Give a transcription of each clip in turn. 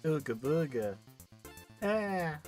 Ooga booga. Ah.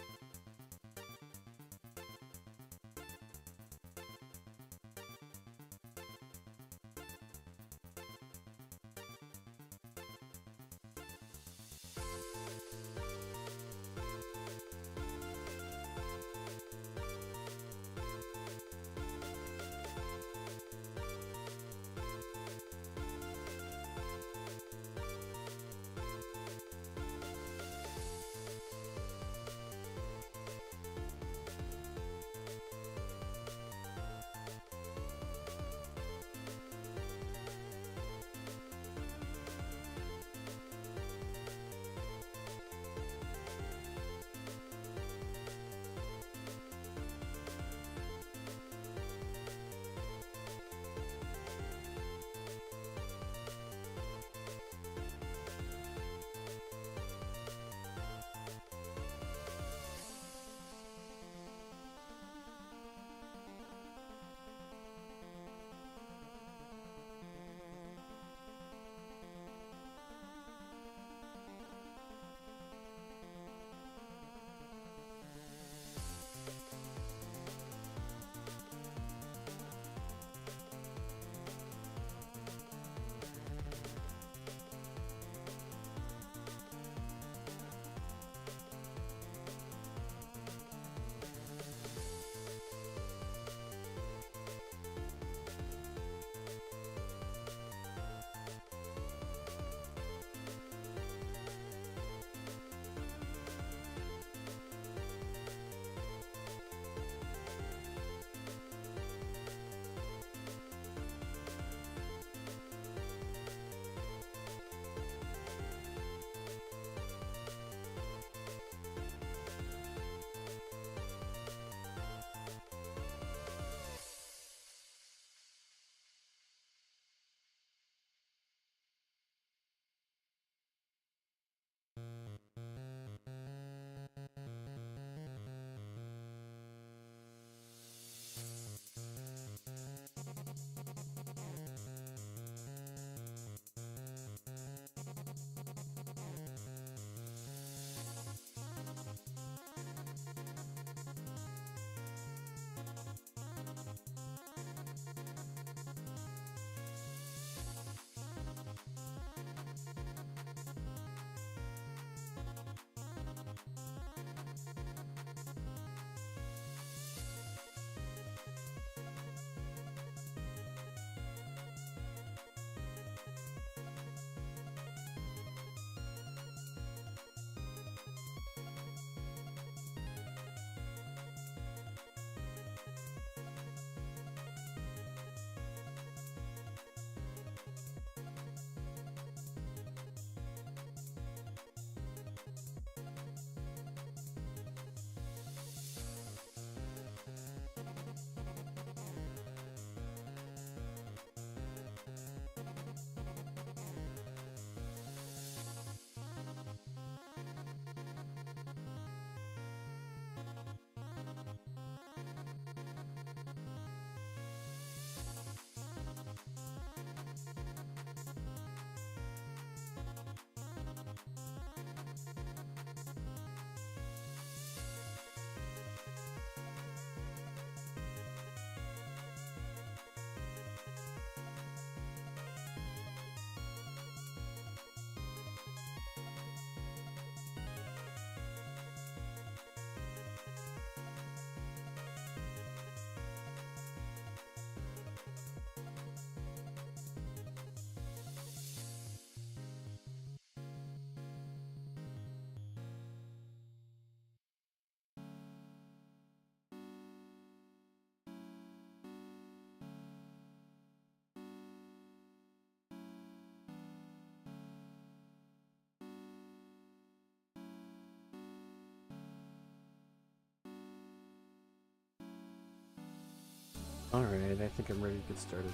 Alright, I think I'm ready to get started.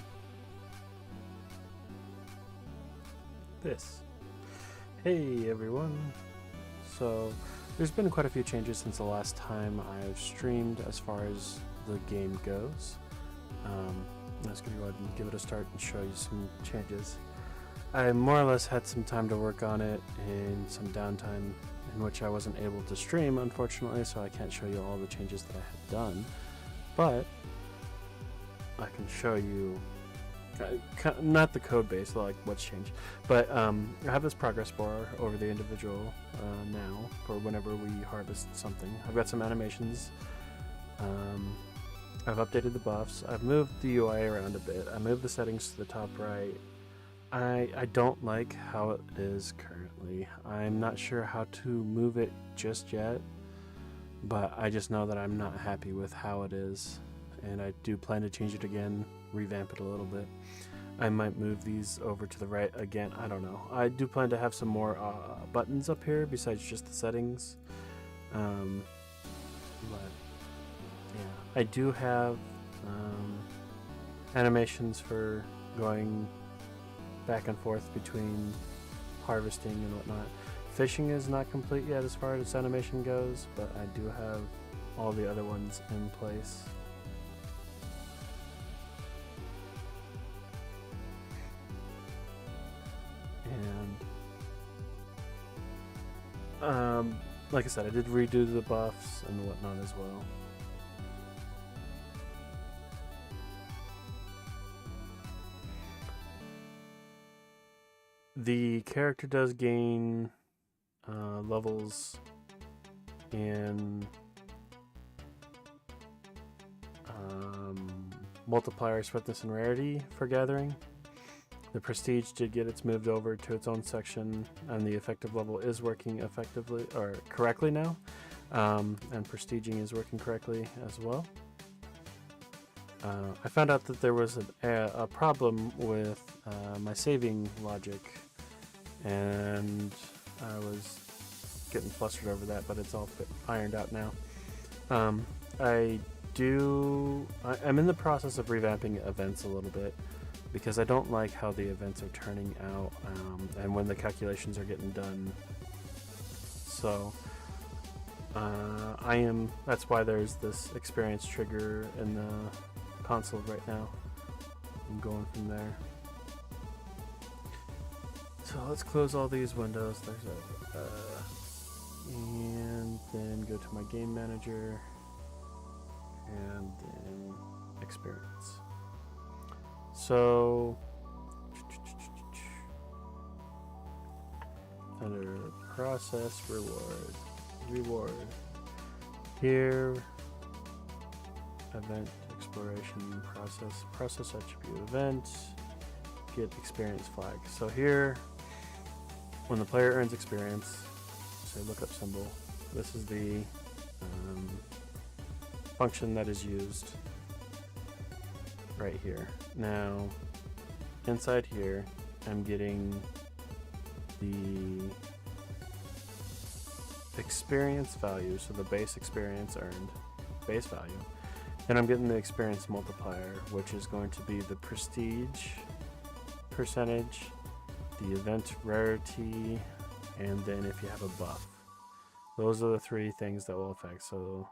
This. Hey everyone! So, there's been quite a few changes since the last time I've streamed as far as the game goes. I was going to go ahead and give it a start and show you some changes. I more or less had some time to work on it and some downtime in which I wasn't able to stream, unfortunately, so I can't show you all the changes that I had done. But I can show you, not the code base, like what's changed, but I have this progress bar over the individual now for whenever we harvest something. I've got some animations. I've updated the buffs. I've moved the UI around a bit. I moved the settings to the top right. I don't like how it is currently. I'm not sure how to move it just yet, but I just know that I'm not happy with how it is, and I do plan to change it again, revamp it a little bit. I might move these over to the right again. I don't know. I do plan to have some more buttons up here besides just the settings. But yeah, I do have animations for going back and forth between harvesting and whatnot. Fishing is not complete yet as far as animation goes, but I do have all the other ones in place. And like I said, I did redo the buffs and whatnot as well. The character does gain levels in multiplier, swiftness, and rarity for gathering. The prestige did get its moved over to its own section, and the effective level is working effectively or correctly now, and prestiging is working correctly as well. I found out that there was a problem with my saving logic, and I was getting flustered over that, but it's all ironed out now. I'm in the process of revamping events a little bit, because I don't like how the events are turning out, and when the calculations are getting done. So that's why there's this experience trigger in the console right now. I'm going from there. So let's close all these windows. And then go to my game manager, and then experience. So under process, reward here, event exploration, process attribute event, get experience flag. So here, when the player earns experience, say lookup symbol, this is the function that is used right here. Now inside here I'm getting the experience value, so the base experience earned, base value. Then I'm getting the experience multiplier, which is going to be the prestige percentage, the event rarity, and then if you have a buff. Those are the three things that will affect. So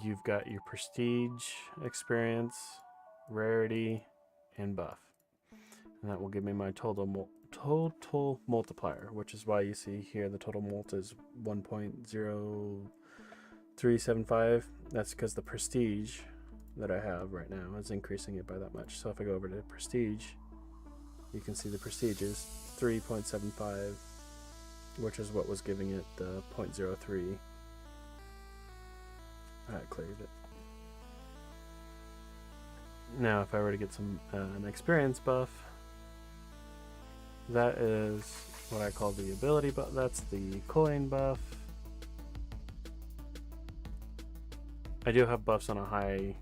you've got your prestige, experience, rarity, and buff. And that will give me my total multiplier, which is why you see here the total mult is 1.0375. That's because the prestige that I have right now is increasing it by that much. So if I go over to prestige, you can see the prestige is 3.75, which is what was giving it the 0.03. I cleared it. Now if I were to get some an experience buff, that is what I call the ability buff. That's the coin buff. I do have buffs on a high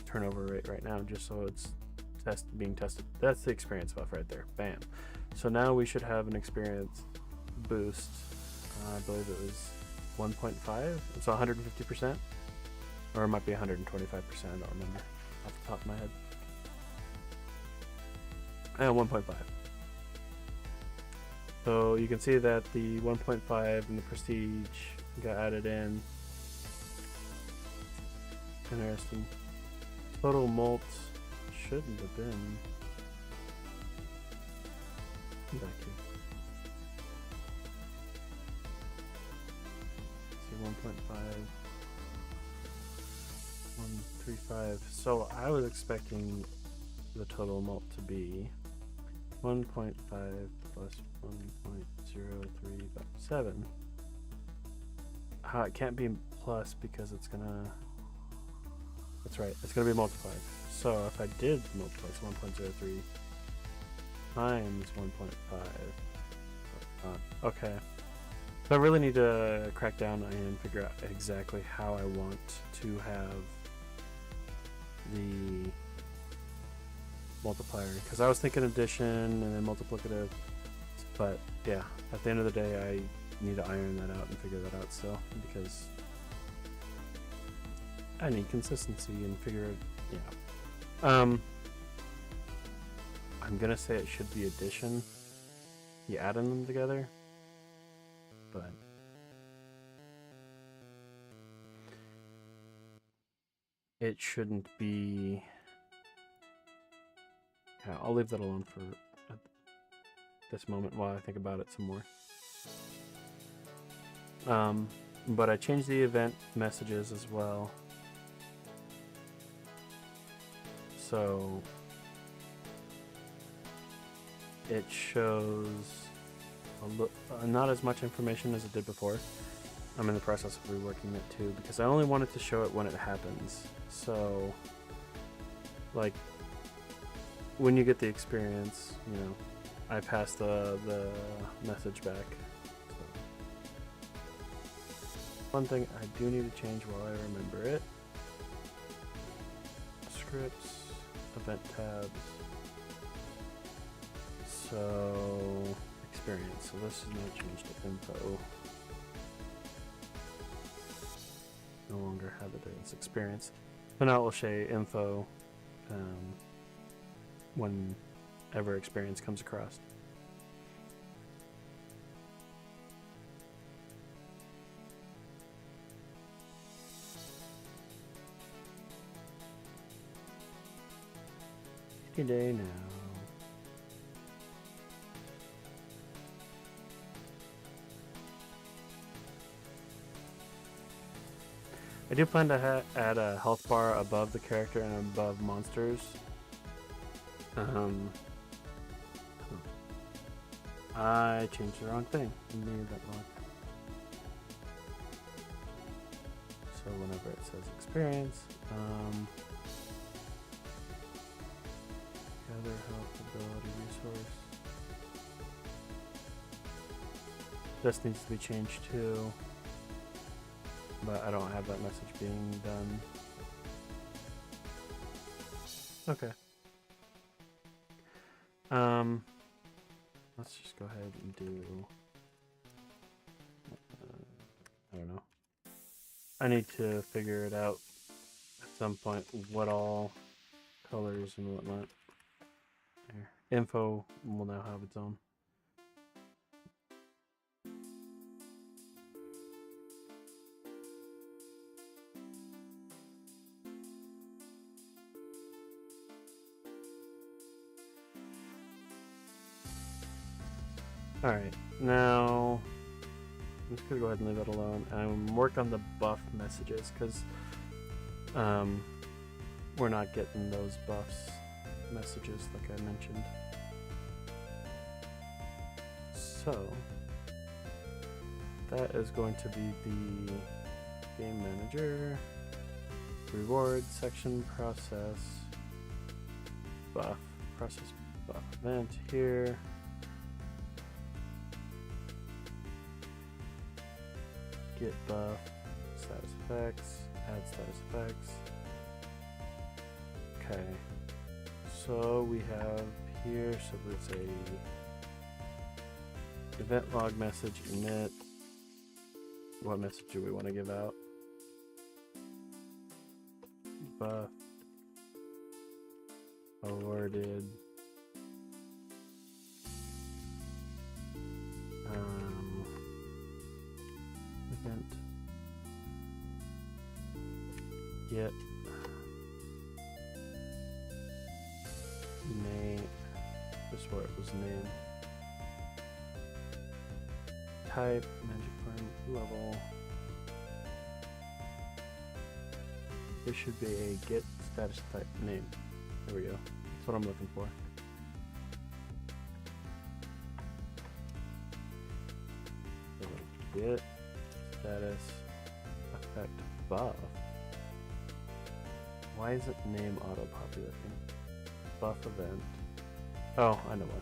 turnover rate right now, just so it's being tested. That's the experience buff right there. Bam. So now we should have an experience boost. I believe it was 1.5. So 150%. Or it might be 125%, I don't remember off the top of my head. 1.5. So you can see that the 1.5 and the prestige got added in. Interesting. Total mult shouldn't have been back here. 1.5, 135. So I was expecting the total mult to be 1.5 plus 1.0357. It can't be plus because it's gonna. That's right, it's gonna be multiplied. So if I did multiply 1.03 times 1.5, okay. So I really need to crack down and figure out exactly how I want to have the multiplier, because I was thinking addition and then multiplicative, but yeah, at the end of the day I need to iron that out and figure that out still, because I need consistency and figure it, yeah. I'm gonna say it should be addition, you adding them together, but it shouldn't be. Yeah, I'll leave that alone for this moment while I think about it some more. But I changed the event messages as well. So it shows not as much information as it did before. I'm in the process of reworking it too, because I only wanted to show it when it happens. So, like, when you get the experience, you know, I pass the message back. So. One thing I do need to change while I remember it. Scripts, event tabs. So, experience. So this is now changed to info. No longer have it as experience. So now it will say info whenever experience comes across. Any day now. I do plan to add a health bar above the character and above monsters. I changed the wrong thing. Need that wrong. So whenever it says experience, gather health ability resource. This needs to be changed too. But I don't have that message being done. Okay. Let's just go ahead and do. I don't know. I need to figure it out at some point. What all colors and whatnot. There. Info will now have its own. Alright, now I'm just gonna go ahead and leave that alone and work on the buff messages, because we're not getting those buffs messages like I mentioned. So that is going to be the game manager, reward section, process buff event here. Get buff, status effects, add status effects. Okay, so we have here, so let's say event log message emit. What message do we want to give out? Buff awarded. Event get name. This is what it was named. Type magic form level There should be a get status type name. There we go. That's what I'm looking for. So get status effect buff. Why is it name auto populating? Buff event. Oh, I know why.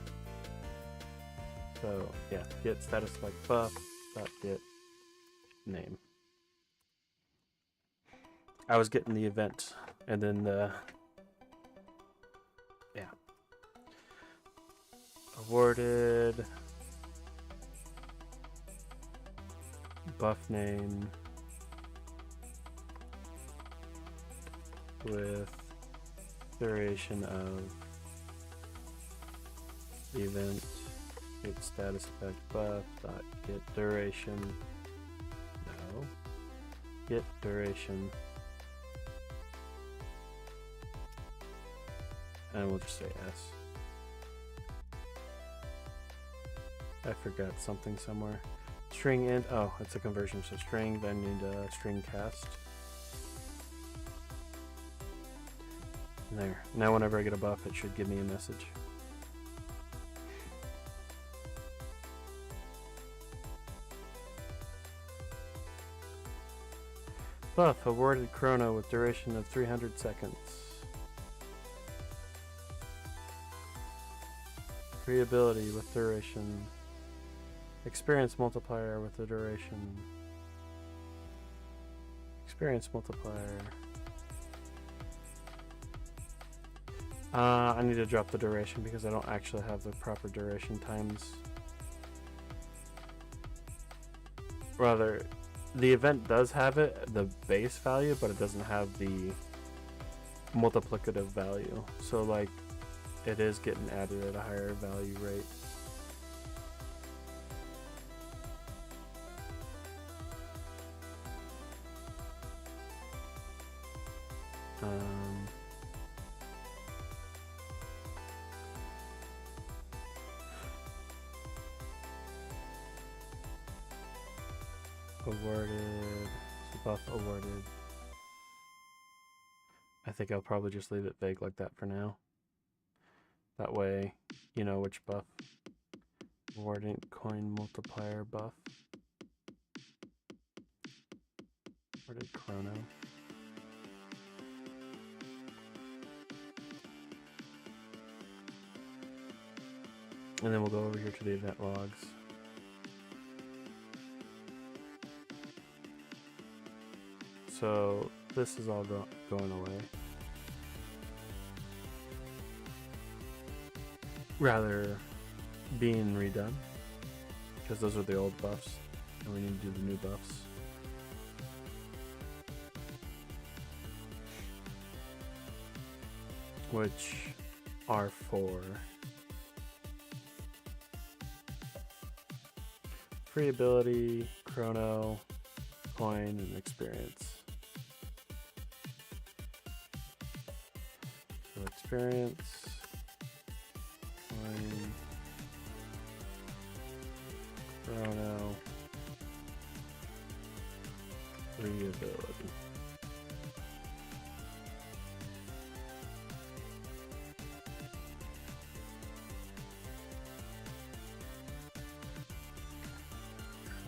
So yeah, get status effect buff dot get name. I was getting the event and then the awarded buff name with duration of the event get status effect buff dot get duration. No, get duration, and we'll just say S. I forgot something somewhere. String int. Oh, it's a conversion. So string. Then need a string cast. There. Now whenever I get a buff, it should give me a message. Buff awarded chrono with duration of 300 seconds. Free ability with duration. Experience multiplier with the duration. Experience multiplier. I need to drop the duration because I don't actually have the proper duration times. Rather, the event does have it, the base value, but it doesn't have the multiplicative value. So like, it is getting added at a higher value rate. Awarded, buff awarded. I think I'll probably just leave it vague like that for now. That way, you know which buff. Awarded coin multiplier buff. Awarded chrono. And then we'll go over here to the event logs. So this is all going away. Rather being redone, because those are the old buffs and we need to do the new buffs. Which are for free ability, chrono, coin, and experience. So experience, coin, chrono, free ability.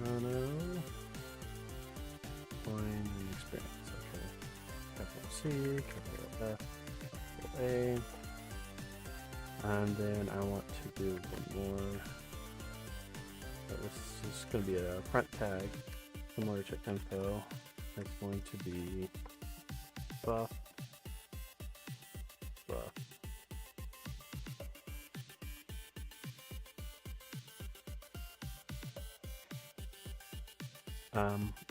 Chrono, coin, and experience. Okay. Capital C, capital F, capital A. And then I want to do one more. So this is going to be a front tag, similar to info. It's going to be buff, buff.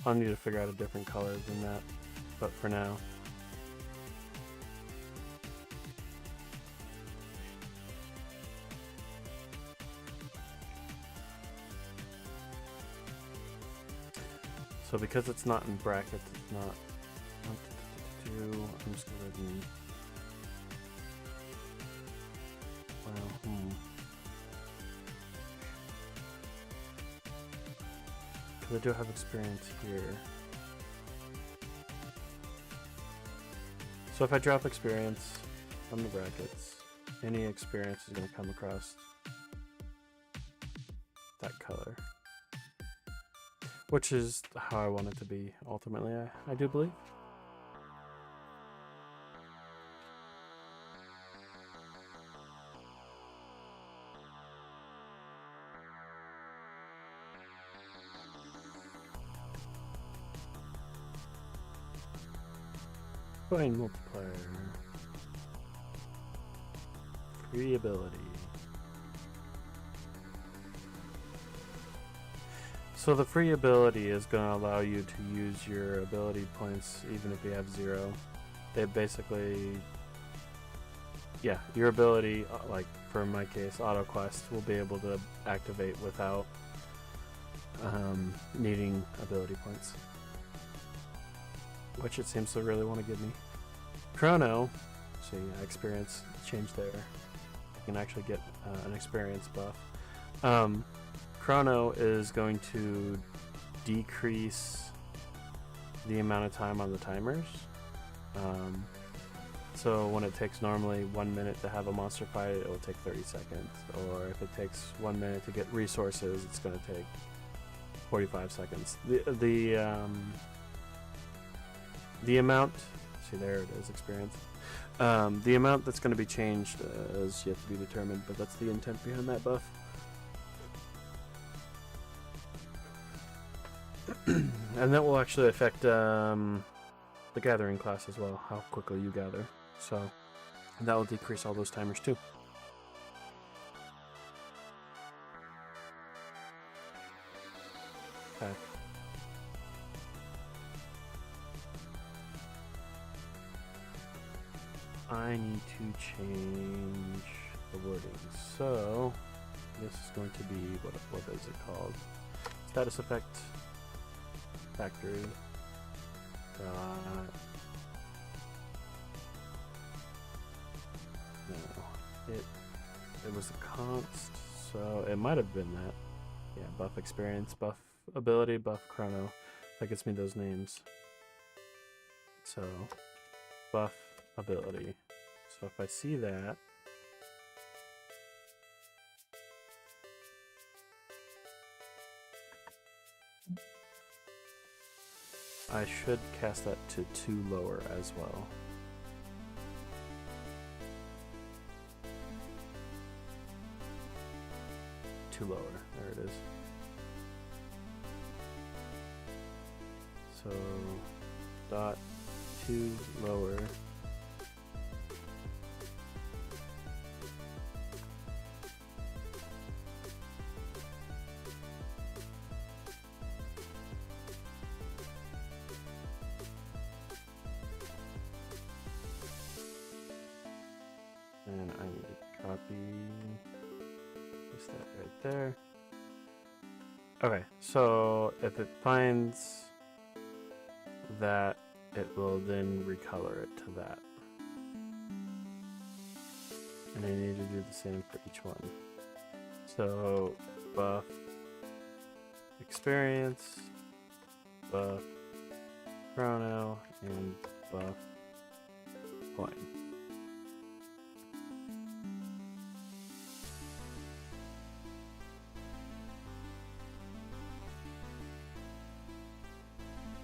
I'll need to figure out a different color than that, but for now. So because it's not in brackets, it's not. I'm just gonna do. Well, Because I do have experience here. So if I drop experience from the brackets, any experience is going to come across that color, which is how I want it to be ultimately, I do believe. Coin multiplier. Free ability. So the free ability is going to allow you to use your ability points even if you have 0. They basically, yeah, your ability, like for my case, auto quest will be able to activate without needing ability points, which it seems to really want to give me. Chrono, see, experience change there. I can actually get an experience buff. Chrono is going to decrease the amount of time on the timers. So when it takes normally 1 minute to have a monster fight, it will take 30 seconds. Or if it takes 1 minute to get resources, it's going to take 45 seconds. The amount, see there it is, experience. The amount that's going to be changed is yet to be determined, but that's the intent behind that buff. And that will actually affect the gathering class as well, how quickly you gather. So that will decrease all those timers too. Okay. I need to change the wording. So this is going to be, what is it called? Status effect factory. No, it was a const, so it might have been that. Yeah, buff experience, buff ability, buff chrono. That gets me those names. So buff ability. So if I see that, I should cast that to 2 lower as well. Lower, there it is. So dot 2 lower. And I need to copy that right there. Okay, so if it finds that, it will then recolor it to that. And I need to do the same for each one. So buff experience, buff chrono, and buff coin.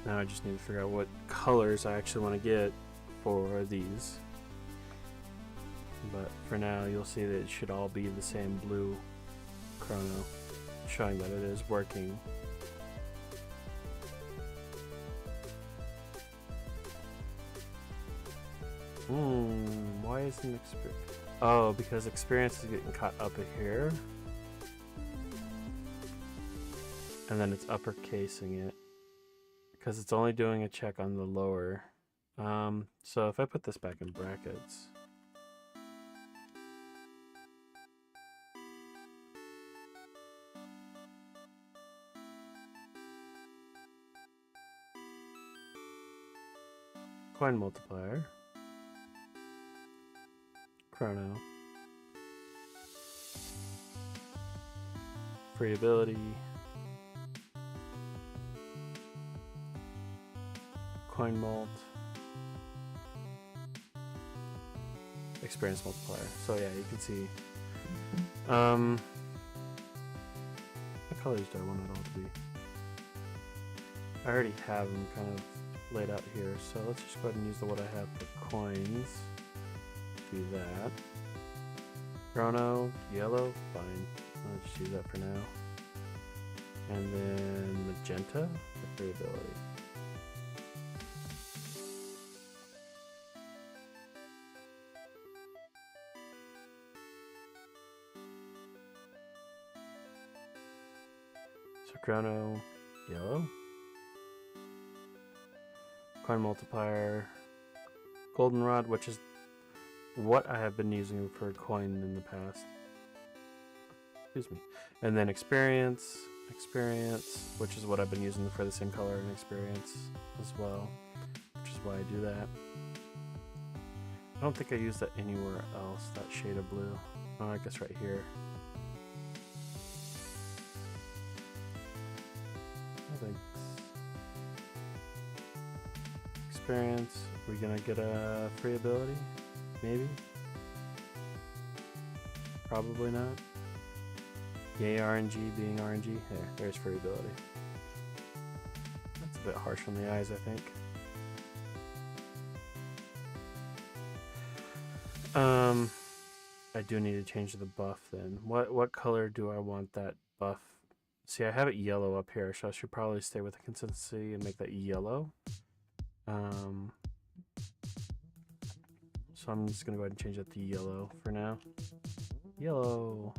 Now I just need to figure out what colors I actually want to get for these. But for now, you'll see that it should all be the same blue chrono, showing that it is working. Why isn't experience? Oh, because experience is getting caught up here. And then it's uppercasing it. Because it's only doing a check on the lower. So if I put this back in brackets. Coin multiplier. Chrono. Free ability. Coin mult. experience multiplier. So yeah, you can see. What colors do I want it all to be? I already have them kind of laid out here, so let's just go ahead and use what I have for coins. Do that. Chrono, yellow, fine. I'll just use that for now. And then magenta for variability. So chrono, yellow. Coin multiplier, goldenrod, which is what I have been using for coin in the past. Excuse me. And then experience, which is what I've been using for the same color in experience as well, which is why I do that. I don't think I use that anywhere else, that shade of blue. Oh, I guess right here. Thanks. Experience. Are we gonna get a free ability? Maybe. Probably not. Yay, RNG being RNG. There's free ability. That's a bit harsh on the eyes, I think. I do need to change the buff then. What color do I want that buff? See, I have it yellow up here, so I should probably stay with the consistency and make that yellow. So I'm just gonna go ahead and change that to yellow for now. Yellow.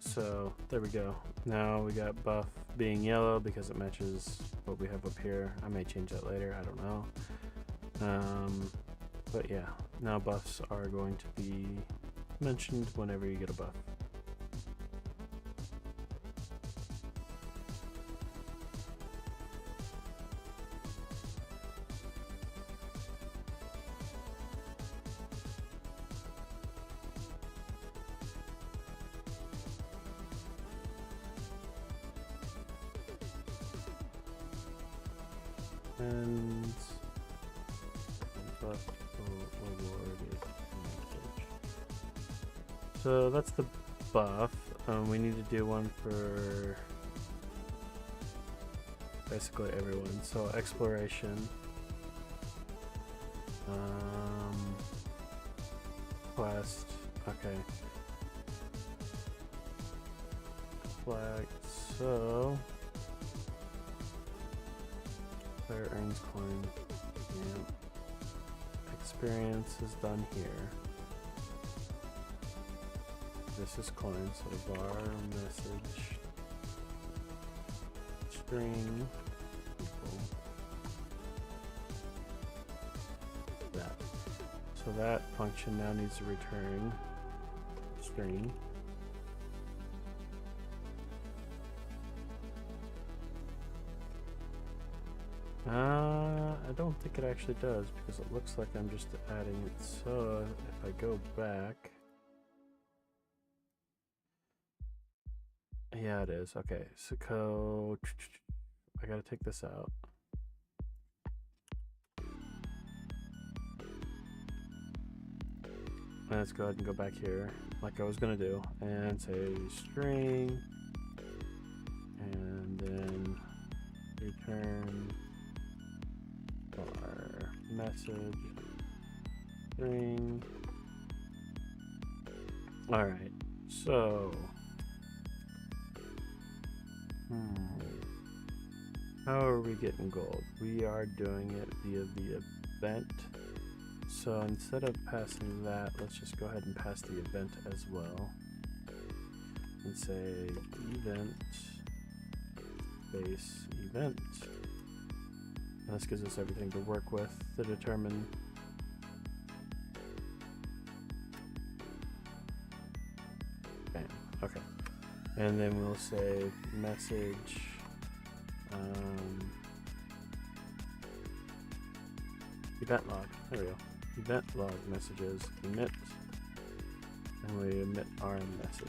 So there we go. Now we got buff being yellow because it matches what we have up here. I may change that later, I don't know. But yeah, now buffs are going to be mentioned whenever you get a buff. And buff awarded message. So that's the buff. We need to do one for basically everyone. So exploration, quest. Okay. Flag. So. Player earns coin. Yeah. Experience is done here. This is coin, so var message string equal that. So that function now needs to return string. I don't think it actually does because it looks like I'm just adding it. So if I go back, yeah, it is. Okay, so I gotta take this out. Let's go ahead and go back here like I was gonna do and say string and then return var message string. All right, so how are we getting gold? We are doing it via the event. So instead of passing that, let's just go ahead and pass the event as well and say event base event. And this gives us everything to work with to determine bam. Okay. And then we'll say message event log. There we go. Event log messages emit, and we emit our message.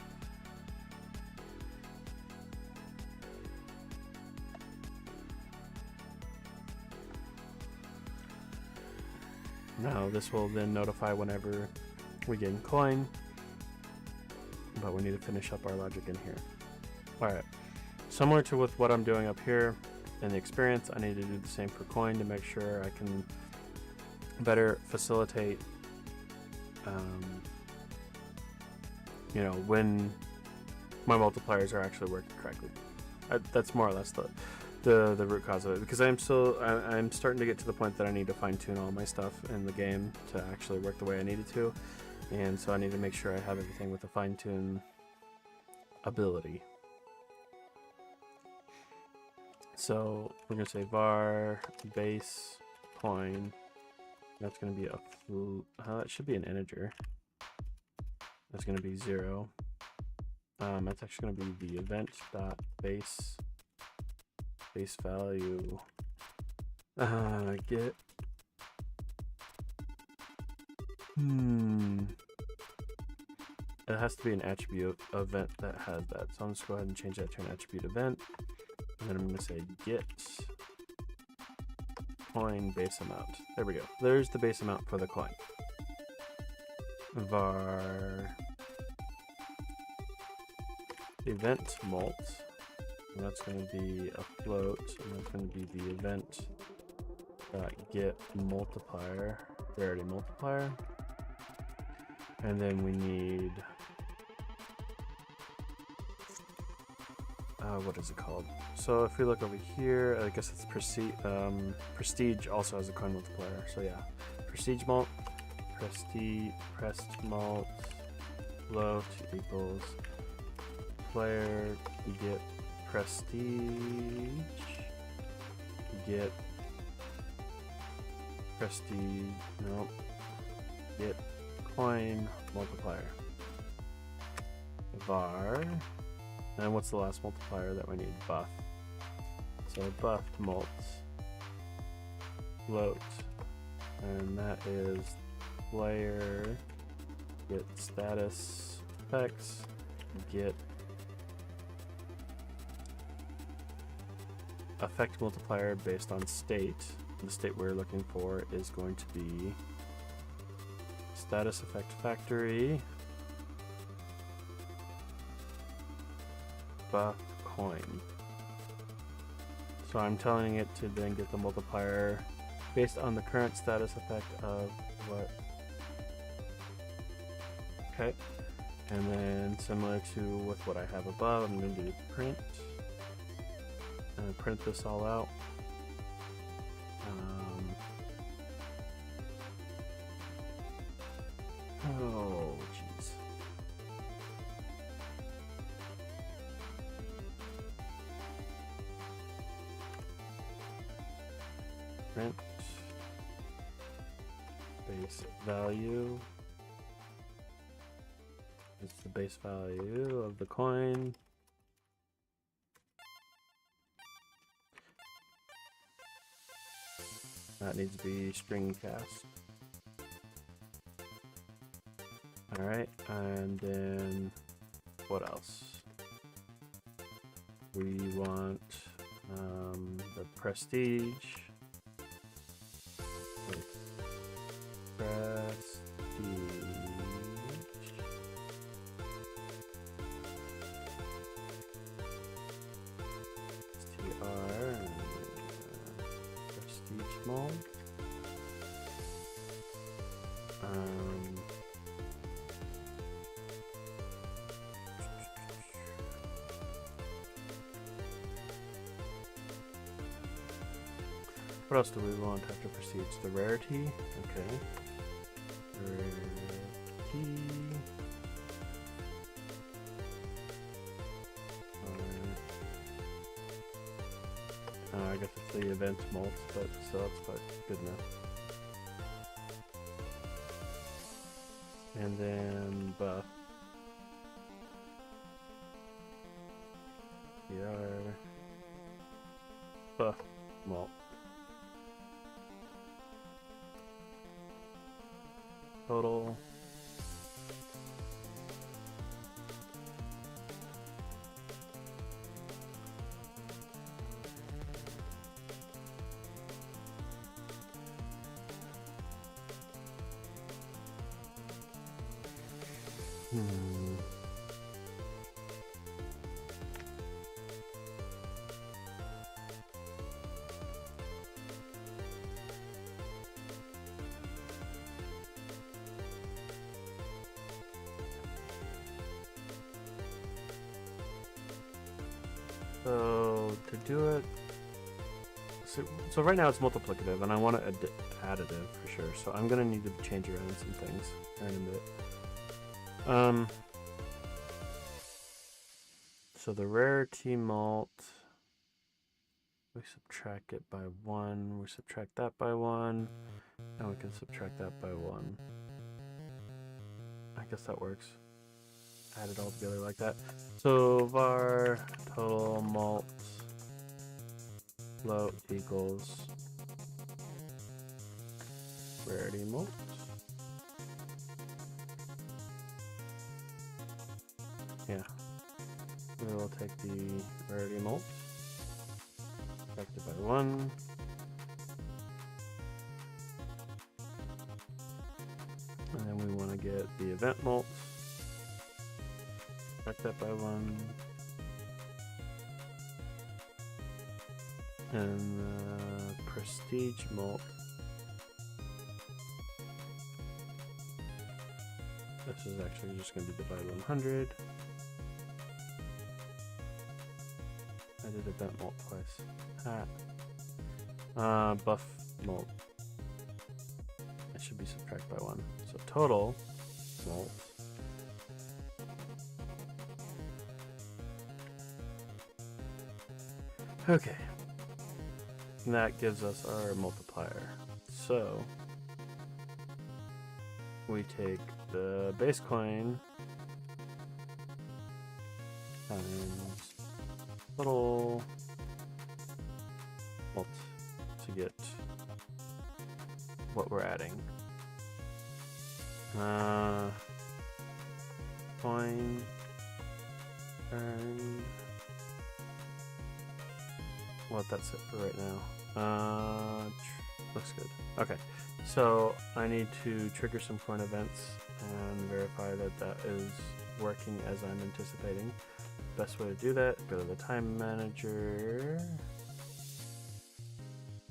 Now this will then notify whenever we gain coin, but we need to finish up our logic in here. Alright, similar to with what I'm doing up here in the experience, I need to do the same for coin to make sure I can better facilitate you know, when my multipliers are actually working correctly. That's more or less the root cause of it, because I'm starting to get to the point that I need to fine-tune all my stuff in the game to actually work the way I need it to, and so I need to make sure I have everything with a fine-tune ability. So we're gonna say var base coin. That's gonna be that should be an integer. That's gonna be 0. That's actually gonna be the event dot base value get it has to be an attribute event that has that, so I'm just go ahead and change that to an attribute event, and then I'm going to say get coin base amount. There we go. There's the base amount for the coin. Var event mult, and that's going to be a float, and that's going to be the event get multiplier, rarity multiplier, and then we need what is it called? So if we look over here, I guess it's prestige also has a coin multiplier. So yeah, prestige mult float equals player get prestige get coin multiplier var, and what's the last multiplier that we need? Buff. So buff mult float, and that is player get status effects get effect multiplier based on state. The state we're looking for is going to be status effect factory buff coin. So I'm telling it to then get the multiplier based on the current status effect of what. Okay, and then similar to with what I have above, I'm going to do print and print this all out. Oh, jeez. Print base value. It's the base value of the coin. That needs to be string cast. Alright, and then what else? We want the prestige. Prestige mode. What else do we want after prestige? The rarity. Okay. Rarity. I guess it's the event mult, but so that's quite good enough. And then buff. PR. Buff mult. Total. So to do it, so right now it's multiplicative, and I want it additive for sure. So I'm gonna need to change around some things here in a bit. So the rarity mult, we subtract it by 1. We subtract that by 1, and we can subtract that by 1. I guess that works. Add it all together like that. So var total mult float equals rarity mult. Yeah. We will take the rarity mult, subtract it by 1. And then we want to get the event mult. Subtract that by 1. And the prestige mult. This is actually just going to be divided by 100. I did event mult twice. Buff mult. It should be subtract by 1. So total mult. Okay. And that gives us our multiplier. So we take the base coin times total mult to get what we're adding. Coin earned. Well, that's it for right now. Looks good. Okay, so I need to trigger some coin events and verify that that is working as I'm anticipating. Best way to do that, go to the time manager.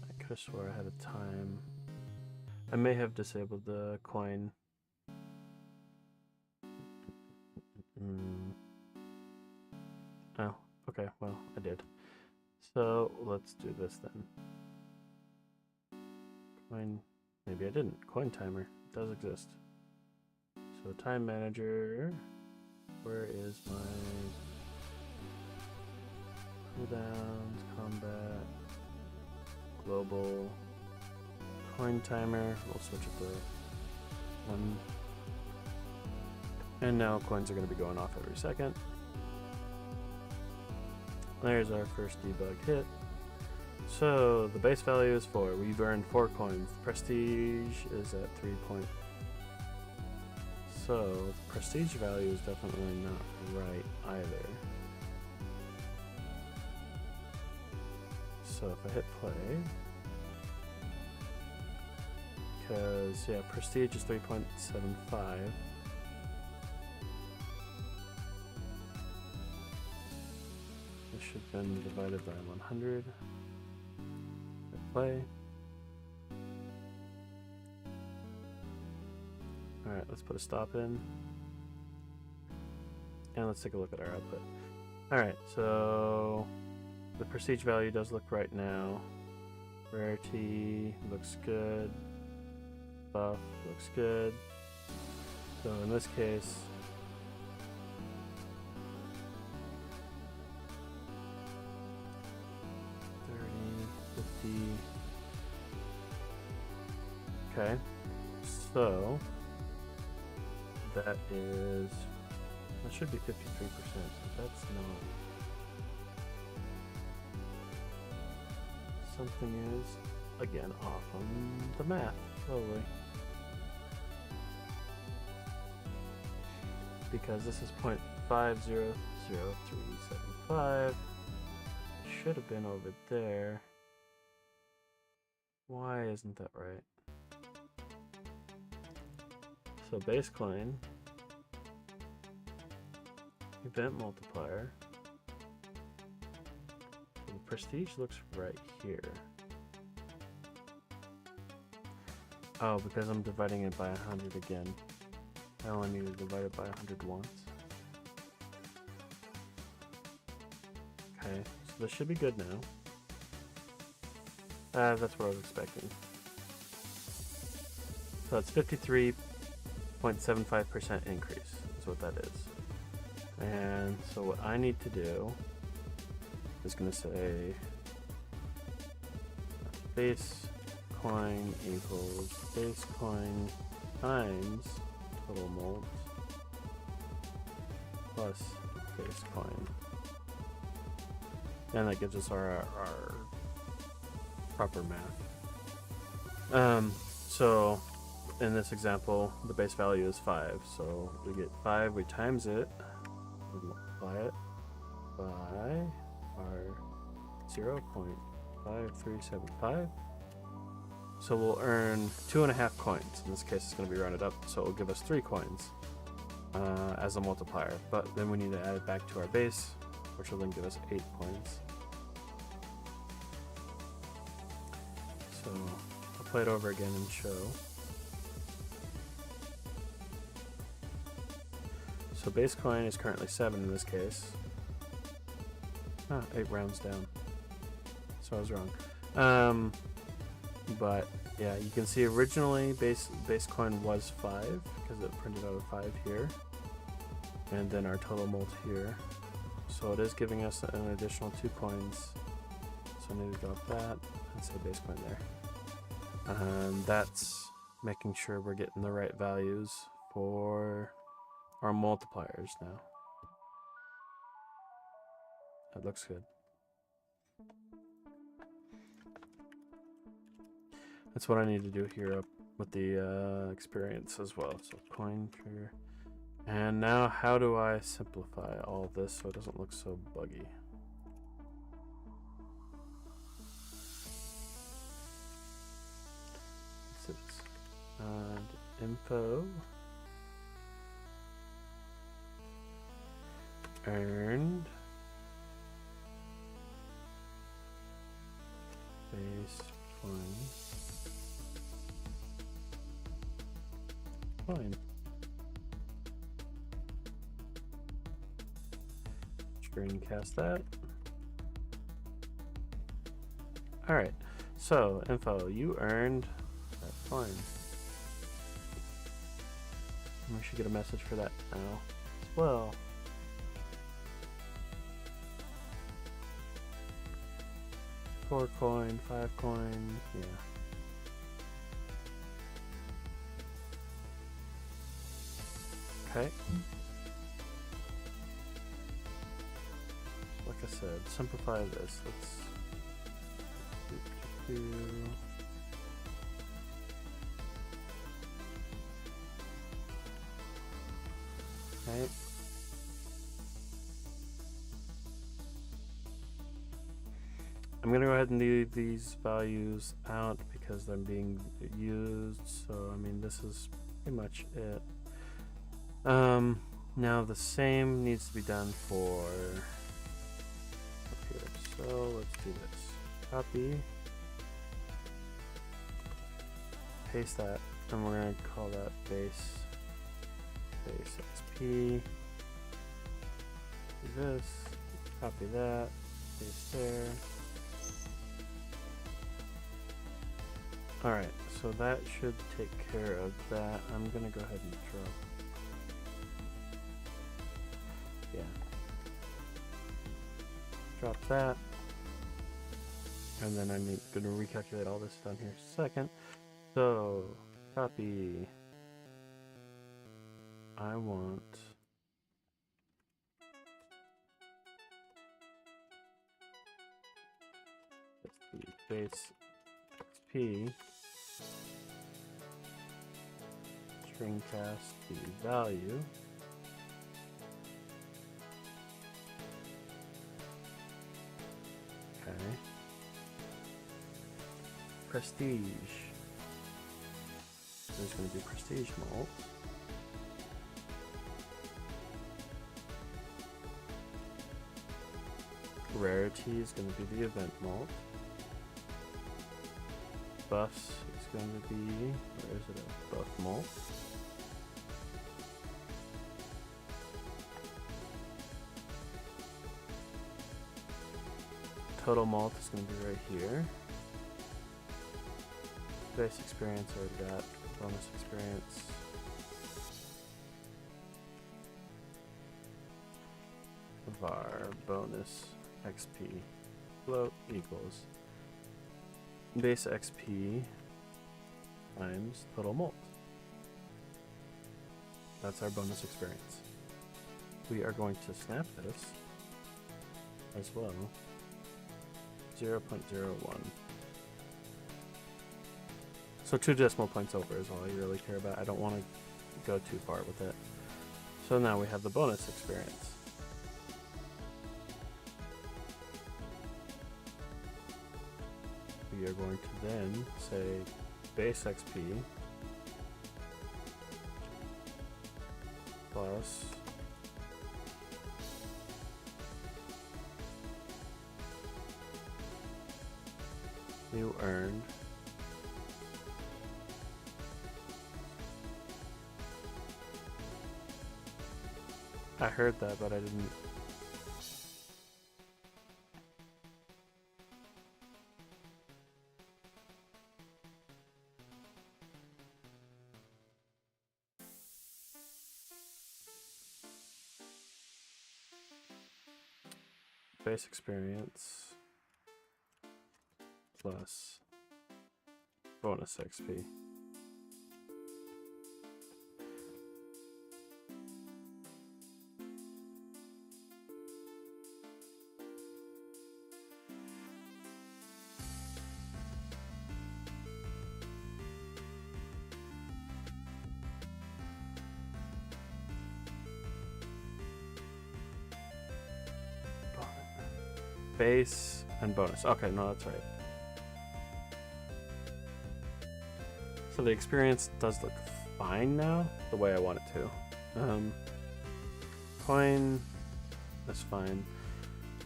I could have swore I had a time. I may have disabled the coin. Oh, okay, well, I did. So let's do this then. Coin, maybe I didn't. Coin timer does exist. So time manager, where is my cooldowns, combat, global, coin timer? We'll switch it to 1. And now coins are going to be going off every second. There's our first debug hit. So the base value is 4. We've earned 4 coins. Prestige is at 3 point. So the prestige value is definitely not right either. So if I hit play, because yeah, prestige is 3.75. Should have been divided by 100. Hit play. Alright, let's put a stop in. And let's take a look at our output. Alright, so the prestige value does look right now. Rarity looks good. Buff looks good. So in this case, okay, so that should be 53%, but that's not. Something is, again, off on the math, totally. Because this is 0.500375. Should have been over there. Why isn't that right? So base coin event multiplier. The prestige looks right here. Oh, because I'm dividing it by 100 again. I only need to divide it by 100 once. Okay, so this should be good now. That's what I was expecting. So it's 53.75% increase is what that is. And so what I need to do is going to say base coin equals base coin times total molds plus base coin. And that gives us our proper math. So in this example, the base value is 5. So we get 5, we times it, we multiply it by our 0.5375. So we'll earn 2.5 coins. In this case, it's going to be rounded up, so it will give us 3 coins as a multiplier. But then we need to add it back to our base, which will then give us 8 coins. So I'll play it over again and show. So base coin is currently 7 in this case. 8 rounds down. So I was wrong. But yeah, you can see originally base coin was 5 because it printed out a 5 here, and then our total molt here. So it is giving us an additional 2 coins. So I need to drop that and say base coin there. And that's making sure we're getting the right values for our multipliers now. That looks good. That's what I need to do here up with the experience as well. So coin trigger. And now how do I simplify all this so it doesn't look so buggy? This is info earned base coin. Screencast that. Alright, so info, you earned that coin. We should get a message for that now as well. Four coin, 5 coin, yeah. Okay. Like I said, simplify this. Let's right. I'm gonna go ahead and leave these values out because they're being used. So I mean, this is pretty much it. Now the same needs to be done for up here. So let's do this. Copy, paste that, and we're gonna call that base XP. Do this, copy that, paste there. Alright, so that should take care of that. I'm gonna go ahead and drop. Yeah. Drop that. And then I'm gonna recalculate all this down here in a second. So, copy. I want the base XP. Stringcast the value. Okay. Prestige. There's going to be prestige molt. Rarity is going to be the event malt. Buffs is going to be, where is it? A buff malt. Total malt is going to be right here. Base experience already got. Bonus experience. Var bonus XP float equals base XP times total malt. That's our bonus experience. We are going to snap this as well. 0.01. So 2 decimal points over is all I really care about. I don't want to go too far with it. So now we have the bonus experience. We are going to then say base XP plus you earned I heard that, but I didn't. Base experience plus bonus XP. Base and bonus. Okay, no, that's right. So the experience does look fine now, the way I want it to. Coin, that's fine.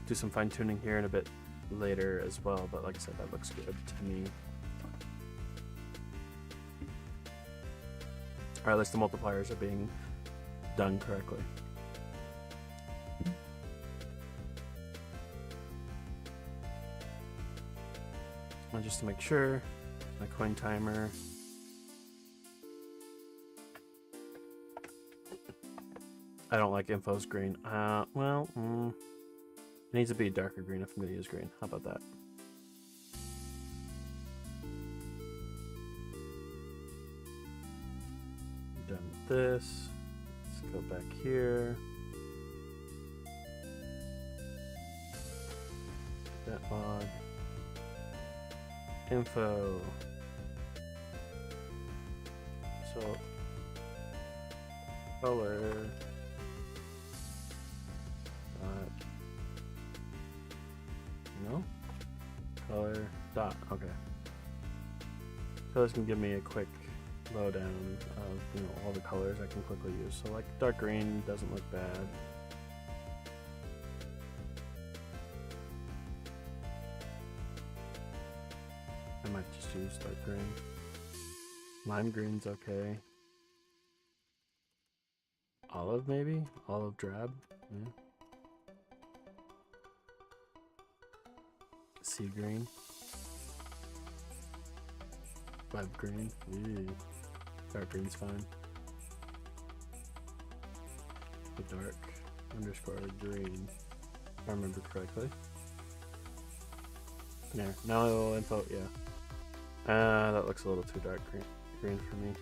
Do some fine tuning here in a bit later as well, but like I said, that looks good to me. Or at least the multipliers are being done correctly. And just to make sure, my coin timer. I don't like info's green. Well, it needs to be a darker green if I'm going to use green. How about that? Done with this. Let's go back here. That log. Info. So color no color dot. Okay, so this can give me a quick lowdown of all the colors I can quickly use. So like dark green doesn't look bad. I might just use dark green. Lime green's okay. Olive maybe? Olive drab? Yeah. Sea green. Vibe green. Ew. Dark green's fine. The dark underscore green. If I remember correctly. There. Now a little info, yeah. That looks a little too dark green for me.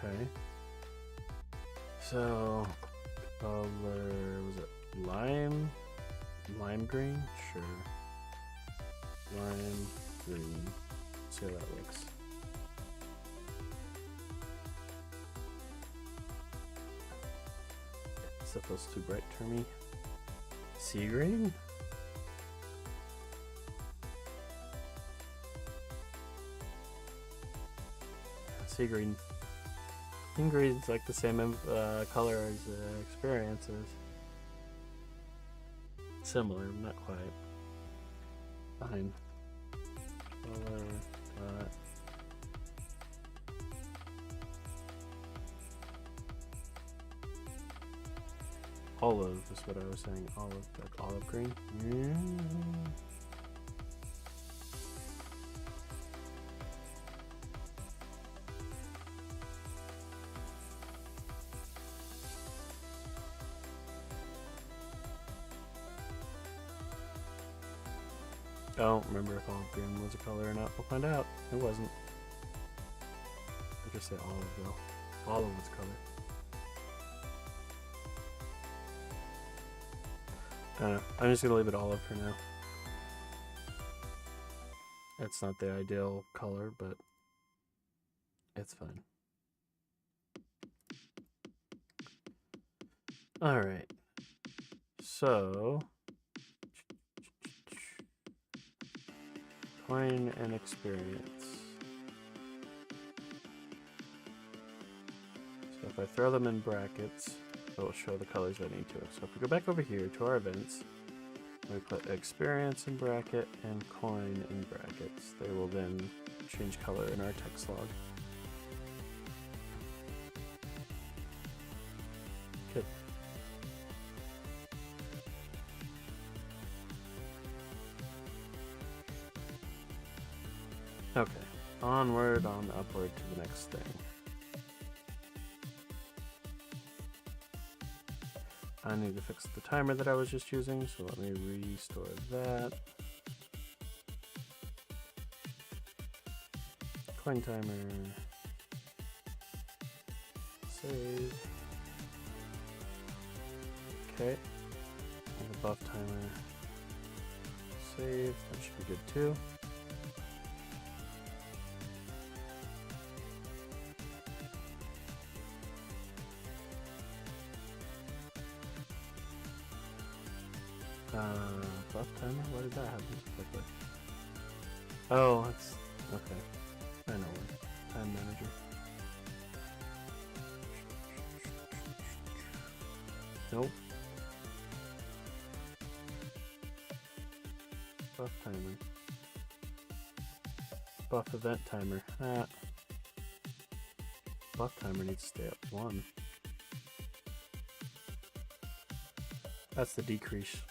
Okay. So, color, was it lime? Lime green? Sure. Lime green. Let's see how that looks. Is that too bright for me? Sea green? Sea green Green's like the same color as experiences. Similar, not quite. Fine. Color dot. Olive is what I was saying. Olive, like olive green. I don't remember if olive green was a color or not. We'll find out. It wasn't. I just say olive though. Olive was color. I don't know. I'm just gonna leave it olive for now. It's not the ideal color, but it's fine. Alright. So coin and experience. So if I throw them in brackets, it will show the colors I need to. So if we go back over here to our events, we put experience in bracket and coin in brackets. They will then change color in our text log. Good. Okay, onward, on upward to the next thing. I need to fix the timer that I was just using, so let me restore that. Coin timer. Save. Okay. And the buff timer. Save. That should be good too. Buff timer? Why did that happen so quickly? Oh, that's okay. I know one. Time manager. Nope. Buff timer. Buff event timer. Ah. Buff timer needs to stay at 1. That's the decrease.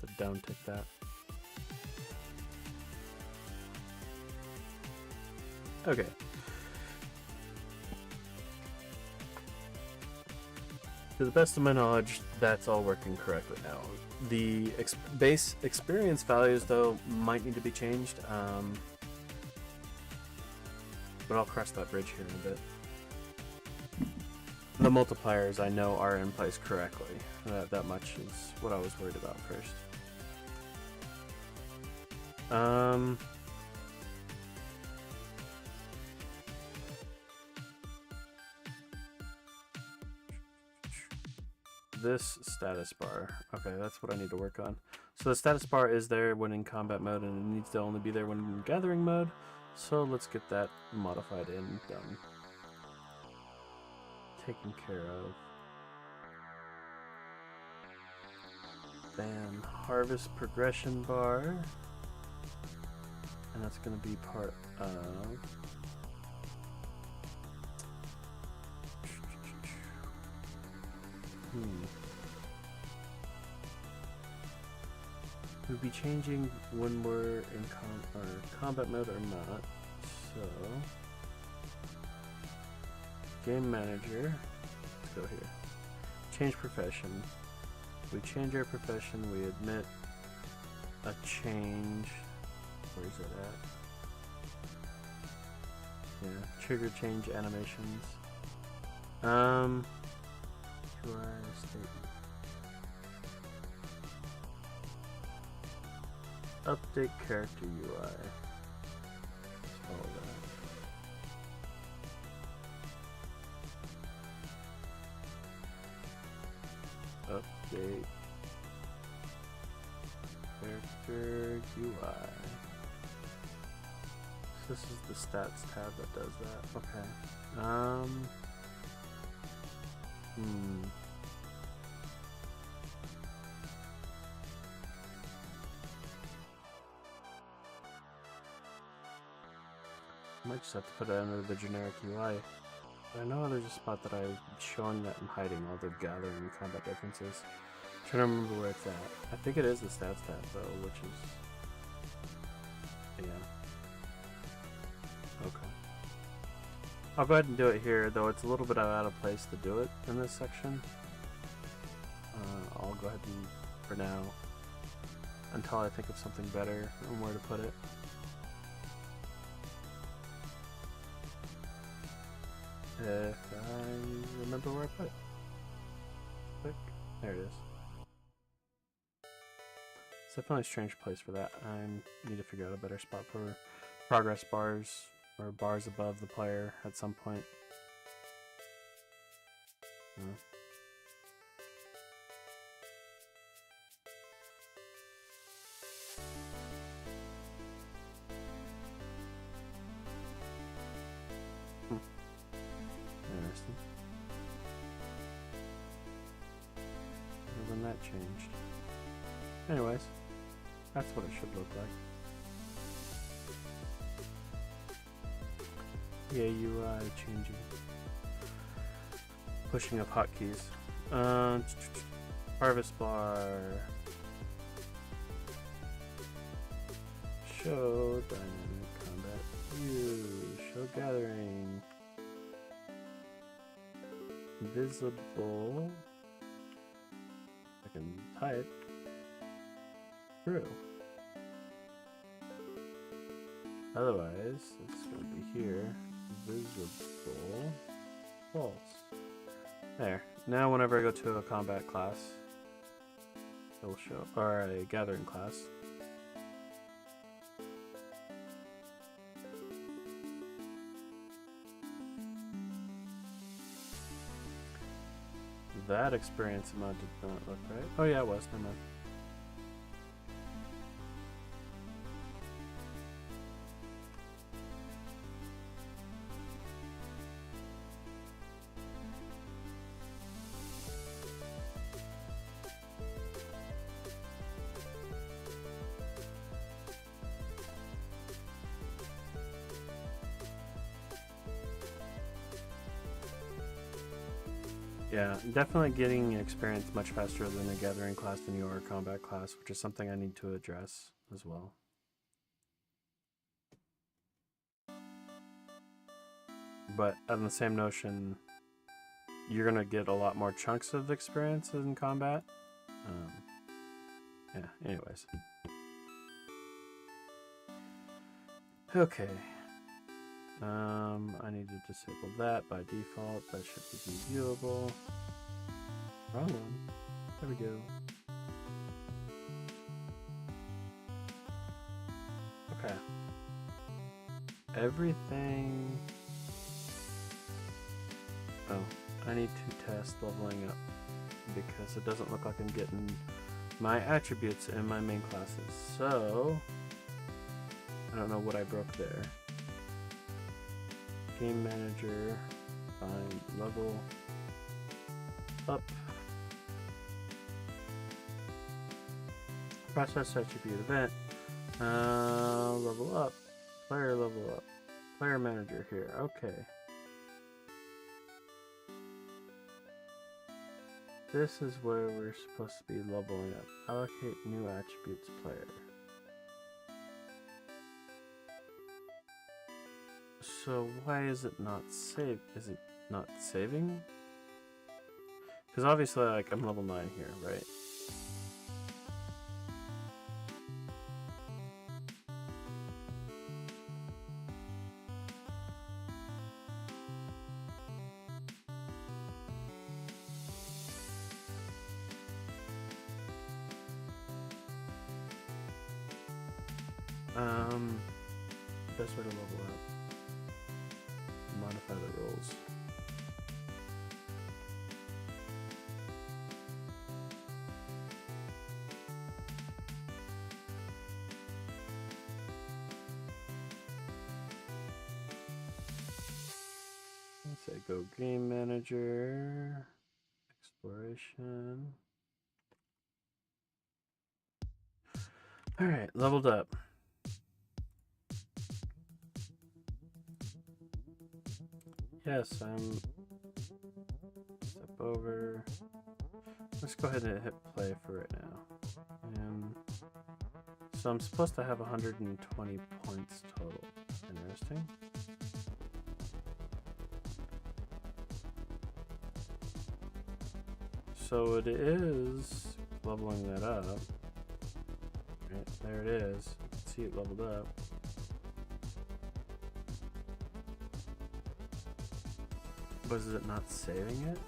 So downtick that. Okay. To the best of my knowledge, that's all working correctly now. The base experience values, though, might need to be changed. But I'll cross that bridge here in a bit. The multipliers I know are in place correctly. That much is what I was worried about first. This status bar. Okay, that's what I need to work on. So the status bar is there when in combat mode, and it needs to only be there when in gathering mode. So let's get that modified and done. Taken care of. Then harvest progression bar, and that's going to be part of we'll be changing when we're in combat mode or not. So game manager, let's go here. Change profession. We change our profession, we admit a change. Where's it at? Yeah, trigger change animations. UI statement. Update character UI. All that. Update character UI. So this is the stats tab that does that. Okay. Might just have to put it under the generic UI. But I know there's a spot that I'm showing that I'm hiding all the gathering and combat differences. I'm trying to remember where it's at. I think it is the stats tab though, which is... yeah. Okay. I'll go ahead and do it here, though it's a little bit out of place to do it in this section. I'll go ahead and, for now, until I think of something better on where to put it. If I remember where I put it. Click. There it is. It's definitely a strange place for that. I need to figure out a better spot for progress bars, or bars above the player at some point. Interesting. When that changed. Anyways, that's what it should look like. Yeah, UI changing. Pushing up hotkeys. Harvest bar. Show dynamic combat view. Show gathering. Visible. I can type. True. Otherwise, it's going to be here. Visible. False. There. Now whenever I go to a combat class, it will show, or a gathering class. That experience amount did not look right. Oh yeah, it was. Never mind. Yeah, definitely getting experience much faster than a gathering class than you are a combat class, which is something I need to address as well. But on the same notion, you're going to get a lot more chunks of experience in combat. Yeah, anyways. Okay. I need to disable that by default. That should be viewable. Wrong one. There we go. Okay. Everything. Oh, I need to test leveling up because it doesn't look like I'm getting my attributes in my main classes. So, I don't know what I broke there. Game manager, find level up, process attribute event, level up, player manager here. Okay, this is where we're supposed to be leveling up. Allocate new attributes player. So why is it not saved? Is it not saving? Because obviously, like, I'm level 9 here, right? Best way to level up. Modify the roles. Let's say go game manager. Exploration. Alright, leveled up. Yes, I'm... Step over. Let's go ahead and hit play for right now. And so I'm supposed to have 120 points total. Interesting. So it is leveling that up. Right, there it is. You can see it leveled up. But is it not saving it?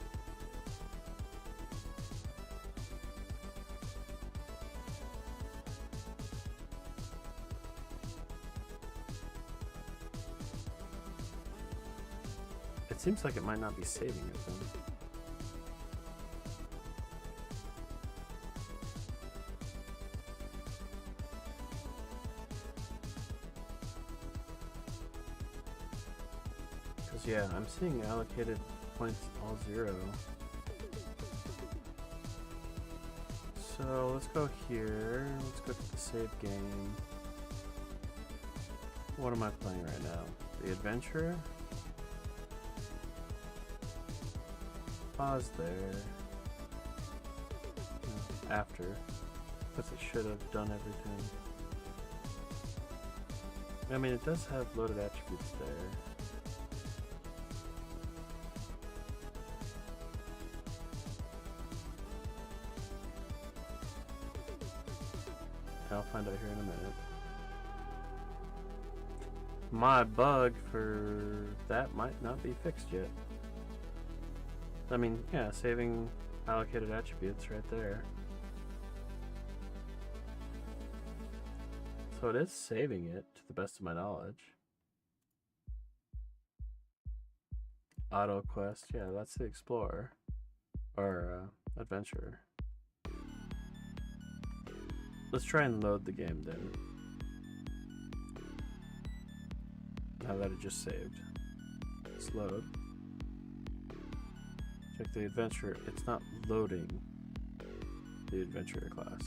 It seems like it might not be saving it then. Because yeah, I'm seeing allocated points all 0. So let's go here. Let's go to the save game. What am I playing right now? The Adventurer? Pause there. After. Because it should have done everything. I mean, it does have loaded attributes there. I'll find out here in a minute. My bug for that might not be fixed yet. I mean, yeah, saving allocated attributes right there. So it is saving it, to the best of my knowledge. Auto quest, yeah, that's the Explorer. Or Adventurer. Let's try and load the game then. Now that it just saved. Let's load. Check the Adventurer. It's not loading the Adventurer class.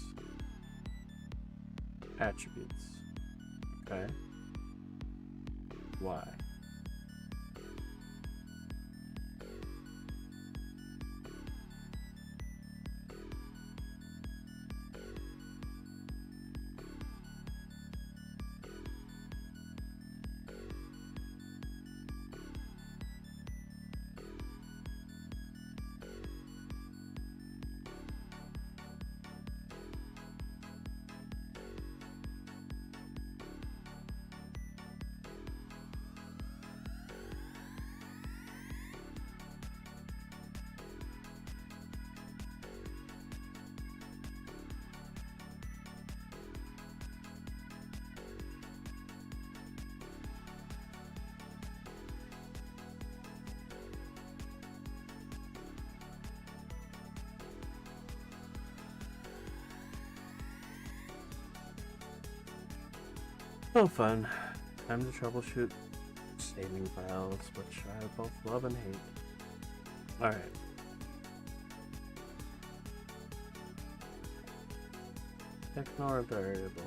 Attributes. Okay. Why? Oh, fun. Time to troubleshoot saving files, which I both love and hate. Alright. Ignore variable.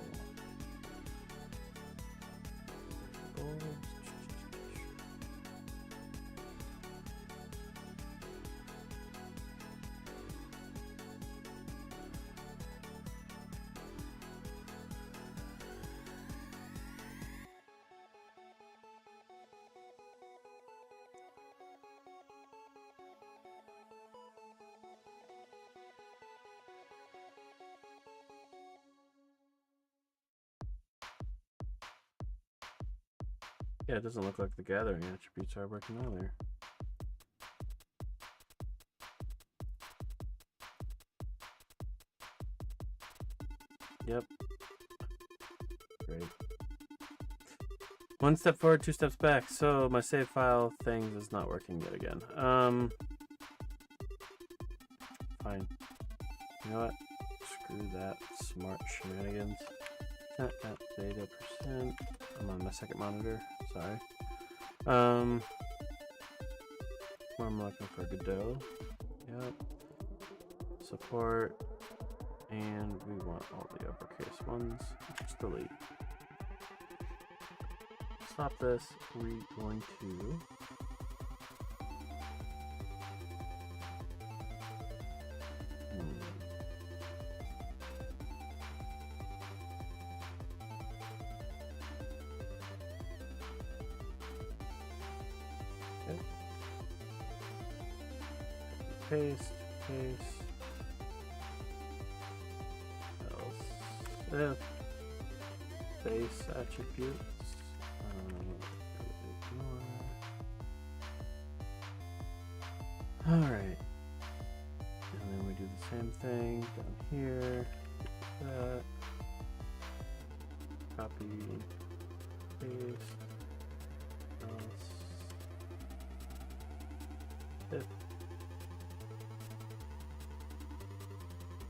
Yeah, it doesn't look like the gathering attributes are working either. Yep. Great. One step forward, 2 steps back. So my save file thing is not working yet again. Fine. You know what? Screw that smart shenanigans. Data percent. I'm on my second monitor. Sorry. What am I looking for? Godot. Yep. support, and we want all the uppercase ones. Just delete. Stop this. We're going to paste. Else. Base attributes. Alright. And then we do the same thing down here. That. Copy. Paste. Else. If.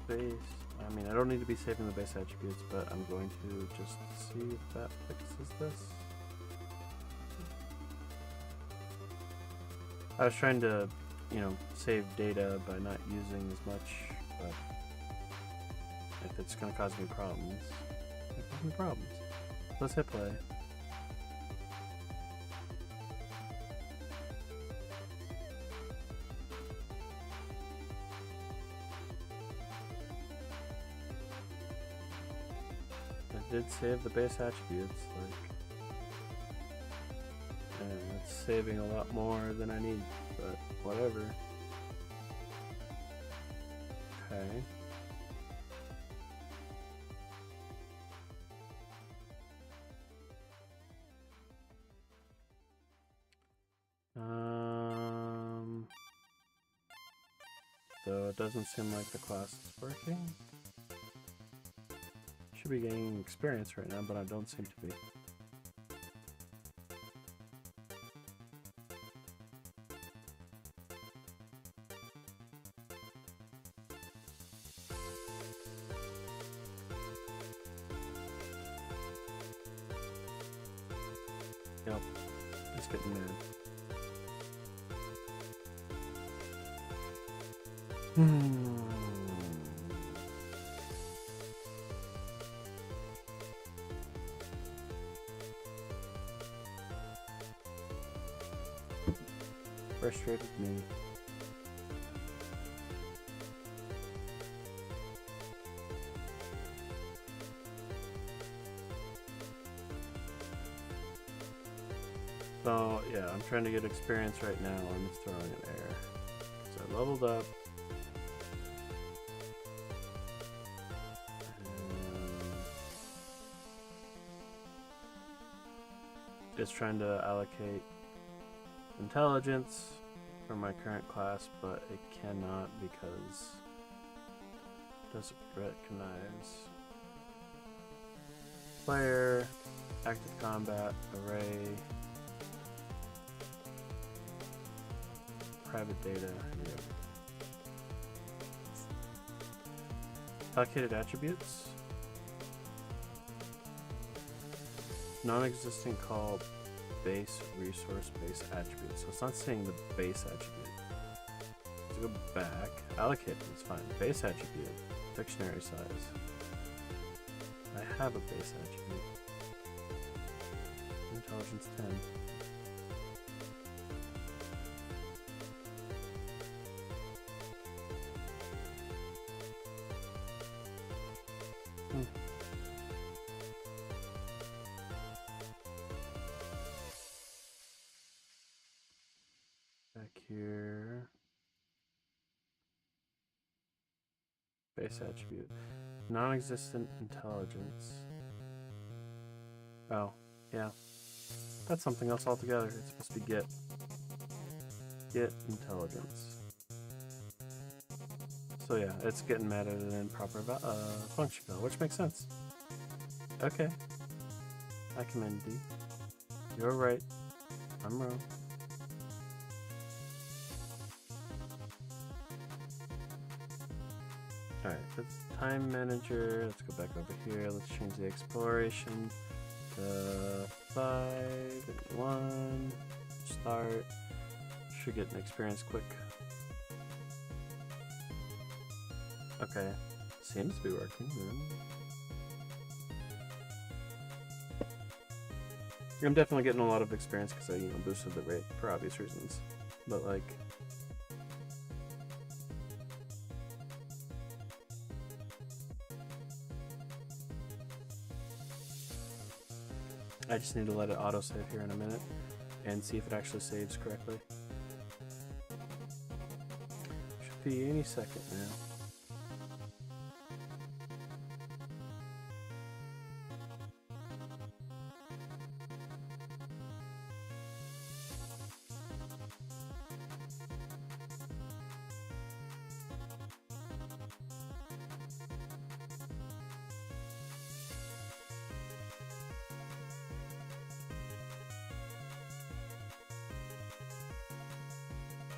Base. I mean, I don't need to be saving the base attributes, but I'm going to just see if that fixes this. I was trying to, save data by not using as much, but if it's going to cause me problems, Let's hit play. Did save the base attributes, and it's saving a lot more than I need, but whatever. Okay. So it doesn't seem like the class is working. Should be getting experience right now, but I don't seem to be. Yep, it's getting mad. Frustrated me. So yeah, I'm trying to get experience right now. I'm just throwing an error. So I leveled up. Just trying to allocate intelligence for my current class, but it cannot because it doesn't recognize player, active combat, array, private data. Yep. Allocated attributes. Non-existing call base resource base attribute. So it's not saying the base attribute. Let's go back. Allocate is fine. Base attribute. Dictionary size. I have a base attribute. Intelligence 10. Back here. Base attribute. Non-existent intelligence. Oh, yeah. That's something else altogether. It's supposed to be get. Get intelligence. So yeah, it's getting mad at an improper function call, which makes sense. Okay. I commend thee. You're right. I'm wrong. Alright, that's time manager. Let's go back over here. Let's change the exploration to 5 and 1. Start. Should get an experience quick. Okay, seems to be working. I'm definitely getting a lot of experience because I, boosted the rate for obvious reasons. But like, I just need to let it autosave here in a minute and see if it actually saves correctly. Should be any second now.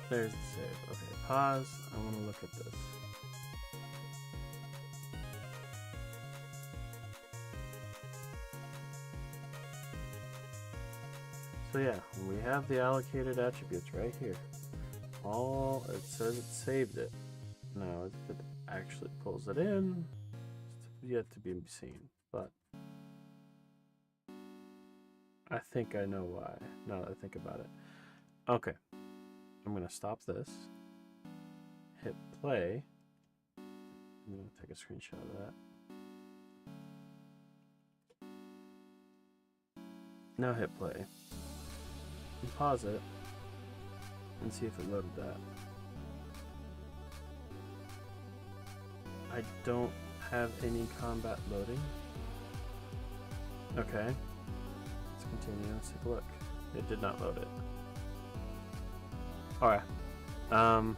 There's the save. Okay, pause. I want to look at this. So yeah, we have the allocated attributes right here. All it says it saved it. Now if it actually pulls it in, it's yet to be seen. But I think I know why. Now that I think about it. Okay. I'm going to stop this, hit play. I'm going to take a screenshot of that. Now hit play. And pause it and see if it loaded that. I don't have any combat loading. Okay. Let's continue. Let's take a look. It did not load it. Alright. I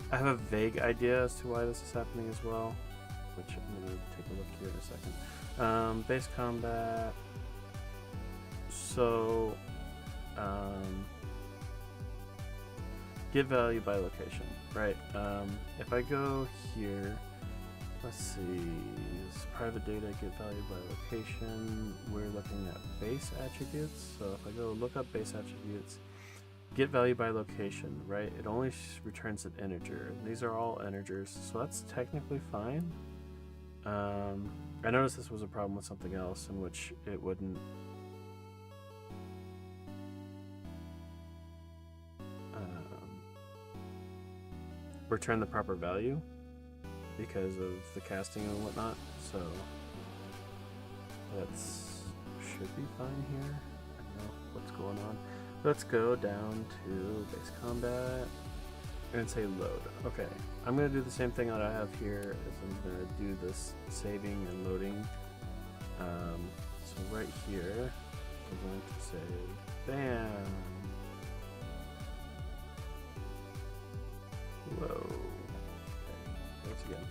have a vague idea as to why this is happening as well, which I'm going to take a look here in a second. Base combat. So, get value by location, right? If I go here, let's see, this private data, get value by location. We're looking at base attributes. So if I go look up base attributes, get value by location, right? It only returns an integer. These are all integers, so that's technically fine. I noticed this was a problem with something else in which it wouldn't return the proper value because of the casting and whatnot, so that's should be fine here. I don't know what's going on. Let's go down to base combat and say load. Okay, I'm going to do the same thing that I have here as I'm going to do this saving and loading. So right here, I'm going to say bam. Whoa. Okay, once again.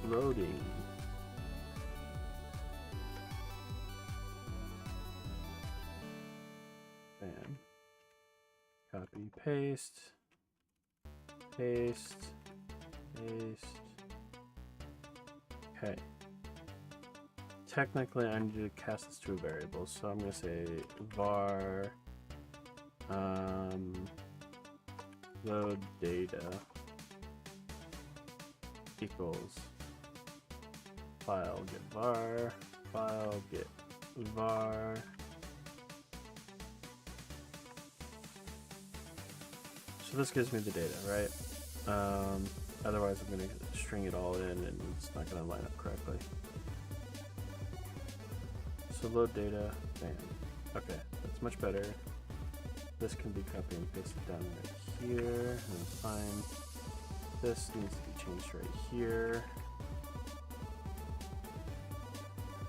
Loading. Bam. Copy, paste. Paste. Paste. Okay. Technically, I need to cast this to a variable, so I'm going to say var load data equals file get var, file get var. So this gives me the data, right? Otherwise I'm going to string it all in and it's not going to line up correctly. So load data, bam. Okay, that's much better. This can be copied and pasted down right here, and fine. This needs to be changed right here.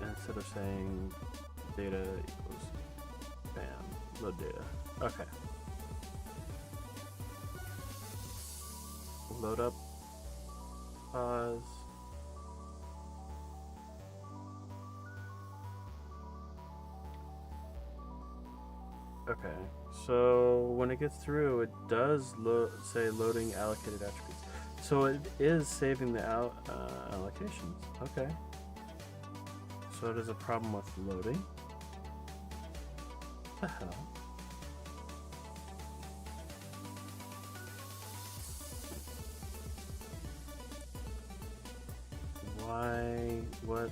And instead of saying data equals bam, load data. Okay. Load up, pause. Okay, so when it gets through, it does say loading allocated attributes. So it is saving the allocations. Okay. So it is a problem with loading. What the hell? Why? What?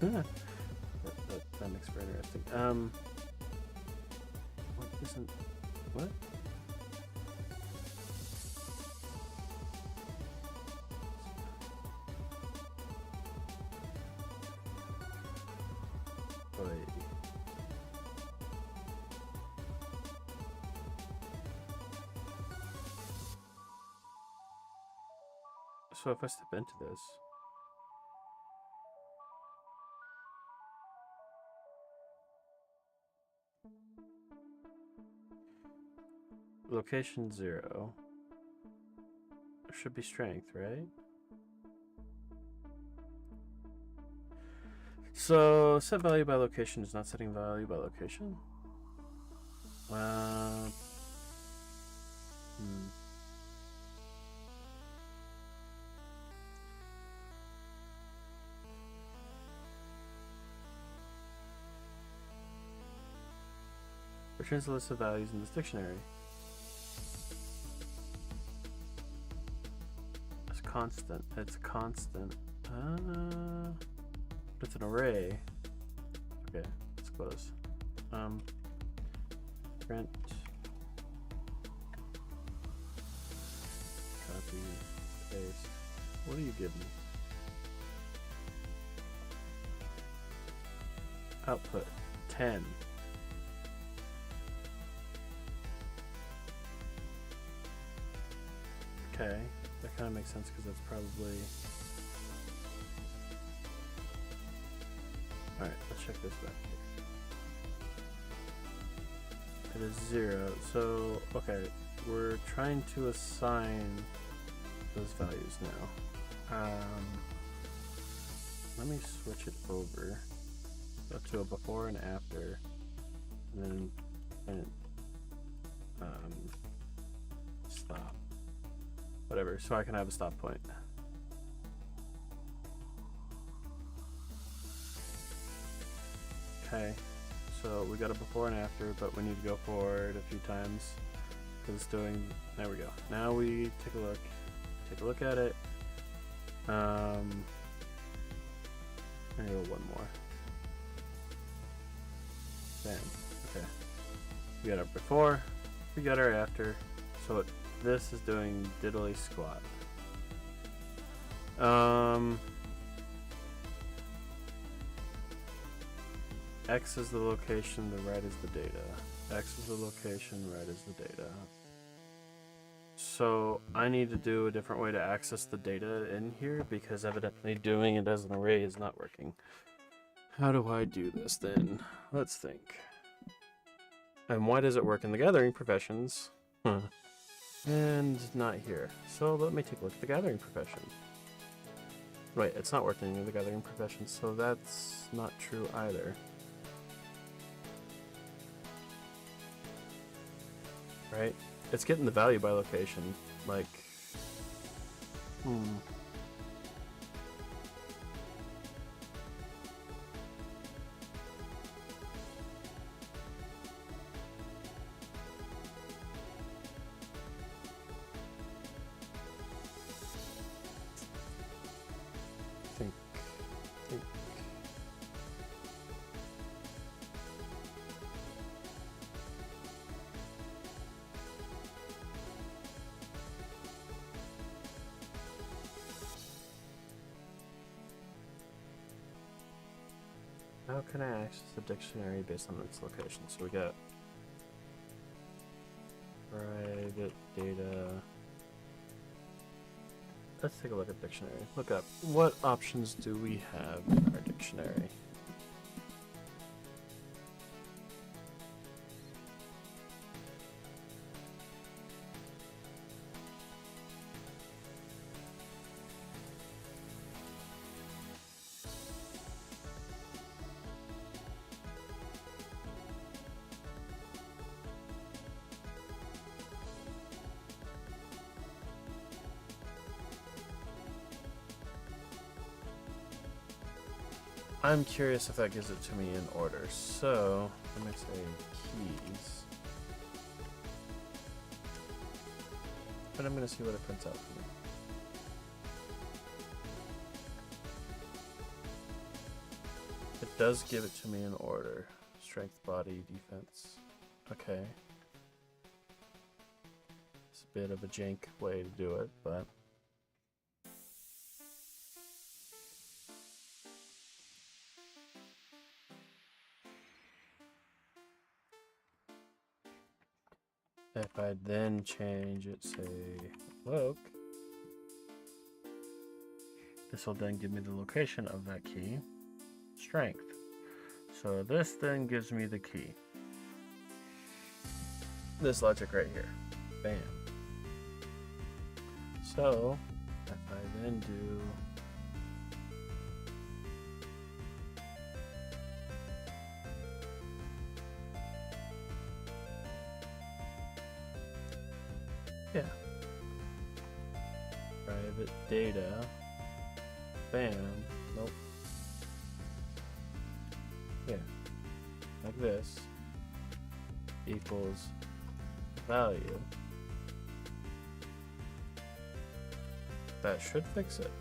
That makes it very interesting. What isn't? What? Wait. So if I step into this, location 0 should be strength, right? So set value by location is not setting value by location. Returns a list of values in this dictionary. It's constant. It's constant. It's an array. Okay, it's close. Print. Copy. Paste. What do you give me? Output 10. Okay, that kind of makes sense because that's probably... Alright, let's check this back here. It is 0, so, okay, we're trying to assign those values now. Let me switch it over to a before and after, and then stop. Whatever, so I can have a stop point. Okay, so we got a before and after, but we need to go forward a few times because it's doing. There we go. Now we take a look at it. I'm gonna go one more. Bam. Okay. We got our before, we got our after. So this is doing diddly squat. X is the location, the right is the data. X is the location, right is the data. So I need to do a different way to access the data in here because evidently doing it as an array is not working. How do I do this then? Let's think. And why does it work in the gathering professions? And not here. So let me take a look at the gathering profession. Wait, it's not working in the gathering profession, so that's not true either. Right? It's getting the value by location. Like, think. How can I access the dictionary based on its location? So we got private data. Let's take a look at dictionary. Look up what options do we have in our dictionary. I'm curious if that gives it to me in order. So let me say keys. But I'm going to see what it prints out for me. does give it to me in order. Strength, body, defense. Okay. It's a bit of a jank way to do it, but... If I then change it, say, cloak, this will then give me the location of that key, strength. So this then gives me the key. This logic right here. Bam. So, if I then do... Yeah. Private data. Bam. Nope. Yeah. Like this. Equals value. That should fix it.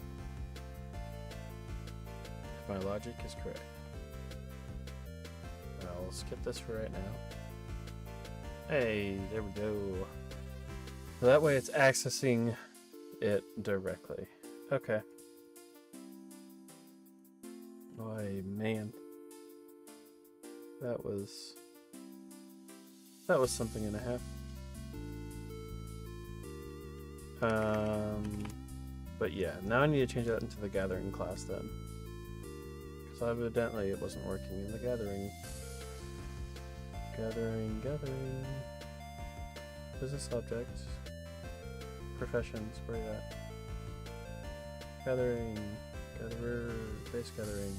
If my logic is correct. I'll skip this for right now. Hey, there we go. So that way it's accessing it directly. Okay. Boy, man. That was something and a half. But yeah, now I need to change that into the gathering class then. Because evidently it wasn't working in the gathering. Gathering. Business objects. Professions, where are you at? Gathering. Gatherer. Base gathering.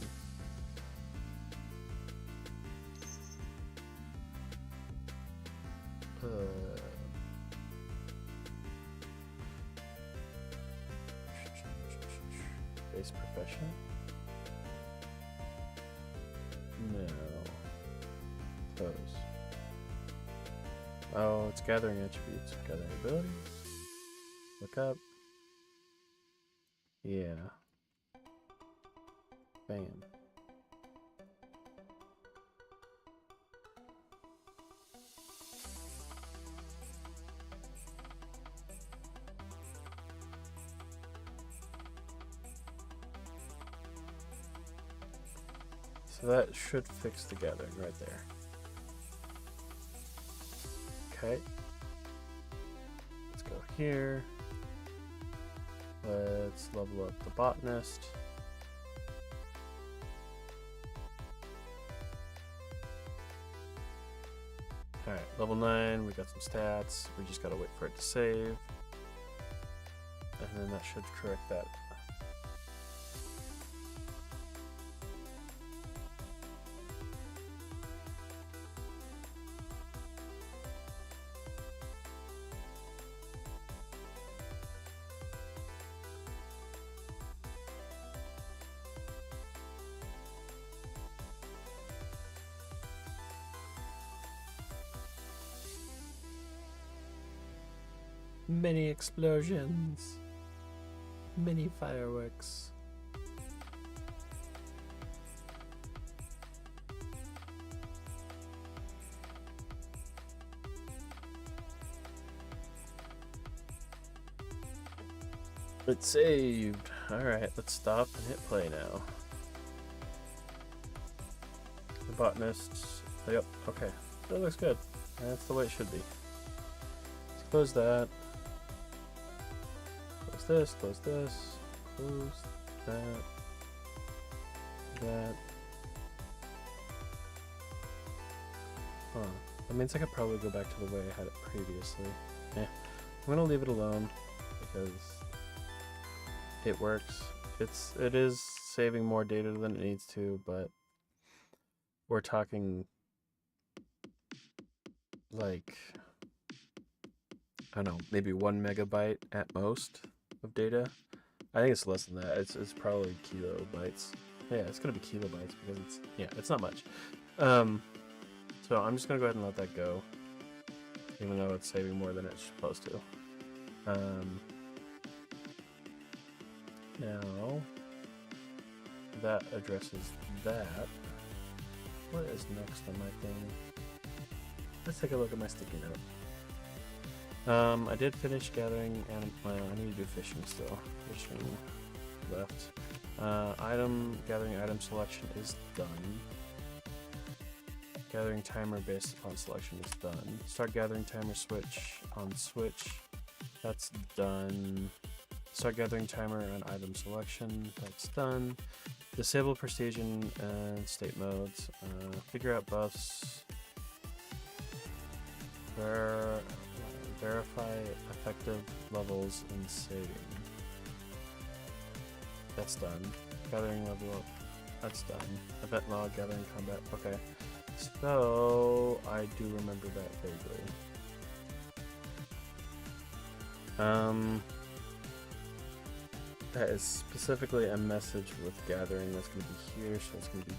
Base profession? No. Those. Oh, it's gathering attributes. Gathering abilities. Look up. Yeah. Bam. So that should fix the gathering right there. Okay. Let's go here. Let's level up the botanist. Alright, level 9, we got some stats. We just gotta wait for it to save. And then that should correct that. Many explosions. Many fireworks. It's saved. Alright, let's stop and hit play now. The botanists. Yep, okay. That looks good. That's the way it should be. Let's close that. Close this, close that, Huh. That means I could probably go back to the way I had it previously. I'm gonna leave it alone because it works. It is saving more data than it needs to, but we're talking like, I don't know, maybe 1 megabyte at most of data. I think it's less than that. It's probably kilobytes. Yeah, it's gonna be kilobytes because it's not much. So I'm just gonna go ahead and let that go, even though it's saving more than it's supposed to. Now that addresses that. What is next on my thing? Let's take a look at my sticky note. I did finish gathering, and I need to do fishing still. Fishing left. Gathering item selection is done. Gathering timer based upon selection is done. Start gathering timer switch on switch. That's done. Start gathering timer on item selection. That's done. Disable prestige and state modes. Figure out buffs. Verify effective levels in saving. That's done. Gathering level up. That's done. Event log, gathering combat. Okay. So I do remember that vaguely. That is specifically a message with gathering that's going to be here, so it's going to be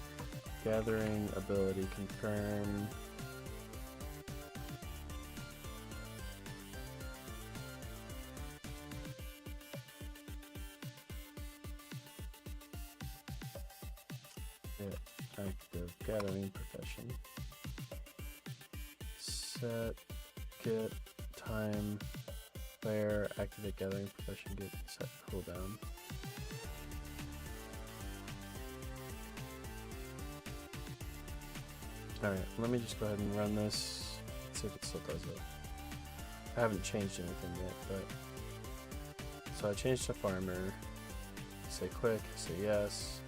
gathering ability confirm. Get active gathering profession. Set get time. Player, activate gathering profession, get set cooldown. Alright, let me just go ahead and run this. Let's see if it still does it. I haven't changed anything yet, but... So I changed to farmer. Say quick, say yes.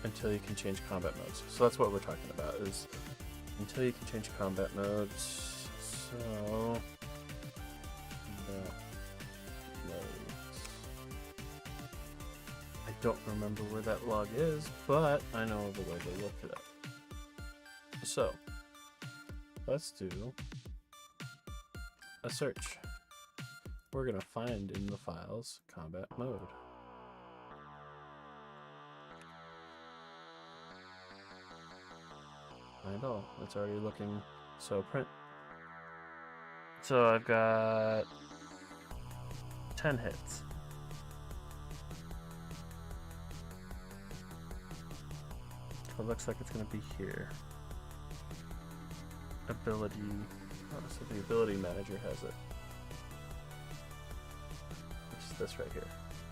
Until you can change combat modes. So that's what we're talking about, is until you can change combat modes. So... I don't remember where that log is, but I know the way to look it up. So, let's do a search. We're gonna find in the files combat mode. Find all. It's already looking. So print. So I've got 10 hits. So it looks like it's going to be here. Ability. Oh, so the ability manager has it. It's this right here.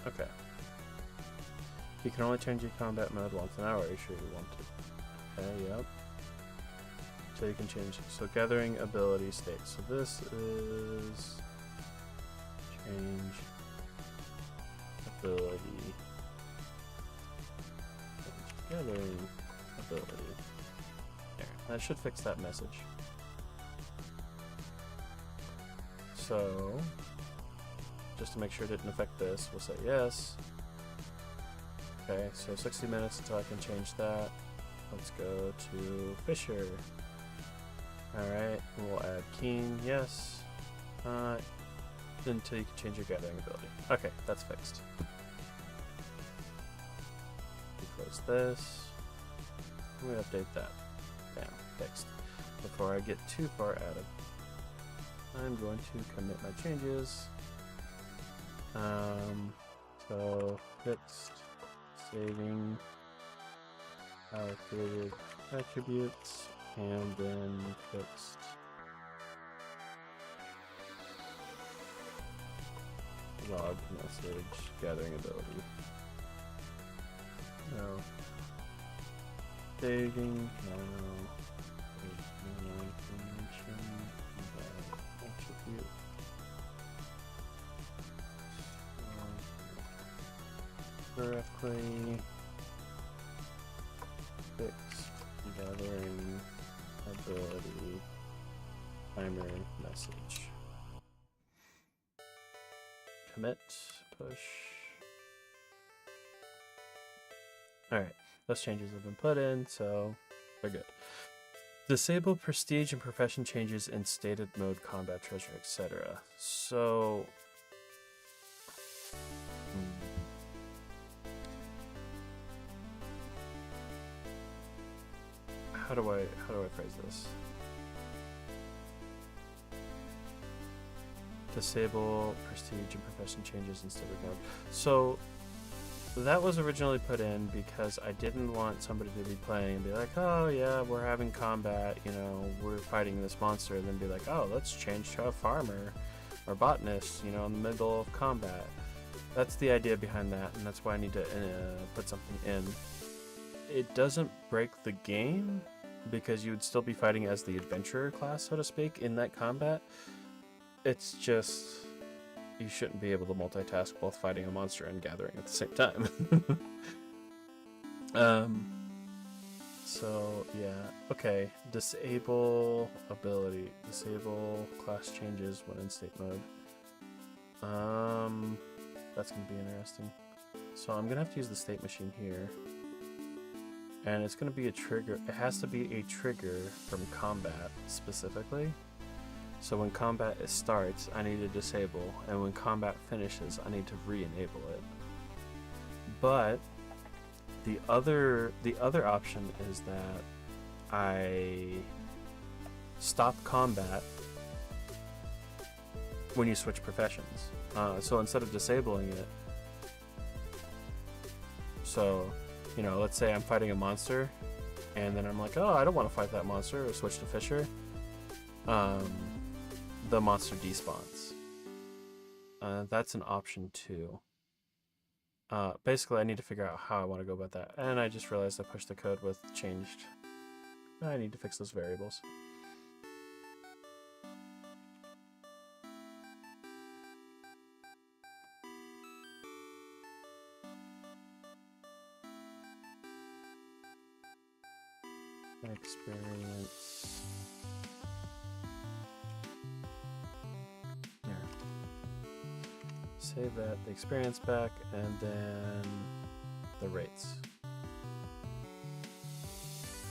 Okay. You can only change your combat mode once an hour. Are you sure you want to? Okay, yep. So you can change. So gathering ability state. So this is change ability. Gathering ability. There. That should fix that message. So just to make sure it didn't affect this, we'll say yes. Okay, so 60 minutes until I can change that. Let's go to Fisher. Alright, we'll add Keen, yes. Until you can change your gathering ability. Okay, that's fixed. We close this. We update that. Bam, fixed. Before I get too far added, I'm going to commit my changes. So fixed, saving, allocated attributes, and then fixed. Log message, gathering ability. No. Saving, no. There's no information about attribute. Correctly fixed gathering ability timer message. Commit, push. Alright, those changes have been put in, so we're good. Disable prestige and profession changes in stated mode, combat, treasure, etc. So how do I phrase this? Disable prestige and profession changes instead of mode. So that was originally put in because I didn't want somebody to be playing and be like, oh yeah, we're having combat, you know, we're fighting this monster, and then be like, oh, let's change to a farmer or botanist, you know, in the middle of combat. That's the idea behind that, and that's why I need to put something in. It doesn't break the game because you would still be fighting as the adventurer class, so to speak, in that combat. It's just you shouldn't be able to multitask both fighting a monster and gathering at the same time. So yeah, okay. Disable ability. Disable class changes when in state mode. That's gonna be interesting. So I'm gonna have to use the state machine here. And it's gonna be a trigger. It has to be a trigger from combat specifically. So when combat starts, I need to disable, and when combat finishes, I need to re-enable it. But the other option is that I stop combat when you switch professions. So instead of disabling it, so you know, let's say I'm fighting a monster, and then I'm like, oh, I don't want to fight that monster, or switch to Fisher. The monster despawns. That's an option too. Basically, I need to figure out how I want to go about that. And I just realized I pushed the code with changed. I need to fix those variables. Experience. There. Save that, the experience back, and then the rates.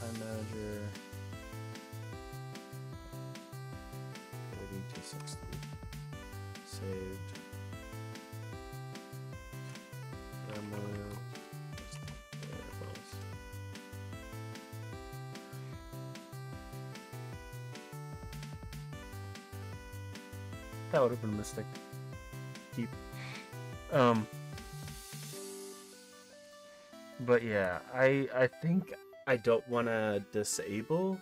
Time manager. 30 to 60. Saved. Remove. Variables. That would have been a mistake. Keep. But yeah, I think I don't want to disable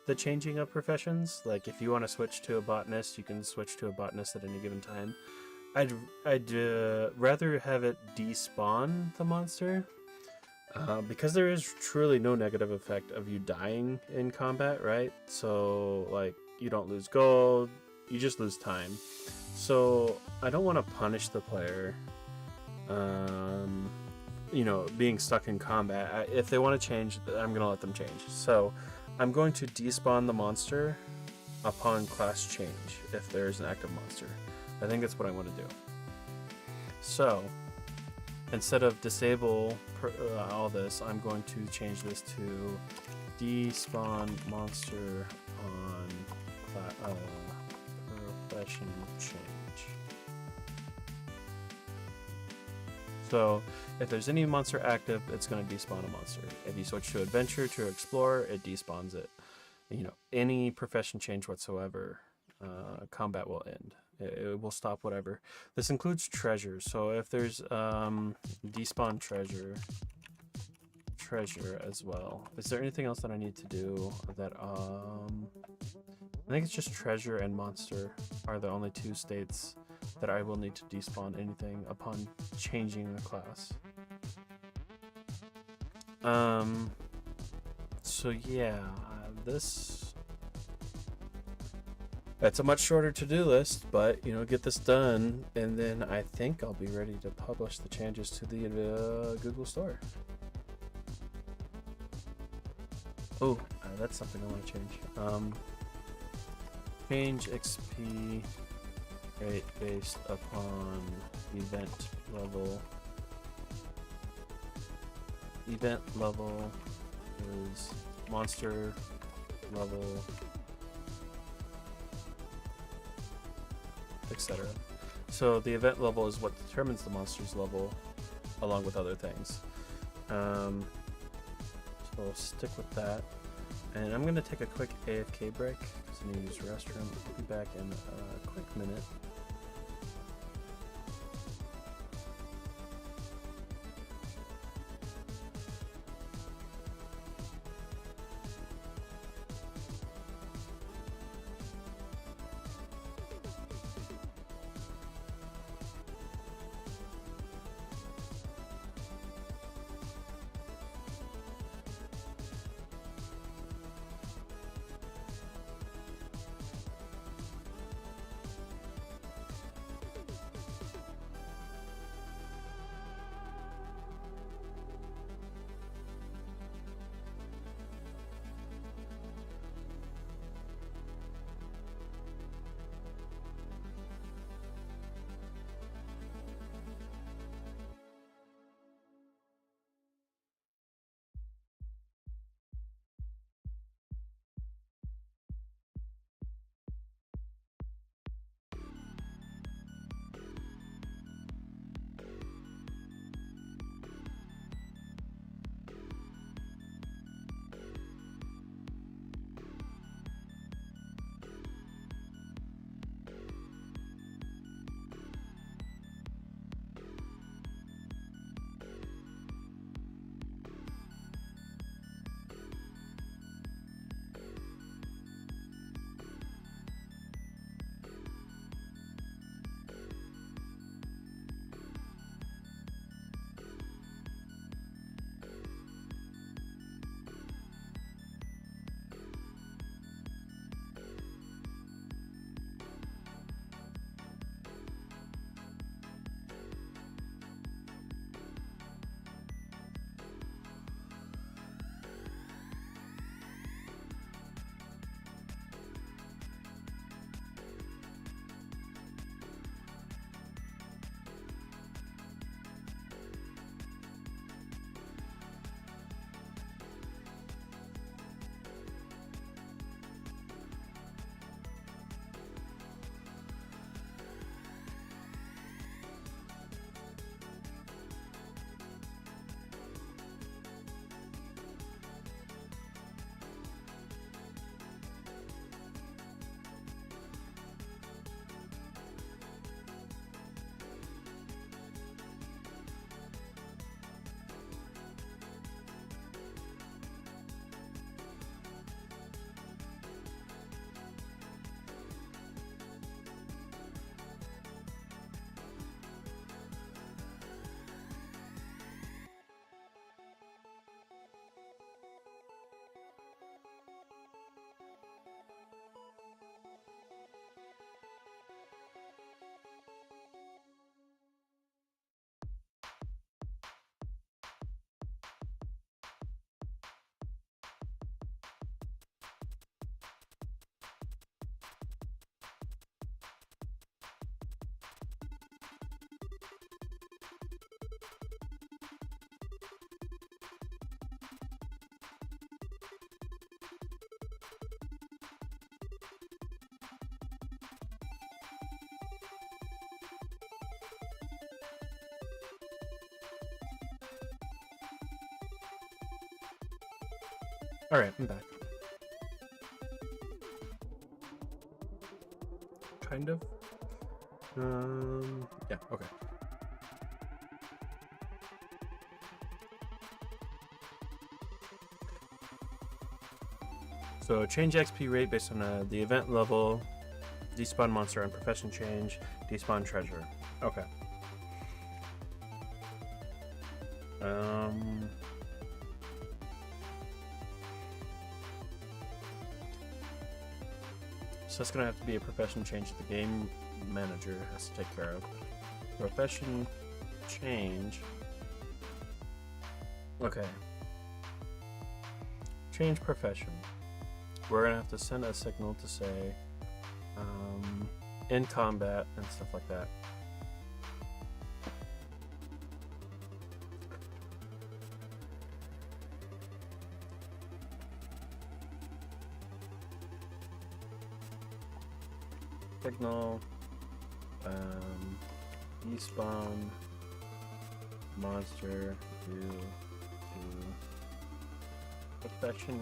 the changing of professions. Like, if you want to switch to a botanist, you can switch to a botanist at any given time. I'd rather have it despawn the monster, because there is truly no negative effect of you dying in combat, right? So, like, you don't lose gold, you just lose time. So I don't want to punish the player, you know, being stuck in combat. If they want to change, I'm going to let them change. So I'm going to despawn the monster upon class change if there's an active monster. I think that's what I want to do. So instead of disable all this, I'm going to change this to despawn monster on profession change. So if there's any monster active, it's going to despawn a monster. If you switch to adventure to explorer, it despawns it. You know, any profession change whatsoever, combat will end. It will stop whatever. This includes treasures. So if there's despawn treasure as well. Is there anything else that I need to do that I think it's just treasure and monster are the only two states that I will need to despawn anything upon changing the class. So yeah, that's a much shorter to-do list, but you know, get this done, and then I think I'll be ready to publish the changes to the Google Store. Oh, that's something I want to change. Change XP rate based upon event level. Event level is monster level, etc. So the event level is what determines the monster's level, along with other things. So we'll stick with that. And I'm going to take a quick AFK break because I need to use the restroom. I'll be back in a quick minute. Alright, I'm back. Kind of. Yeah, okay. So change XP rate based on the event level, despawn monster on profession change, despawn treasure. Okay. So that's gonna have to be a profession change that the game manager has to take care of. Profession change. Okay. Change profession. We're gonna have to send a signal to say in combat and stuff like that. Signal despawn monster due to profession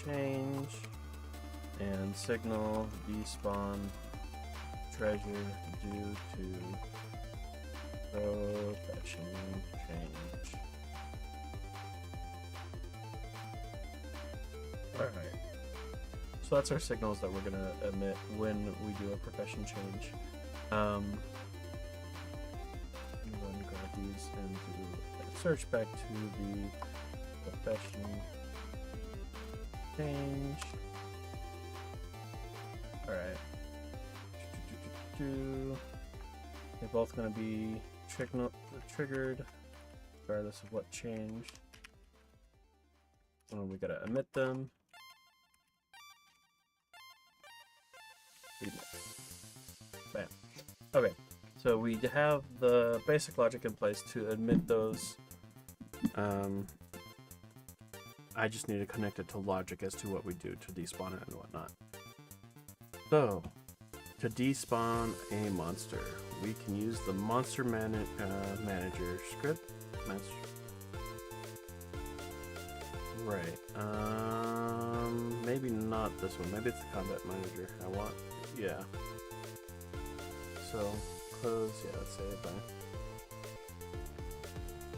change, and signal despawn treasure due to profession change. Alright. So that's our signals that we're gonna emit when we do a profession change. I'm going to grab these and do a search back to the profession change. Alright. They're both going to be triggered regardless of what changed. And we gotta emit them. Bam. Okay, so we have the basic logic in place to admit those. I just need to connect it to logic as to what we do to despawn it and whatnot. So, to despawn a monster, we can use the monster manager script. Right. Maybe not this one. Maybe it's the combat manager I want. Yeah. So, close. Yeah, let's say it. Bye.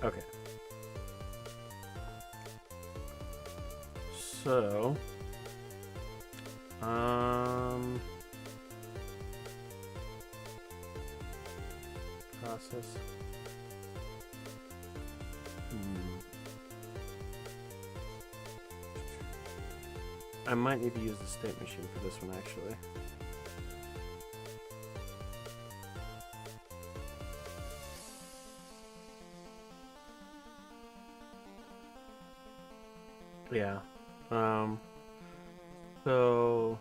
Okay. So, process. I might need to use the state machine for this one, actually. Yeah. So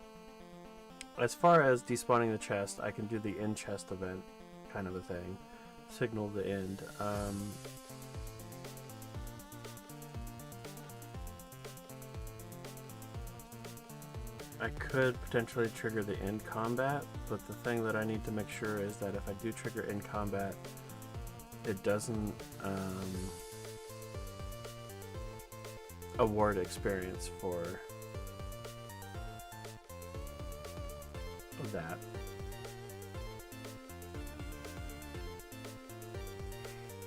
as far as despawning the chest, I can do the in chest event kind of a thing. Signal the end. I could potentially trigger the end combat, but the thing that I need to make sure is that if I do trigger end combat, it doesn't award experience for that.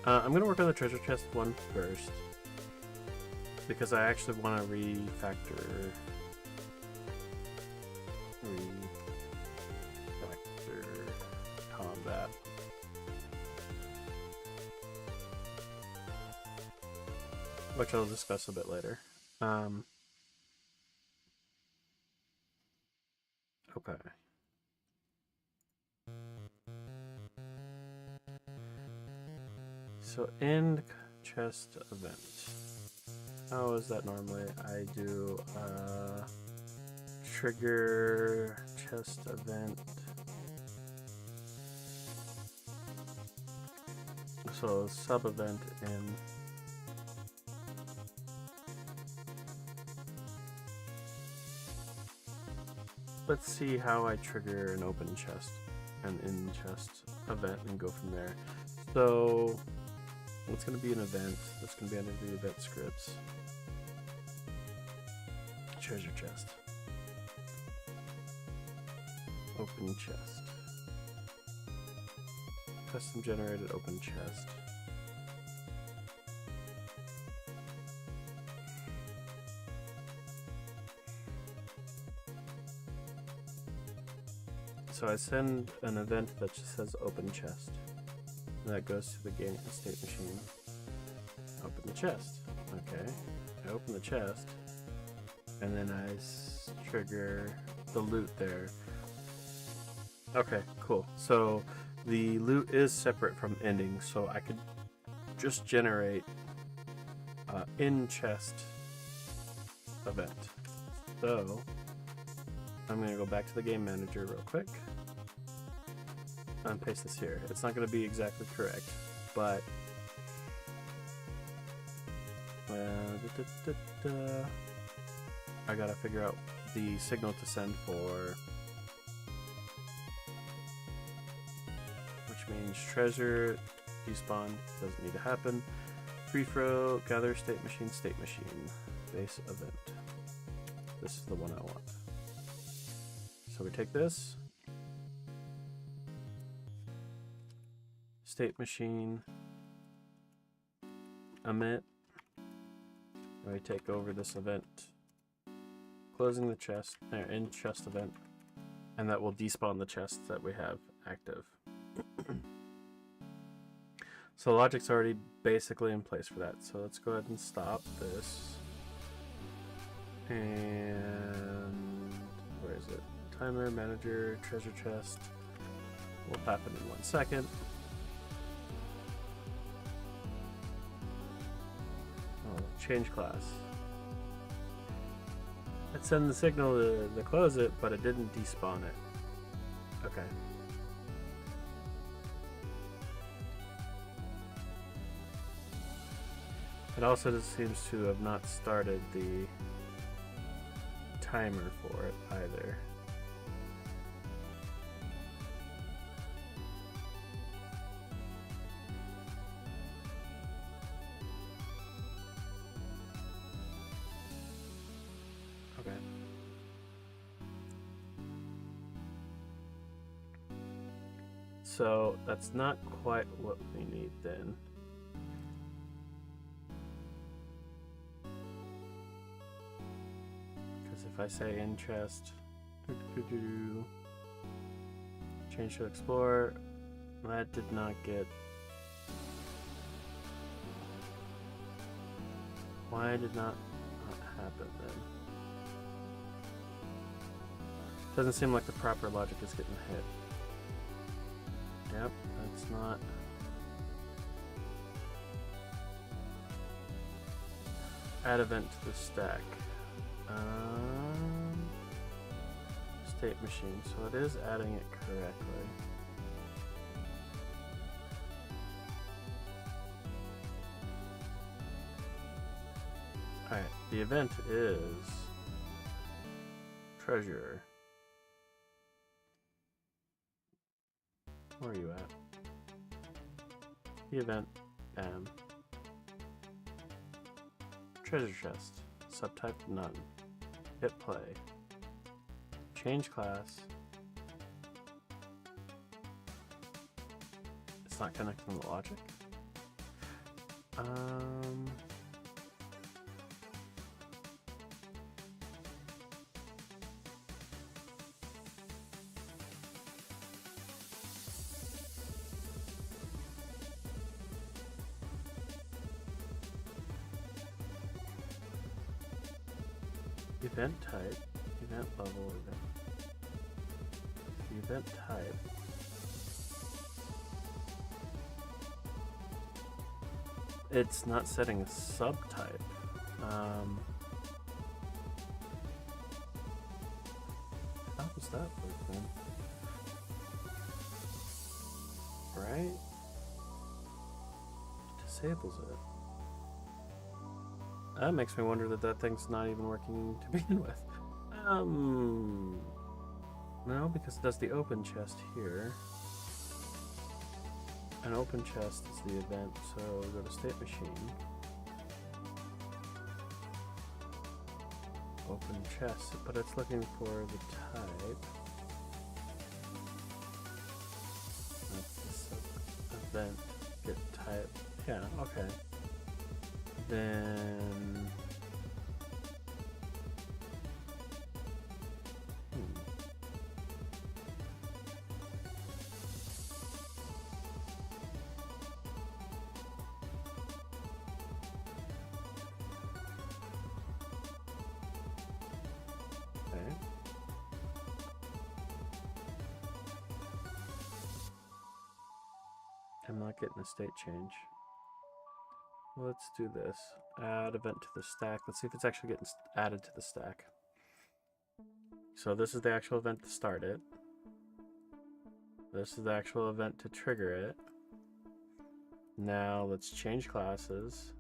I'm going to work on the treasure chest one first, because I actually want to refactor combat. Which I'll discuss a bit later. Okay. So end chest event. How is that normally? I do trigger chest event. So sub event in let's see how I trigger an open chest and in chest event and go from there. So it's going to be an event. That's going to be under the event scripts. treasure chest. Open chest. Custom generated open chest. So I send an event that just says open chest. And that goes to the game state machine. Open the chest. Okay. I open the chest. And then I trigger the loot there. Okay, cool. So the loot is separate from ending, so I could just generate in chest event. So I'm going to go back to the game manager real quick and paste this here. It's not going to be exactly correct, but I got to figure out the signal to send for, which means treasure despawn doesn't need to happen. Free throw, gather state machine, base event. This is the one I want. So we take this, state machine, emit, and we take over this event, closing the chest, in chest event, and that will despawn the chests that we have active. So logic's already basically in place for that. So let's go ahead and stop this. And where is it? Timer, manager, treasure chest. Will happen in 1 second. Oh, change class. It sent the signal to close it, but it didn't despawn it. Okay. It also just seems to have not started the timer for it either. Okay. So that's not quite what we need then. If I say in chest, change to explore, that did not get. Why did not happen then? Doesn't seem like the proper logic is getting hit. Yep, that's not. Add event to the stack. State machine, so it is adding it correctly. Alright, the event is treasure. Where are you at? The event, treasure chest, subtype none. Hit play. Change class. It's not connecting the logic. Event type, event level, event. The event type. It's not setting a subtype. How does that work then? Right? It disables it. That makes me wonder that thing's not even working to begin with. No, because it does the open chest here. An open chest is the event, so go to state machine. open chest, but it's looking for the type. That's the sub-event, get type. Yeah, okay. Then... I'm not getting a state change. Let's do this. Add event to the stack. Let's see if it's actually getting added to the stack. So this is the actual event to start it. This is the actual event to trigger it. Now let's change classes.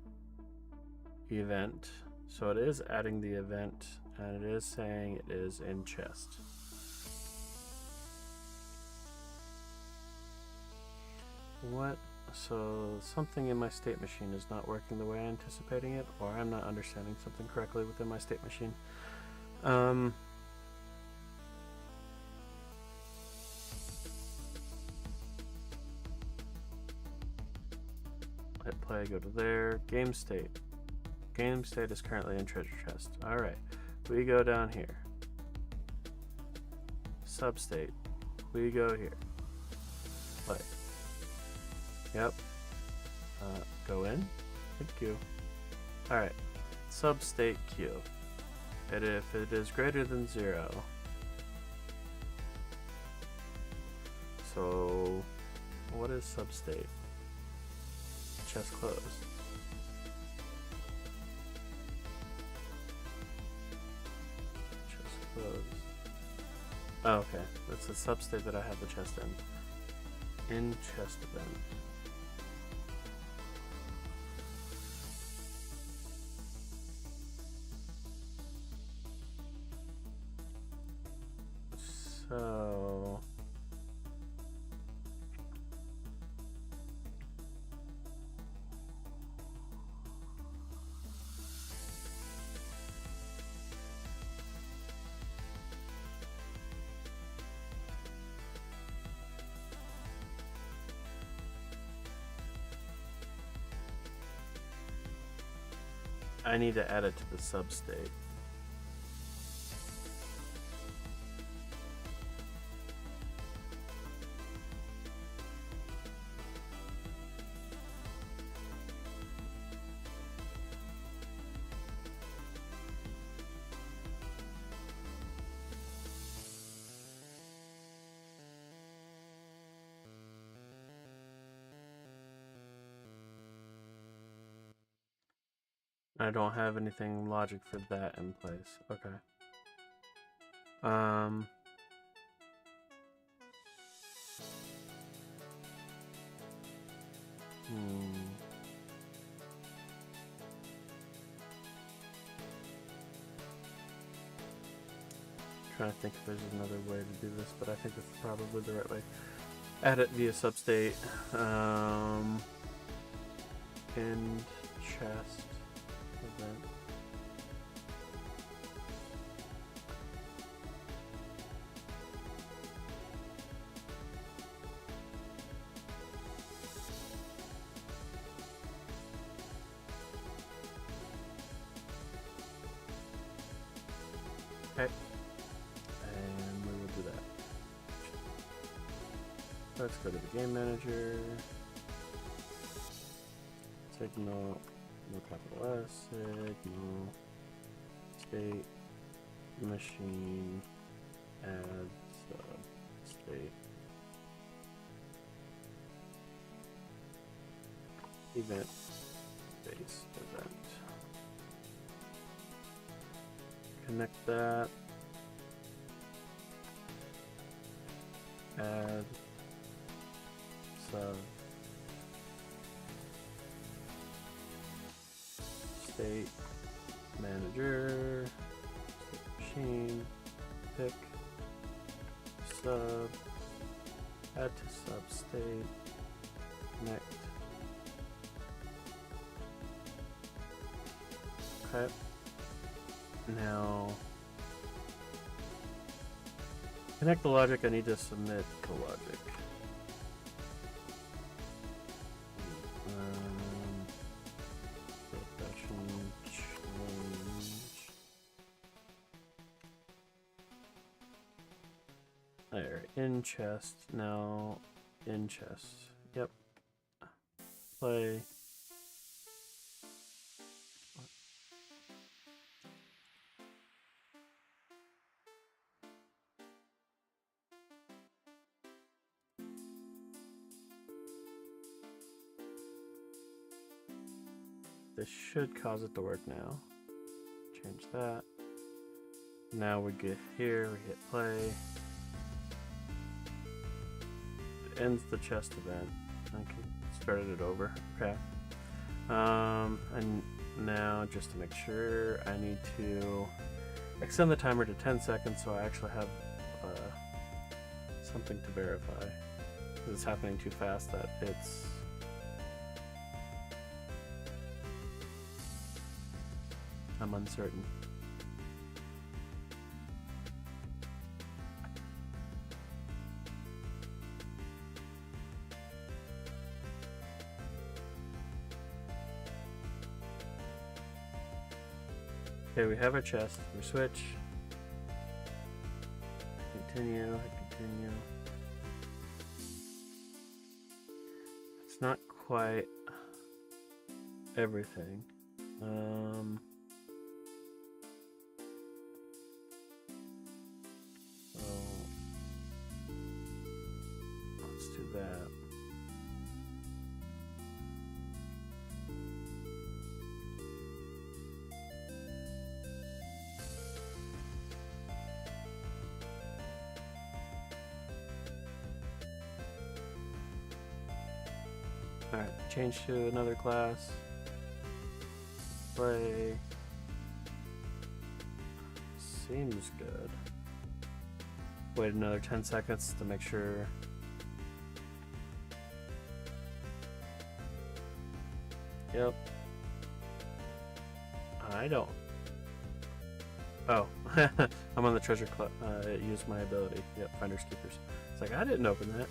Event. So it is adding the event, and it is saying it is in chest. What? So something in my state machine is not working the way I'm anticipating it, or I'm not understanding something correctly within my state machine. Hit play, go to there. Game state. Game state is currently in treasure chest. Alright, we go down here. Substate. We go here. Play. Yep. Go in. Thank you. Alright. Substate Q. And if it is greater than 0. So, what is substate? Chest closed. Chest closed. Oh, okay. That's the substate that I have the chest in. In chest event. So I need to add it to the substate. I don't have anything logic for that in place. Okay. Trying to think if there's another way to do this, but I think that's probably the right way. Add it via substate. Pinned chest event. Okay. And we will do that. Let's go to the game manager. Signal, no capital S, signal, state, machine, add state, event, base event. Connect that, add sub state manager, state machine, pick sub, add to sub state, connect. Okay. Now, connect the logic. I need to submit the logic. There, in chest, now in chest. Yep. Play. This should cause it to work now. Change that. Now we get here, we hit play. It ends the chest event. Okay, started it over. Okay. And now just to make sure, I need to extend the timer to 10 seconds so I actually have something to verify. It's happening too fast that it's I'm uncertain. Okay, we have our chest. We switch. Continue. Continue. It's not quite everything. So let's do that. Alright, change to another class. Play. Seems good. Wait another 10 seconds to make sure. Yep. I don't. Oh. I'm on the treasure club. It used my ability. Yep, Finders Keepers. It's like, I didn't open that.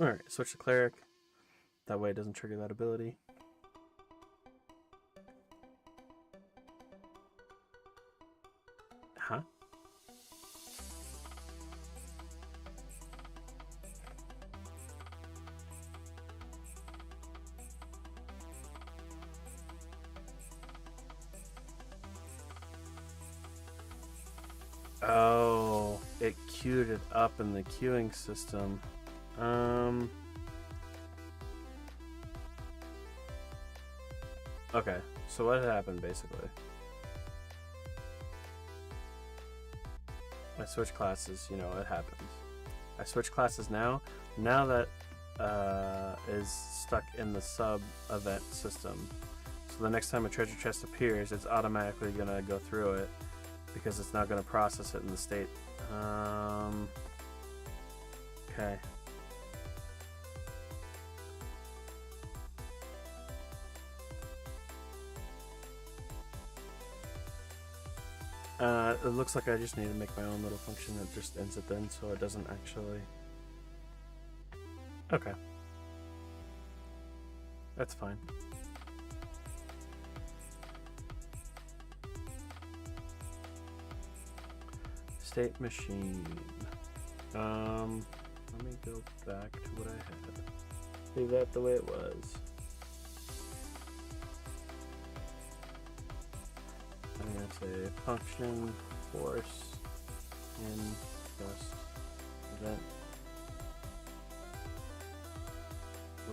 Alright, switch to Cleric. That way it doesn't trigger that ability. Huh? Oh, it queued it up in the queuing system. Okay, so what happened basically? I switch classes, you know, it happens. I switch classes now. Now that is stuck in the sub event system. So the next time a treasure chest appears, it's automatically gonna go through it because it's not gonna process it in the state. Okay. It looks like I just need to make my own little function that just ends it then, so it doesn't actually... Okay. That's fine. State machine. Let me go back to what I had. Leave that the way it was. I'm going to say function force in just event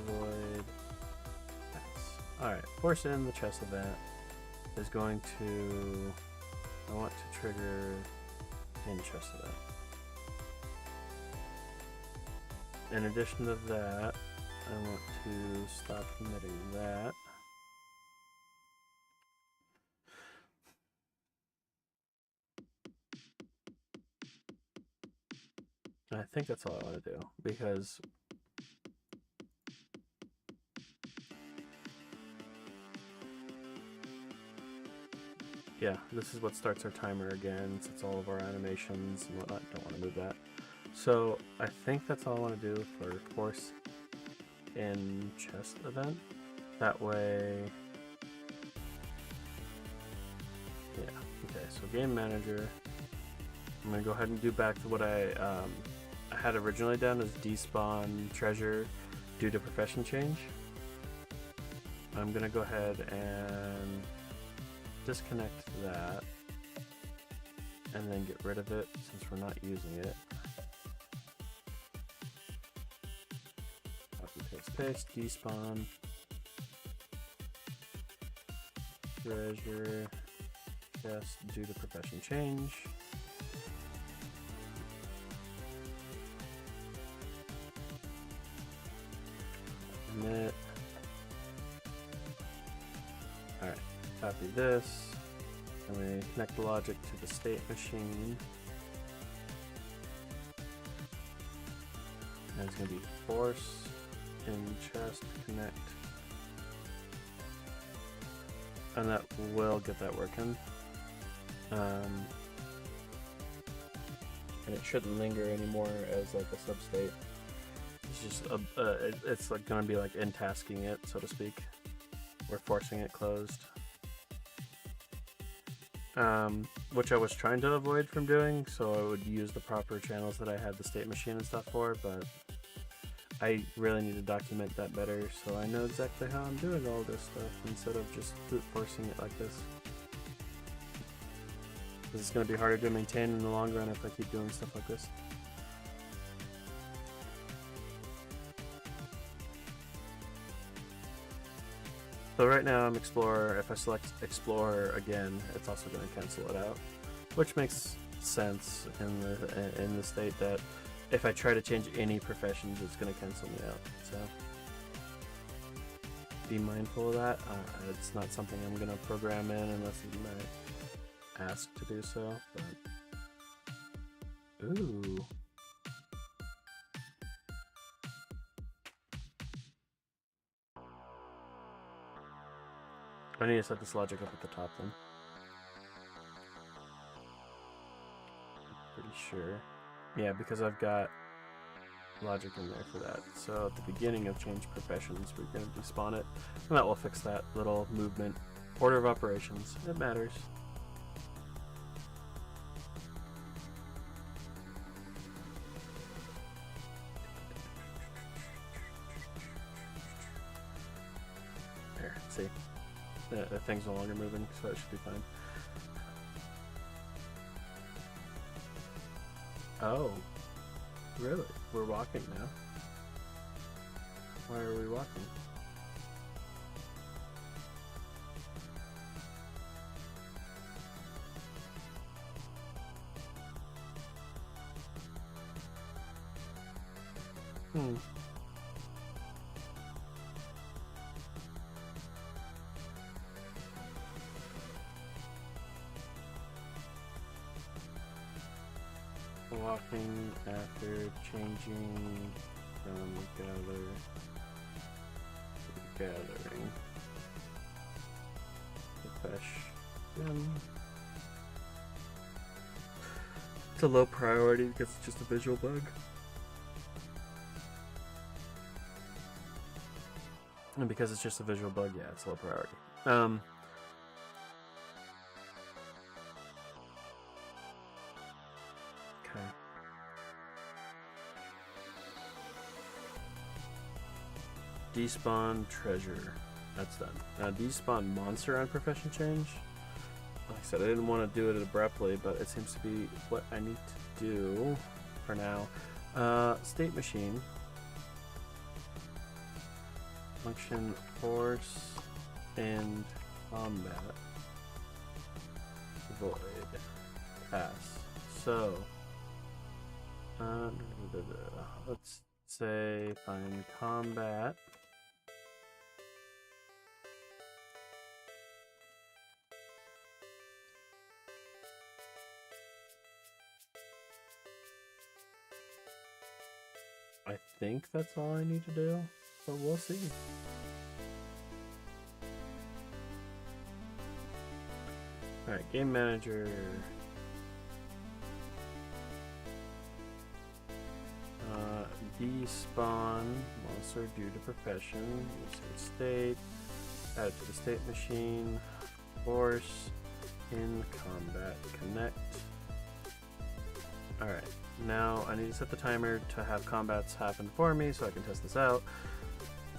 void s. Alright, force in the chess event is going to, I want to trigger in chess event. In addition to that, I want to stop emitting that. I think that's all I want to do, because yeah, this is what starts our timer again, sets all of our animations and whatnot. Don't want to move that. So I think that's all I want to do for force in chest event. That way, yeah, okay, so game manager. I'm gonna go ahead and do back to what I had originally done as despawn treasure due to profession change. I'm gonna go ahead and disconnect that and then get rid of it since we're not using it. Copy paste, despawn treasure chest due to profession change. Commit. Alright, copy this, and we connect the logic to the state machine. And it's going to be force in chest connect. And that will get that working. And it shouldn't linger anymore as like a substate. It's just it's like going to be like in tasking it, so to speak. We're forcing it closed, which I was trying to avoid from doing, so I would use the proper channels that I had the state machine and stuff for, but I really need to document that better so I know exactly how I'm doing all this stuff instead of just brute forcing it like this. This is going to be harder to maintain in the long run if I keep doing stuff like this. So right now I'm Explorer. If I select Explorer again, it's also going to cancel it out, which makes sense in the state that if I try to change any professions, it's going to cancel me out. So be mindful of that. It's not something I'm going to program in unless I'm asked to do so. But ooh. I need to set this logic up at the top then. Pretty sure. Yeah, because I've got logic in there for that. So at the beginning of change professions, we're going to despawn it. And that will fix that little movement. Order of operations. It matters. There, see. The thing's no longer moving, so it should be fine. Oh, really? We're walking now? Why are we walking? Walking after changing from gather to gathering. Profession. It's a low priority because it's just a visual bug. And because it's just a visual bug, yeah, it's low priority. Okay. Despawn treasure. That's done. Now despawn monster on profession change. Like I said, I didn't want to do it abruptly, but it seems to be what I need to do for now. State machine. Function force and combat. Void. Pass. So let's say find combat. I think that's all I need to do, but we'll see. Alright, game manager. Despawn monster due to profession. State. Add it to the state machine. Force. In combat. Connect. Alright, now I need to set the timer to have combats happen for me so I can test this out.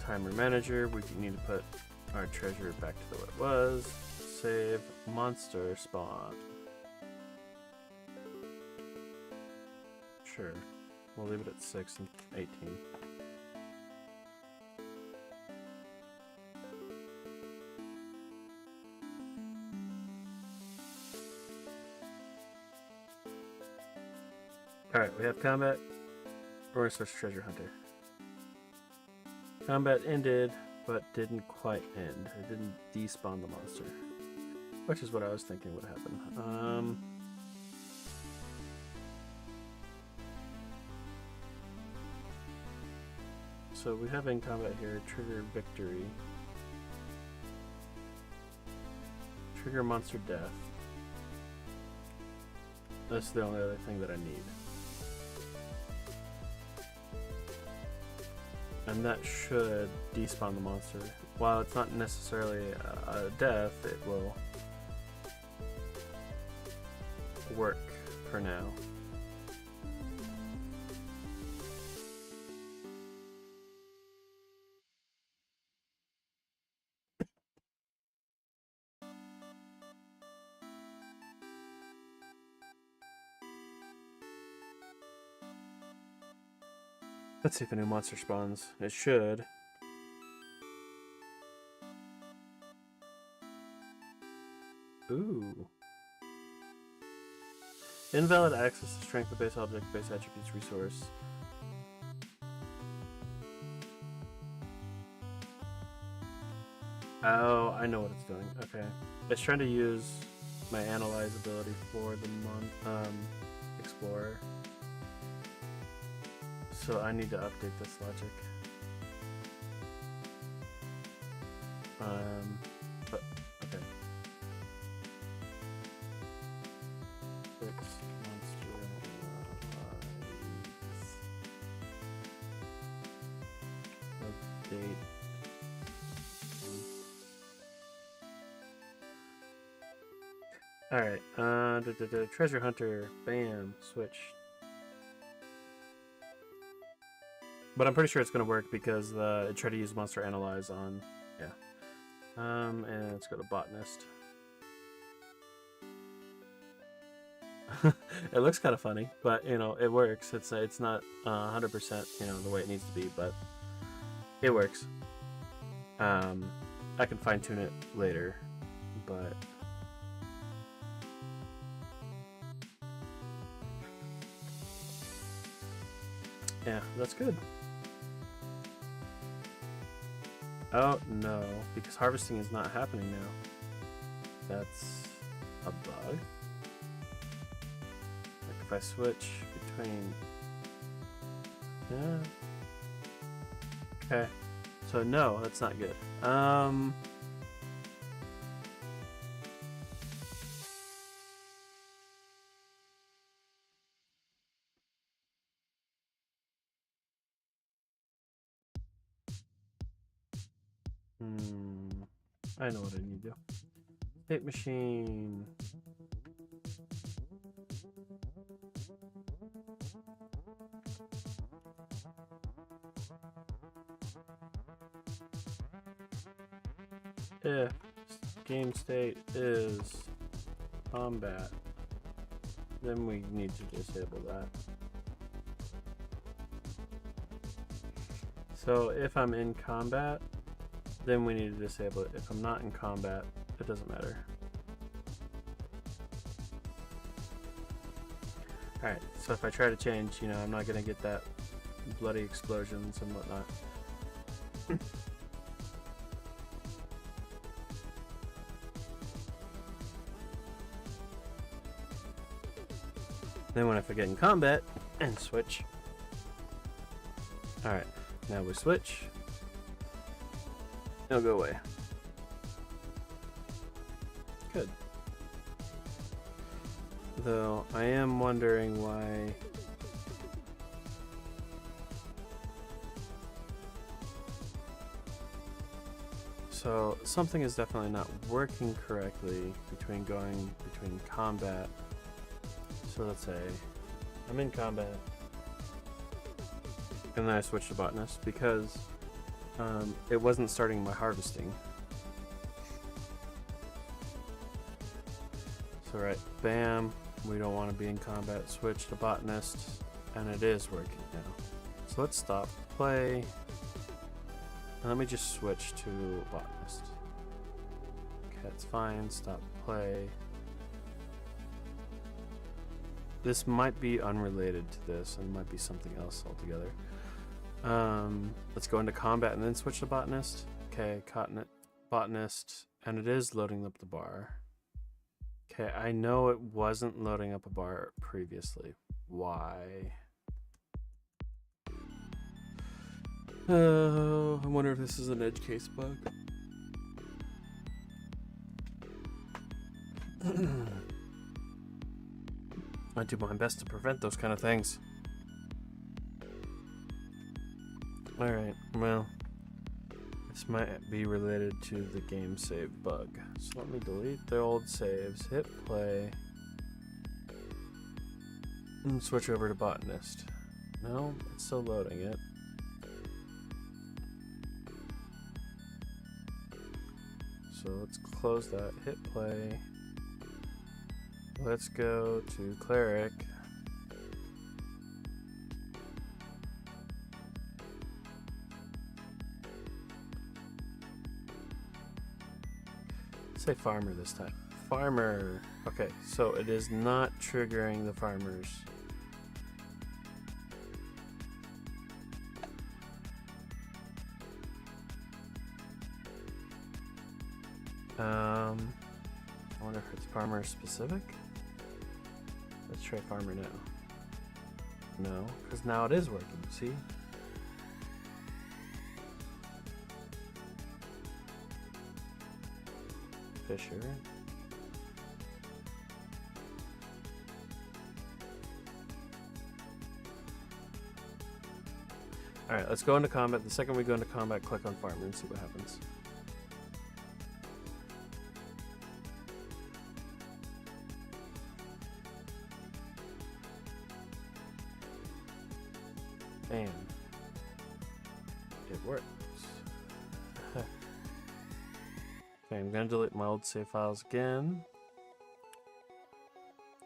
Timer manager. We need to put our treasure back to what it was. Save. Monster spawn. Sure. We'll leave it at 6 and 18. Alright, we have combat. We're going to switch treasure hunter. Combat ended, but didn't quite end. It didn't despawn the monster. Which is what I was thinking would happen. So we have in combat here, trigger victory. Trigger monster death. That's the only other thing that I need. And that should despawn the monster. While it's not necessarily a death, it will work for now. Let's see if a new monster spawns. It should. Ooh. Invalid access to strength of base object, base attributes, resource. Oh, I know what it's doing. Okay. It's trying to use my analyze ability for the explorer. So I need to update this logic. But okay. Fix monster update. All right. Treasure hunter. Bam. Switch. But I'm pretty sure it's going to work because it tried to use monster analyze on, yeah. And let's go to botanist. It looks kind of funny, but you know it works. It's not 100% the way it needs to be, but it works. I can fine tune it later, but yeah, that's good. Oh no, because harvesting is not happening now. That's a bug. Like if I switch between... Yeah. Okay. So no, that's not good. I know what I need to do. State machine. If game state is combat, then we need to disable that. So if I'm in combat, then we need to disable it. If I'm not in combat, it doesn't matter. Alright, so if I try to change, I'm not going to get that bloody explosions and whatnot. Then when I get in combat and switch. Alright, now we switch. It'll go away. Good. Though I am wondering why. So something is definitely not working correctly between combat. So let's say I'm in combat and then I switch to botanist because it wasn't starting my harvesting. So right, bam, we don't want to be in combat, switch to botanist, and it is working now. So let's stop play, and let me just switch to botanist. Okay, that's fine, stop play. This might be unrelated to this, and might be something else altogether. Let's go into combat and then switch to botanist. Okay, botanist, and it is loading up the bar. Okay, I know it wasn't loading up a bar previously. Why? Oh, I wonder if this is an edge case bug. I do my best to prevent those kind of things. Alright, well, this might be related to the game save bug. So let me delete the old saves, hit play, and switch over to botanist. No, it's still loading it. So let's close that, hit play. Let's go to cleric. Say farmer this time. Farmer. Okay, so it is not triggering the farmers. I wonder if it's farmer specific. Let's try farmer now. No, because now it is working, see? Fisher. Alright, let's go into combat. The second we go into combat, click on farmer and see what happens. And it works. Okay, I'm gonna delete my old save files again.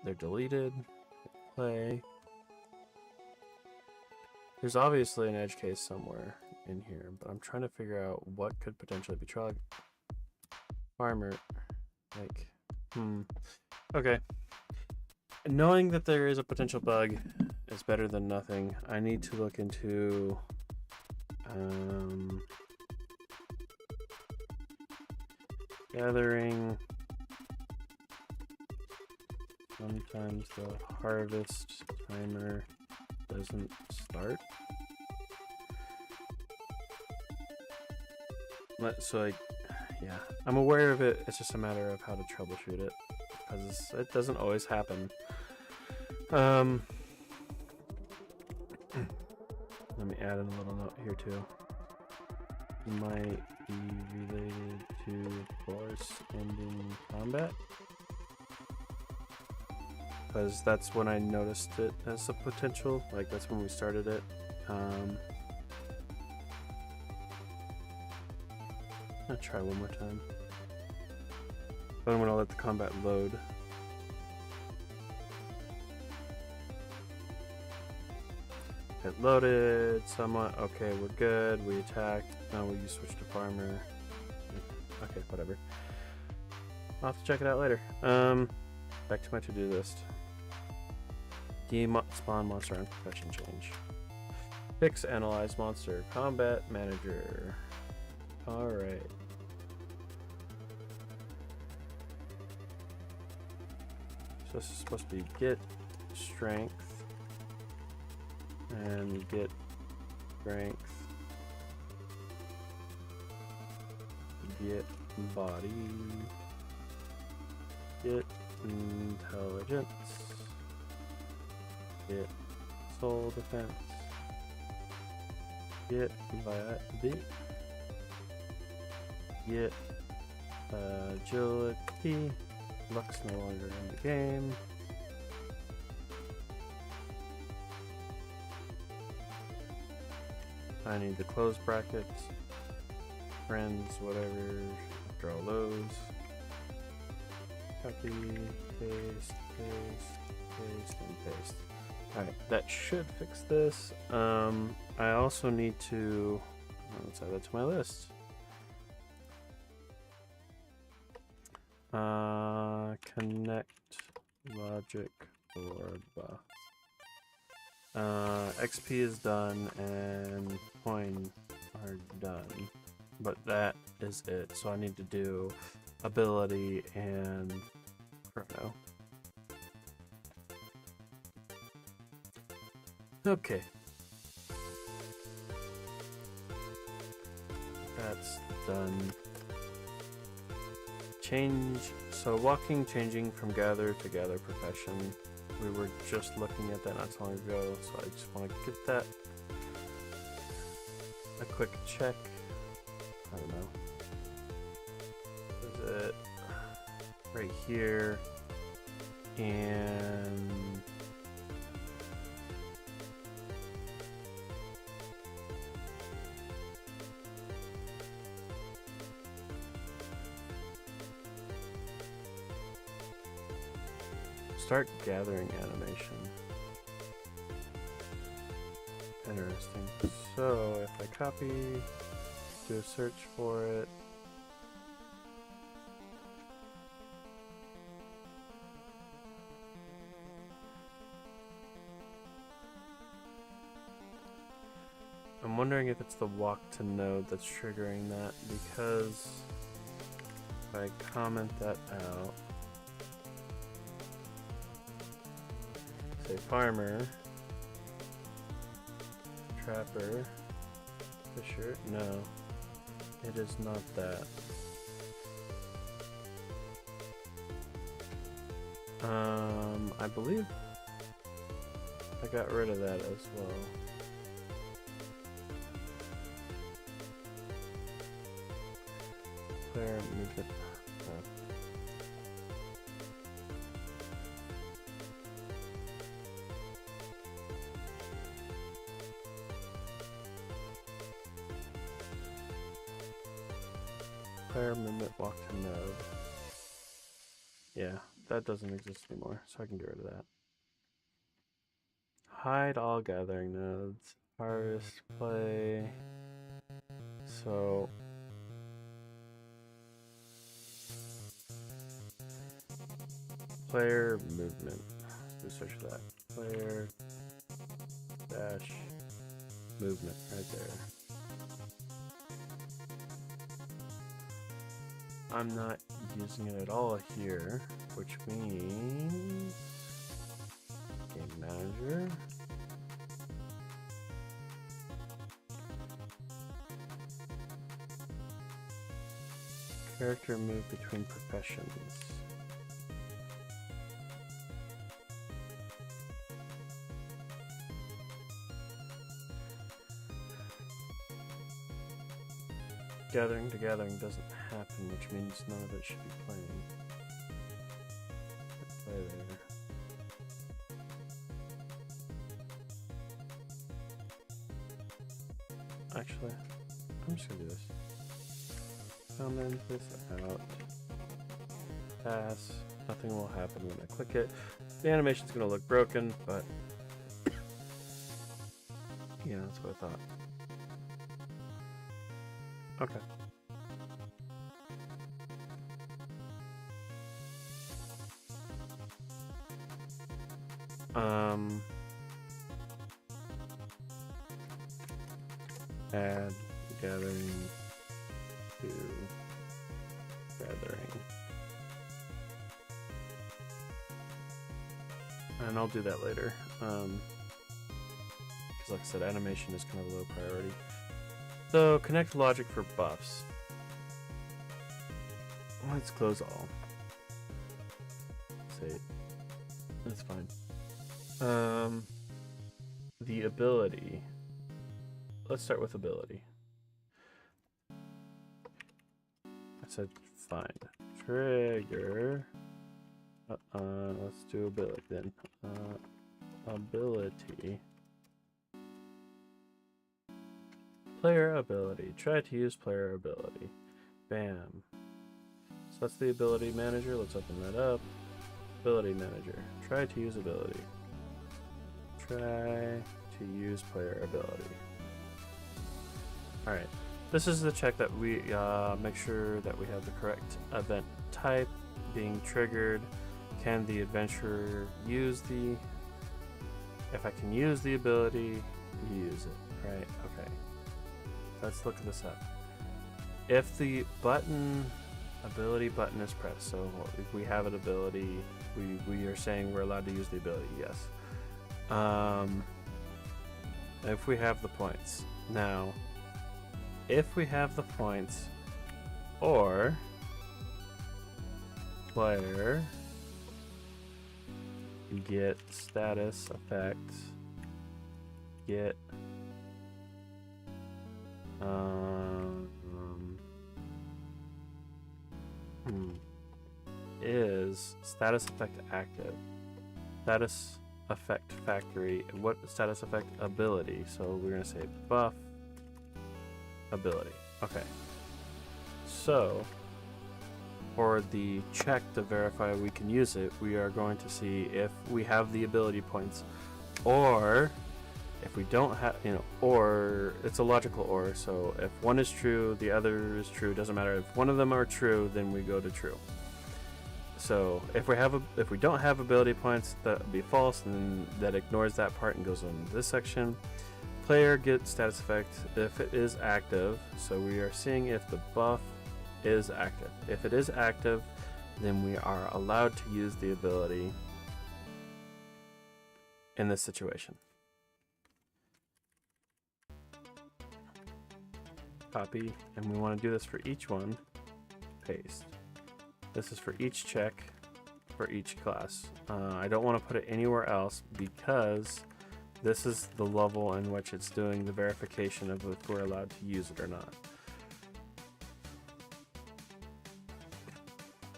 They're deleted. Hit play. There's obviously an edge case somewhere in here, but I'm trying to figure out what could potentially be trouble. Farmer, like, okay. Knowing that there is a potential bug is better than nothing. I need to look into gathering. Sometimes the harvest timer doesn't start. So yeah, I'm aware of it. It's just a matter of how to troubleshoot it because it doesn't always happen. Let me add in a little note here too. Might be related to force ending combat, because that's when I noticed it as a potential. Like that's when we started it. I'll try one more time, but I'm gonna let the combat load. It loaded somewhat. Okay, we're good. We attacked. Now we just switch to farmer. Okay, whatever. I'll have to check it out later. Back to my to-do list. Spawn monster and profession change. Fix analyze monster. Combat manager. Alright. So this is supposed to be get strength. And get strength, get body, get Intelligence. Get soul defense. Get vitality. Get agility. Luck's no longer in the game. I need the close brackets. Friends, whatever. After all those. Copy, paste, paste, paste, and paste. Alright, that should fix this. I also need to, let's add that to my list. Connect logic board buff. XP is done and coin are done, but that is it. So I need to do ability and chrono. Okay. That's done. Change. So walking, changing from gather to gather profession. We were just looking at that not so long ago, so I just want to get that a quick check. I don't know. Is it right here? And start gathering animation. Interesting. So if I copy, do a search for it. I'm wondering if it's the walk to node that's triggering that, because if I comment that out, say farmer, trapper, fisher, no, it is not that. I believe I got rid of that as well. Player movement. Player movement walk to node. Yeah, that doesn't exist anymore, so I can get rid of that. Hide all gathering nodes. Harvest play. So player movement. Let's search for that. Player dash movement right there. I'm not using it at all here, which means game manager. Character move between professions. Gathering to gathering doesn't happen, which means none of it should be playing. Play there. Actually, I'm just gonna do this. Comment this out. Pass. Nothing will happen when I click it. The animation's gonna look broken, but yeah, that's what I thought. Okay. Add gathering to gathering. And I'll do that later. Because like I said, animation is kind of a low priority. So connect logic for buffs. Let's close all. state. That's fine. The ability. Let's start with ability. I said find trigger. Let's do ability then. Ability. Player ability. Try to use player ability. Bam. So that's the ability manager. Let's open that up. Ability manager. Try to use ability. Try to use player ability. Alright. This is the check that we make sure that we have the correct event type being triggered. Can the adventurer use the... If I can use the ability, use it, right? Okay. Let's look this up. If the ability button is pressed, so if we have an ability, we are saying we're allowed to use the ability, yes. If we have the points. Now, if we have the points, or player get status effect, get is status effect active, status effect factory, what status effect ability, so we're going to say buff ability. Okay, so for the check to verify we can use it, we are going to see if we have the ability points, or if we don't have, or it's a logical or, so if one is true, the other is true, doesn't matter. If one of them are true, then we go to true. So if we don't have ability points, that would be false, and then that ignores that part and goes on this section. Player gets status effect if it is active, so we are seeing if the buff is active. If it is active, then we are allowed to use the ability in this situation. Copy, and we want to do this for each one. Paste. This is for each check for each class. I don't want to put it anywhere else because this is the level in which it's doing the verification of if we're allowed to use it or not.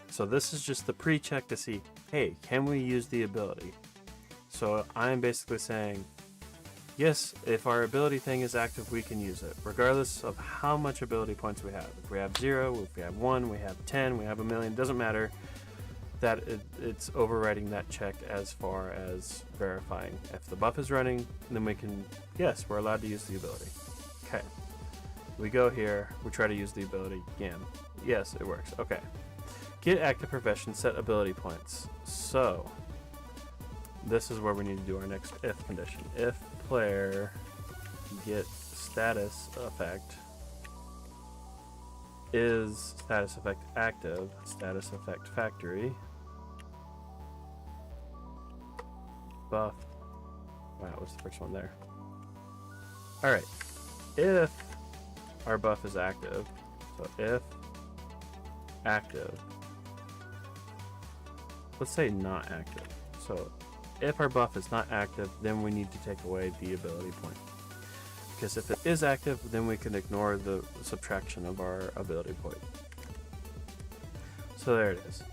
So this is just the pre-check to see, hey, can we use the ability? So I'm basically saying, yes, if our ability thing is active, we can use it, regardless of how much ability points we have. If we have 0, if we have 1, we have 10, we have 1,000,000, doesn't matter. That it's overriding that check as far as verifying. If the buff is running, then we can, yes, we're allowed to use the ability. Okay. We go here, we try to use the ability again. Yes, it works. Okay. Get active profession, set ability points. So, this is where we need to do our next if condition. If player get status effect is status effect active, status effect factory, buff. Wow, what's the first one there? Alright, if our buff is active, so if active, let's say not active. So if our buff is not active, then we need to take away the ability point. Because if it is active, then we can ignore the subtraction of our ability point. So there it is.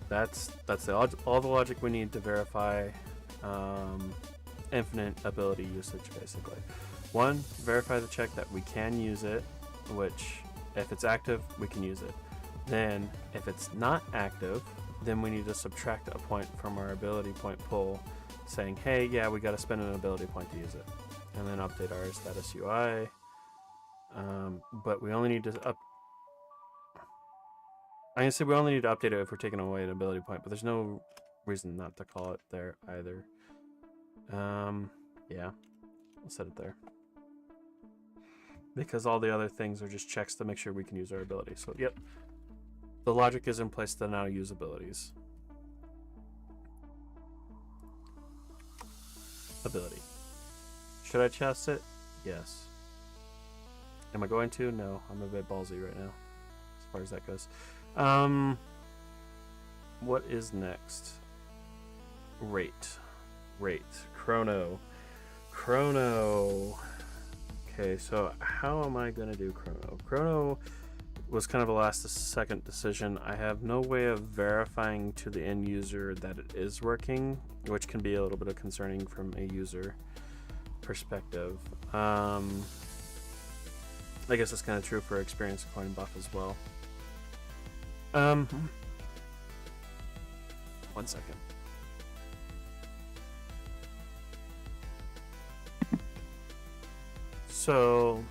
That's all the logic we need to verify infinite ability usage, basically. One, verify the check that we can use it, which if it's active, we can use it. Then if it's not active, then we need to subtract a point from our ability point pool, saying, hey, yeah, we got to spend an ability point to use it. And then update our status UI. But we only need to I can say we only need to update it if we're taking away an ability point, but there's no reason not to call it there either. Yeah, I'll set it there. Because all the other things are just checks to make sure we can use our ability. So, yep. The logic is in place to now use abilities. Ability. Should I chest it? Yes. Am I going to? No, I'm a bit ballsy right now, as far as that goes. What is next? Chrono. Okay, so how am I gonna do Chrono was kind of a last second decision. I have no way of verifying to the end user that it is working, which can be a little bit of concerning from a user perspective. I guess that's kind of true for experience coin buff as well. 1 second. So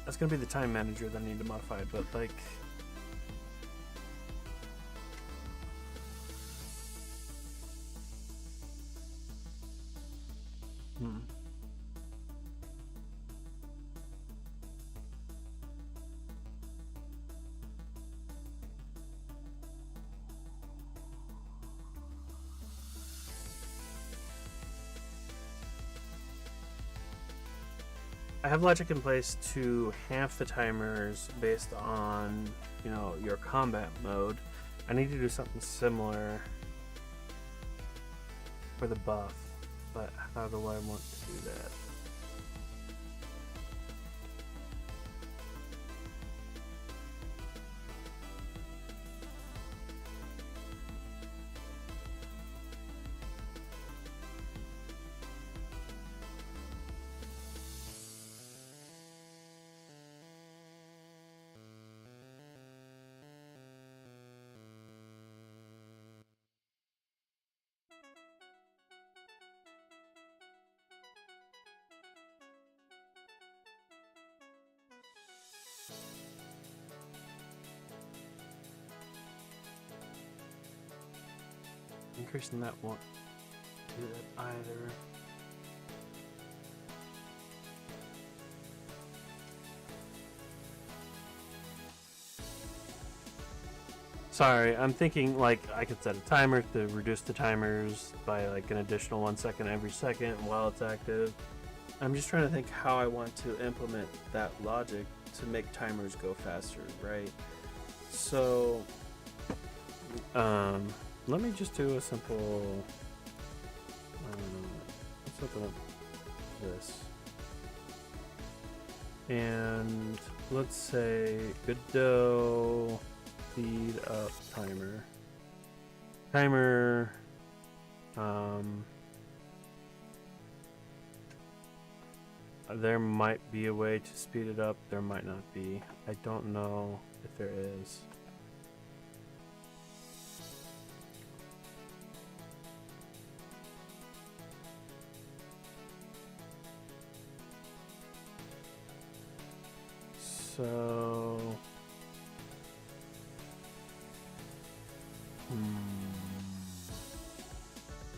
that's gonna be the time manager that I need to modify, but like I have logic in place to half the timers based on, your combat mode. I need to do something similar for the buff, but how do I want to do that? Increasing that won't do that either. Sorry, I'm thinking like I could set a timer to reduce the timers by like an additional 1 second every second while it's active. I'm just trying to think how I want to implement that logic to make timers go faster, right? So, let me just do a simple, let's open up this. And let's say Godot speed up timer. There might be a way to speed it up, there might not be. I don't know if there is. So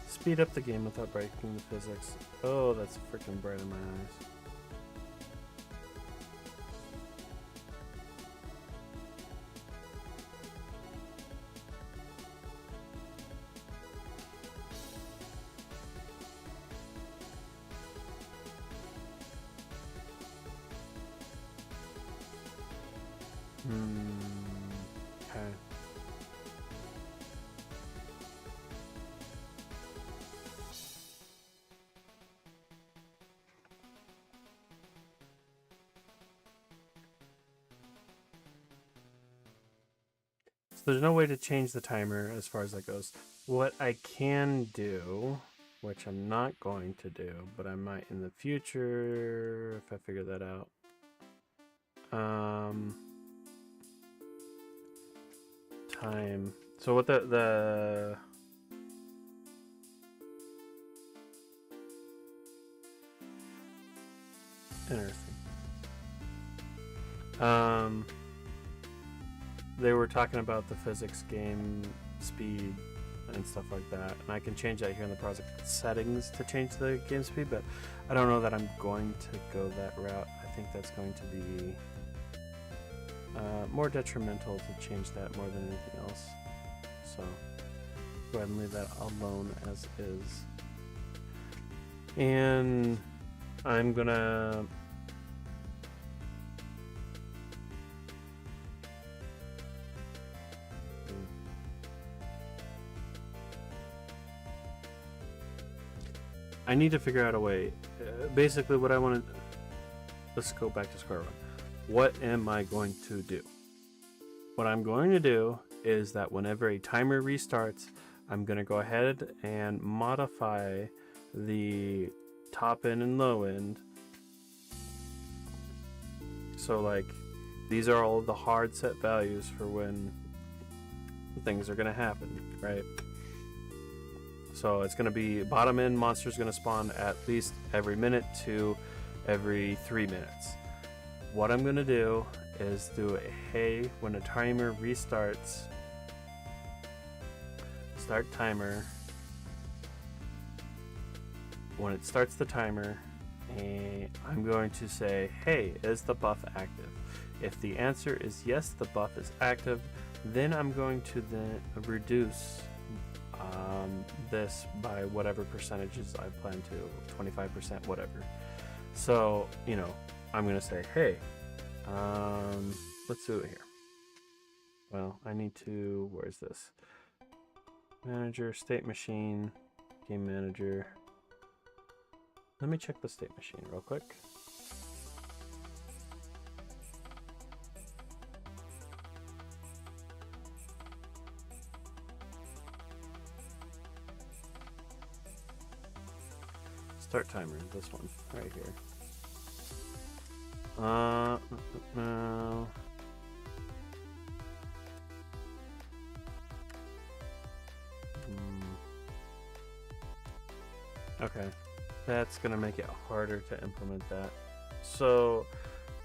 speed up the game without breaking the physics. Oh, that's freaking bright in my eyes. Okay. So there's no way to change the timer as far as that goes. What I can do, which I'm not going to do, but I might in the future if I figure that out. Time. So what the interesting. They were talking about the physics game speed and stuff like that, and I can change that here in the project settings to change the game speed, but I don't know that I'm going to go that route. I think that's going to be more detrimental to change that more than anything else. So go ahead and leave that alone as is. And I'm gonna I need to figure out a way. Basically, what I want to... Let's go back to square one. What am I going to do? What I'm going to do is that whenever a timer restarts, I'm going to go ahead and modify the top end and low end. So like, these are all the hard set values for when things are going to happen, right? So it's going to be bottom end monsters going to spawn at least every minute to every 3 minutes. What I'm going to do is do a hey when a timer restarts, start timer. When it starts the timer, and I'm going to say, hey, is the buff active? If the answer is yes, the buff is active, then I'm going to then reduce this by whatever percentages I plan to, 25%, whatever. So, you know, I'm going to say, hey, let's do it here. Well, I need to, where's this? Manager, state machine, game manager. Let me check the state machine real quick. Start timer, this one, right here. No. Okay, that's gonna make it harder to implement that. So,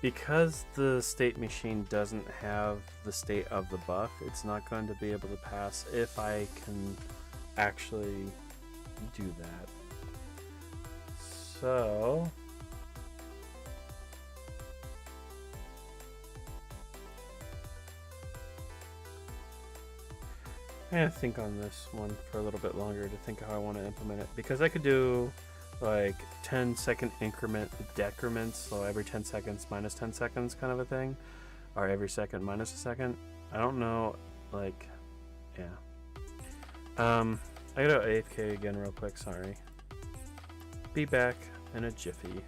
because the state machine doesn't have the state of the buff, it's not going to be able to pass if I can actually do that. So, I'm gonna think on this one for a little bit longer to think how I want to implement it, because I could do like 10-second increment decrements, so every 10 seconds minus 10 seconds kind of a thing, or every second minus a second. I don't know, like, yeah. I gotta AFK again real quick, sorry. Be back in a jiffy.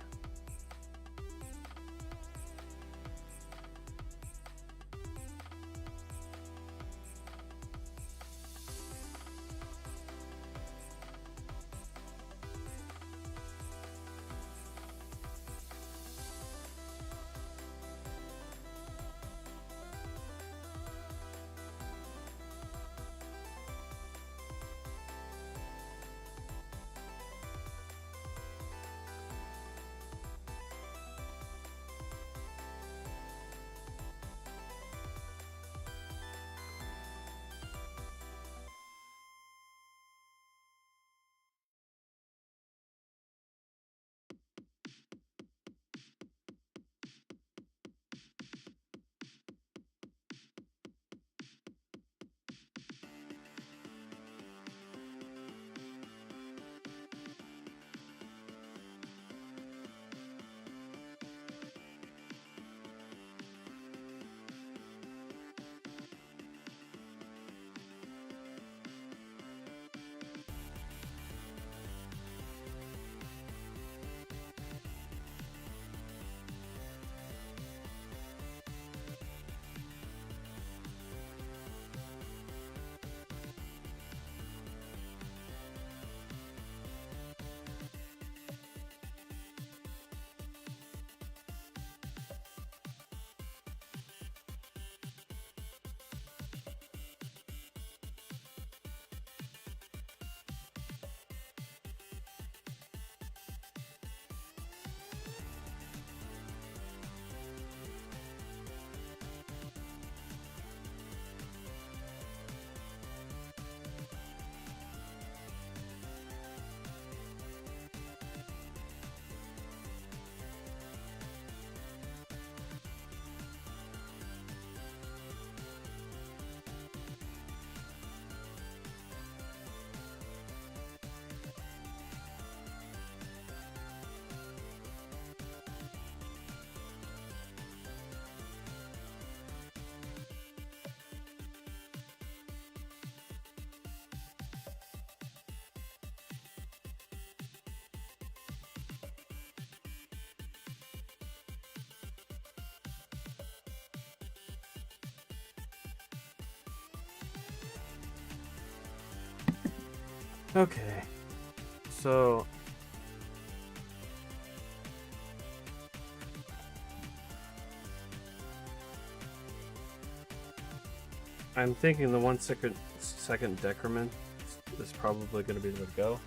Okay, so I'm thinking the 1 second decrement is probably going to be the way to go,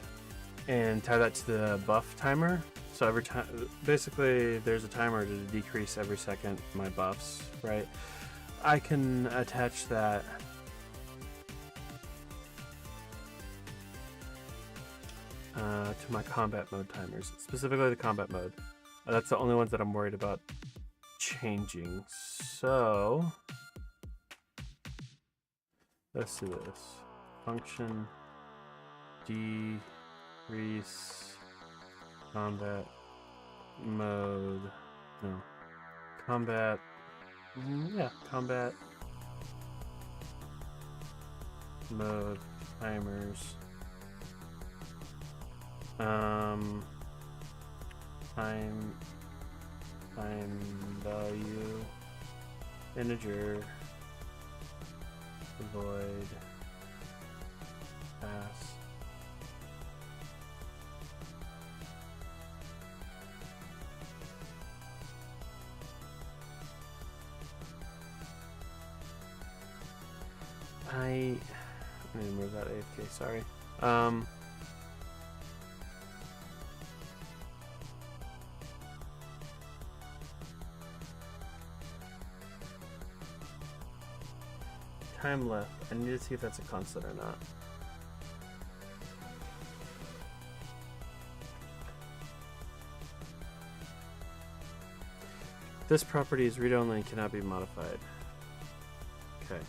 and tie that to the buff timer. So every time, basically, there's a timer to decrease every second my buffs, right? I can attach that to my combat mode timers, specifically the combat mode. That's the only ones that I'm worried about changing. So let's do this. Function decrease combat mode. No. Combat. Yeah, combat mode timers. Time value integer void pass. I need to move that AFK, sorry. Time left. I need to see if that's a constant or not. This property is read-only and cannot be modified. Okay.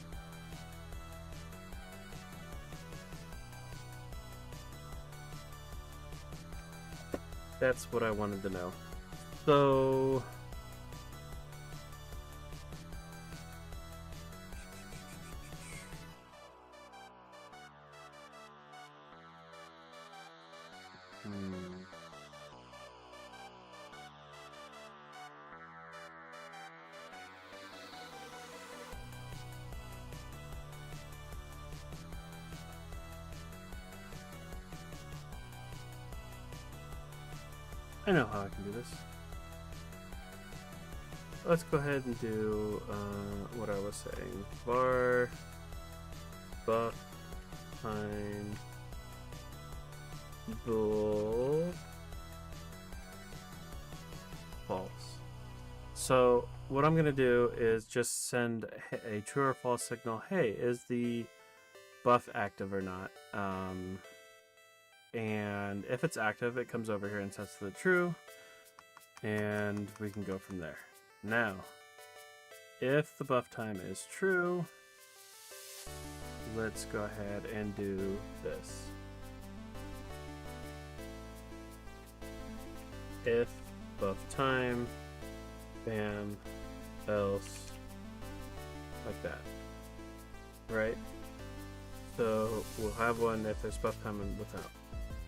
That's what I wanted to know. So I know how I can do this. Let's go ahead and do what I was saying. Var buff time bool false. So what I'm gonna do is just send a true or false signal. Hey, is the buff active or not? And if it's active, it comes over here and sets to the true, and we can go from there. Now, if the buff time is true, let's go ahead and do this. If buff time, bam, else, like that, right? So we'll have one if there's buff time and without.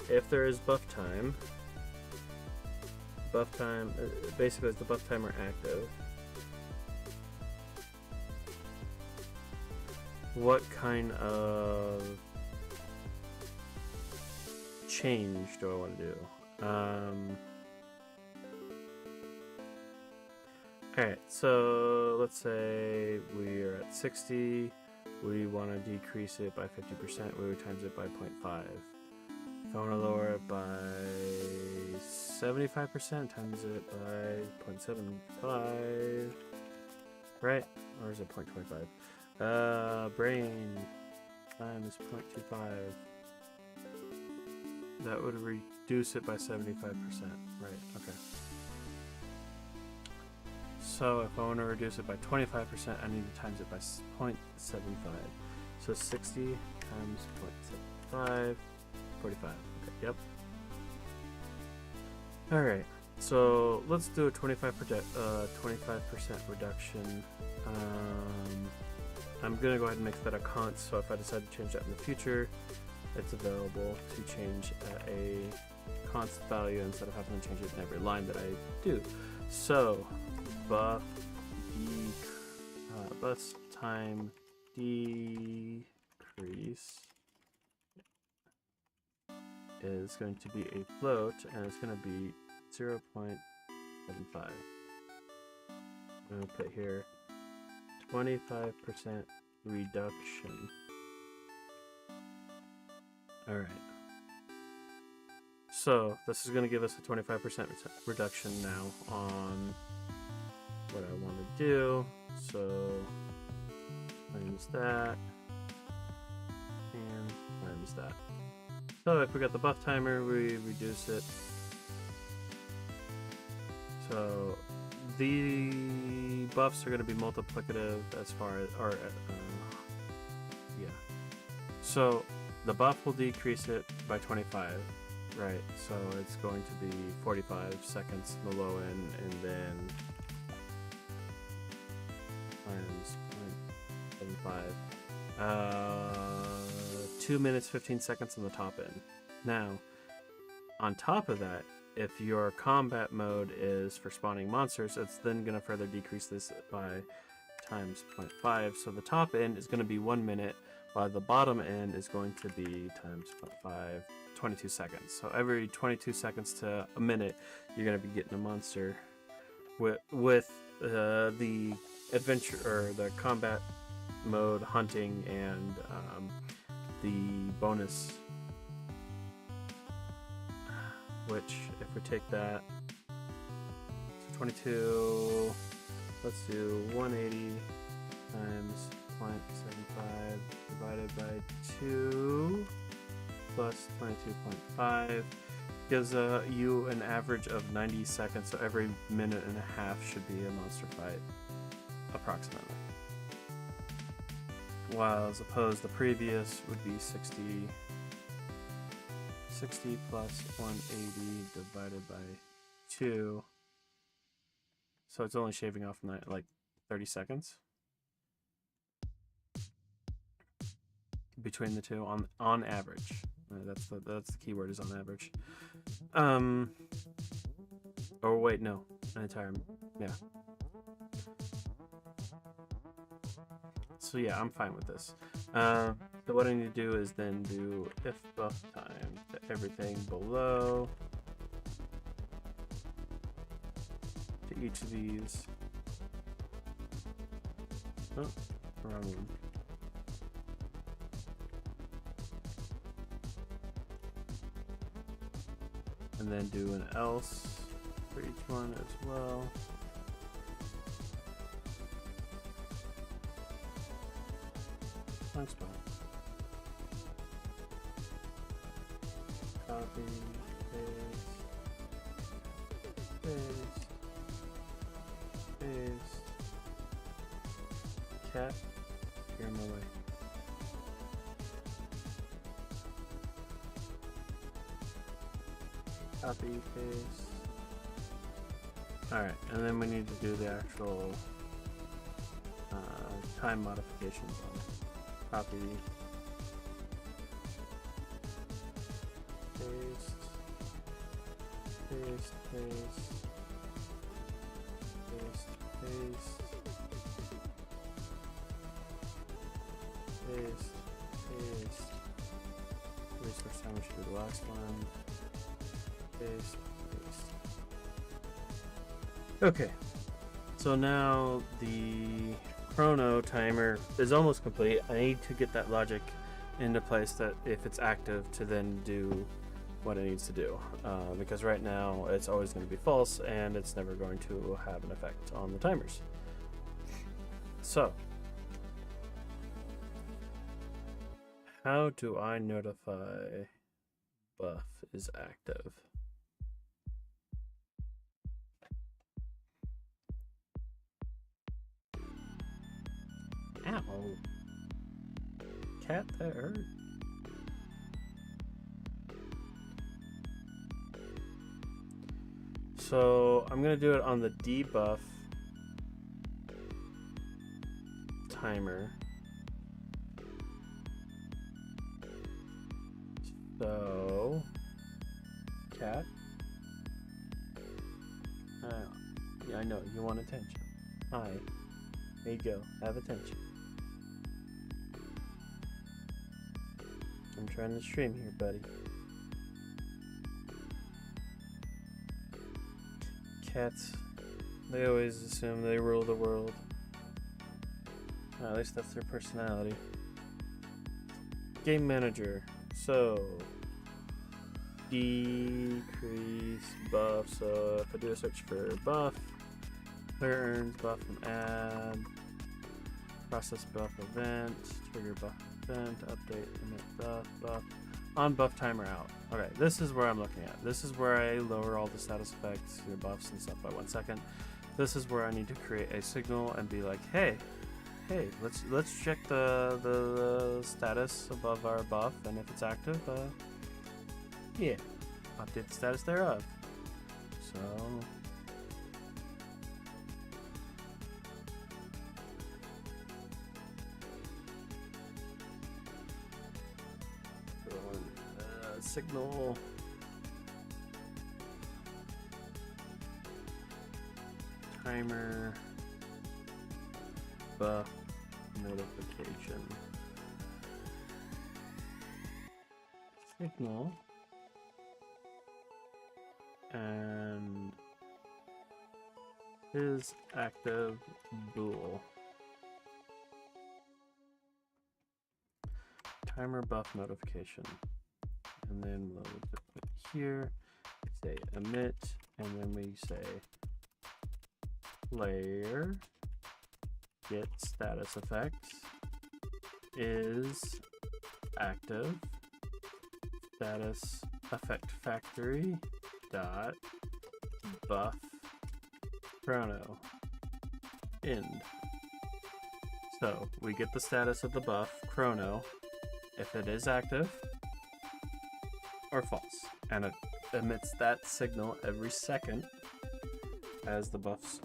If there is buff time, basically is the buff timer active? What kind of change do I want to do? Alright, so let's say we are at 60, we want to decrease it by 50%, we would times it by 0.5. If I want to lower it by 75%, times it by 0.75, right? Or is it 0.25? Brain times 0.25. That would reduce it by 75%, right? Okay. So if I want to reduce it by 25%, I need to times it by 0.75. So 60 times 0.75. 45. Okay, yep. Alright, so let's do a 25% reduction. I'm gonna go ahead and make that a const, so if I decide to change that in the future, it's available to change a const value instead of having to change it in every line that I do. So, buff time decrease is going to be a float, and it's going to be 0.75. I'm going to put here 25% reduction. Alright. So this is going to give us a 25% reduction now on what I want to do. So times that and times that. So if we got the buff timer, we reduce it. So the buffs are going to be multiplicative as far as, yeah. So the buff will decrease it by 25, right? So it's going to be 45 seconds in the low end, and then times 0.75. 2 minutes 15 seconds on the top end. Now, on top of that, if your combat mode is for spawning monsters, it's then going to further decrease this by times 0.5. So the top end is going to be 1 minute, while the bottom end is going to be times 0.5, 22 seconds. So every 22 seconds to a minute, you're going to be getting a monster. With the adventure or the combat mode, hunting, and the bonus, which if we take that 22, let's do 180 times 0.75 divided by 2 plus 22.5 gives you an average of 90 seconds. So every minute and a half should be a monster fight, approximately. While as opposed the previous would be 60 plus 180 divided by 2. So it's only shaving off like 30 seconds between the two on average. That's the key word, is on average. Or wait, no, an entire, yeah. So yeah, I'm fine with this. So what I need to do is then do if buff time to everything below to each of these. Oh, wrong one. And then do an else for each one as well. Wrong spot. Copy, paste, paste, paste. Cat, you're in my way. Copy, paste. Alright, and then we need to do the actual time modifications on it. Copy, paste, paste, paste, paste, paste, paste, paste. Resource time, we should do the last one. Paste, paste. Okay, so now the chrono timer is almost complete. I need to get that logic into place that if it's active to then do what it needs to do, because right now it's always going to be false and it's never going to have an effect on the timers. So how do I notify buff is active? Ow. Cat, that hurt. So I'm gonna do it on the debuff timer. So cat. Yeah, I know you want attention. Hi. There you go. Have attention. I'm trying to stream here, buddy. Cats, they always assume they rule the world. At least that's their personality. Game manager. So, decrease buff. So if I do a search for buff, clear earns buff from add, process buff event, trigger buff event, update, emit buff. On buff timer out. Okay, this is where I'm looking at. This is where I lower all the status effects, your buffs and stuff by 1 second. This is where I need to create a signal and be like, hey, let's check the status above our buff, and if it's active, yeah, update the status thereof. So signal timer buff notification signal and is active bool timer buff notification. And then we'll just put here, say emit, and then we say player get status effects is active status effect factory dot buff chrono end. So we get the status of the buff chrono if it is active or false, and it emits that signal every second as the buffs.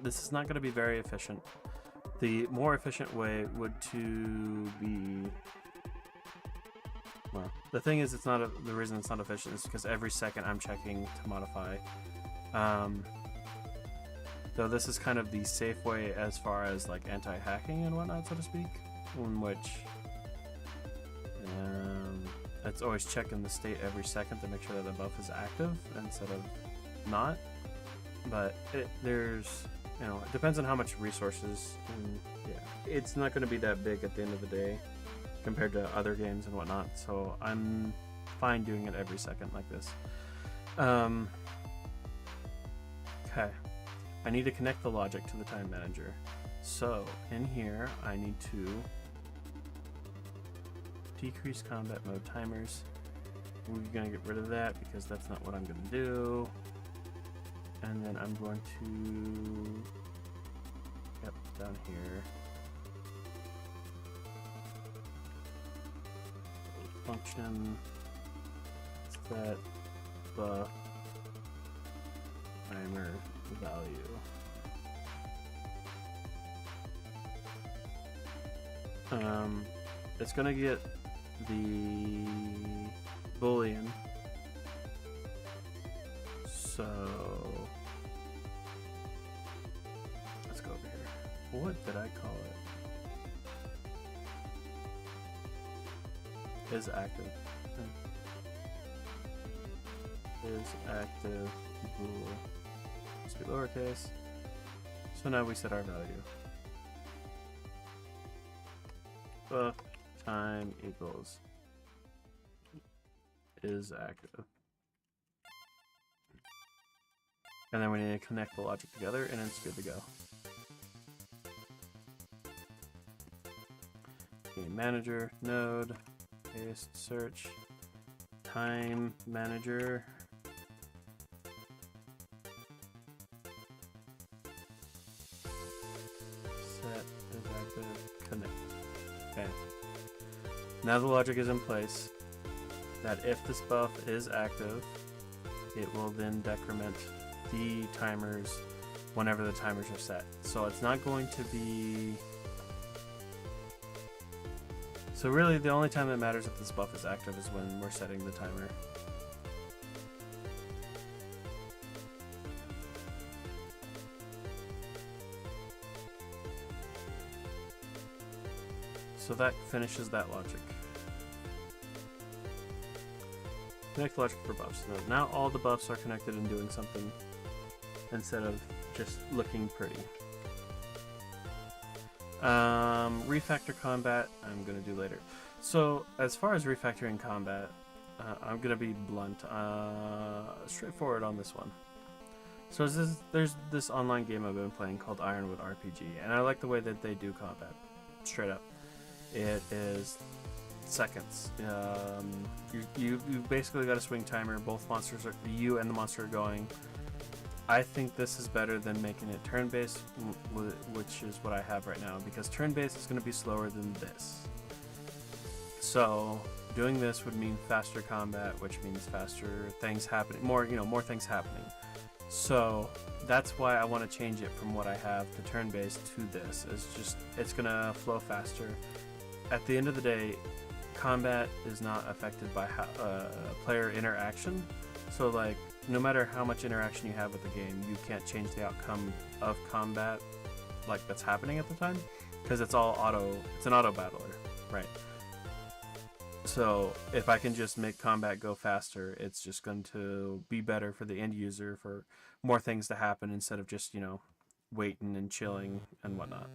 This is not going to be very efficient. The more efficient way would to be, well, the thing is, it's not the reason it's not efficient is because every second I'm checking to modify. Though this is kind of the safe way as far as like anti-hacking and whatnot, so to speak, in which it's always checking the state every second to make sure that the buff is active instead of not. But there's, it depends on how much resources, and yeah, it's not going to be that big at the end of the day compared to other games and whatnot. So I'm fine doing it every second like this. Okay, I need to connect the logic to the time manager. So in here, I need to decrease combat mode timers. We're gonna get rid of that because that's not what I'm gonna do. And then I'm going to, yep, down here, function set buff timer value. It's gonna get the boolean, so let's go over here. What did I call it? Is active. Is active bool. Let's be lowercase. So now we set our value. Buff time equals is active. And then we need to connect the logic together and it's good to go. Game manager, node, paste, search, time manager. Set is active, connect. Okay. Now the logic is in place that if this buff is active, it will then decrement the timers whenever the timers are set. So it's not going to be... So really the only time that matters if this buff is active is when we're setting the timer. So that finishes that logic. Connect logic for buffs. Now all the buffs are connected and doing something instead of just looking pretty. Refactor combat, I'm going to do later. So, as far as refactoring combat, I'm going to be blunt, straightforward on this one. So there's this online game I've been playing called Ironwood RPG, and I like the way that they do combat, straight up. It is seconds. You basically got a swing timer, both monsters are, you and the monster are going. I think this is better than making it turn-based, which is what I have right now, because turn-based is going to be slower than this. So doing this would mean faster combat, which means faster things happening, more things happening. So that's why I want to change it from what I have to turn-based to this. It's going to flow faster. At the end of the day, combat is not affected by player interaction. So like, no matter how much interaction you have with the game, you can't change the outcome of combat like that's happening at the time, because it's all it's an auto battler, right? So if I can just make combat go faster, it's just going to be better for the end user, for more things to happen instead of just, waiting and chilling and whatnot.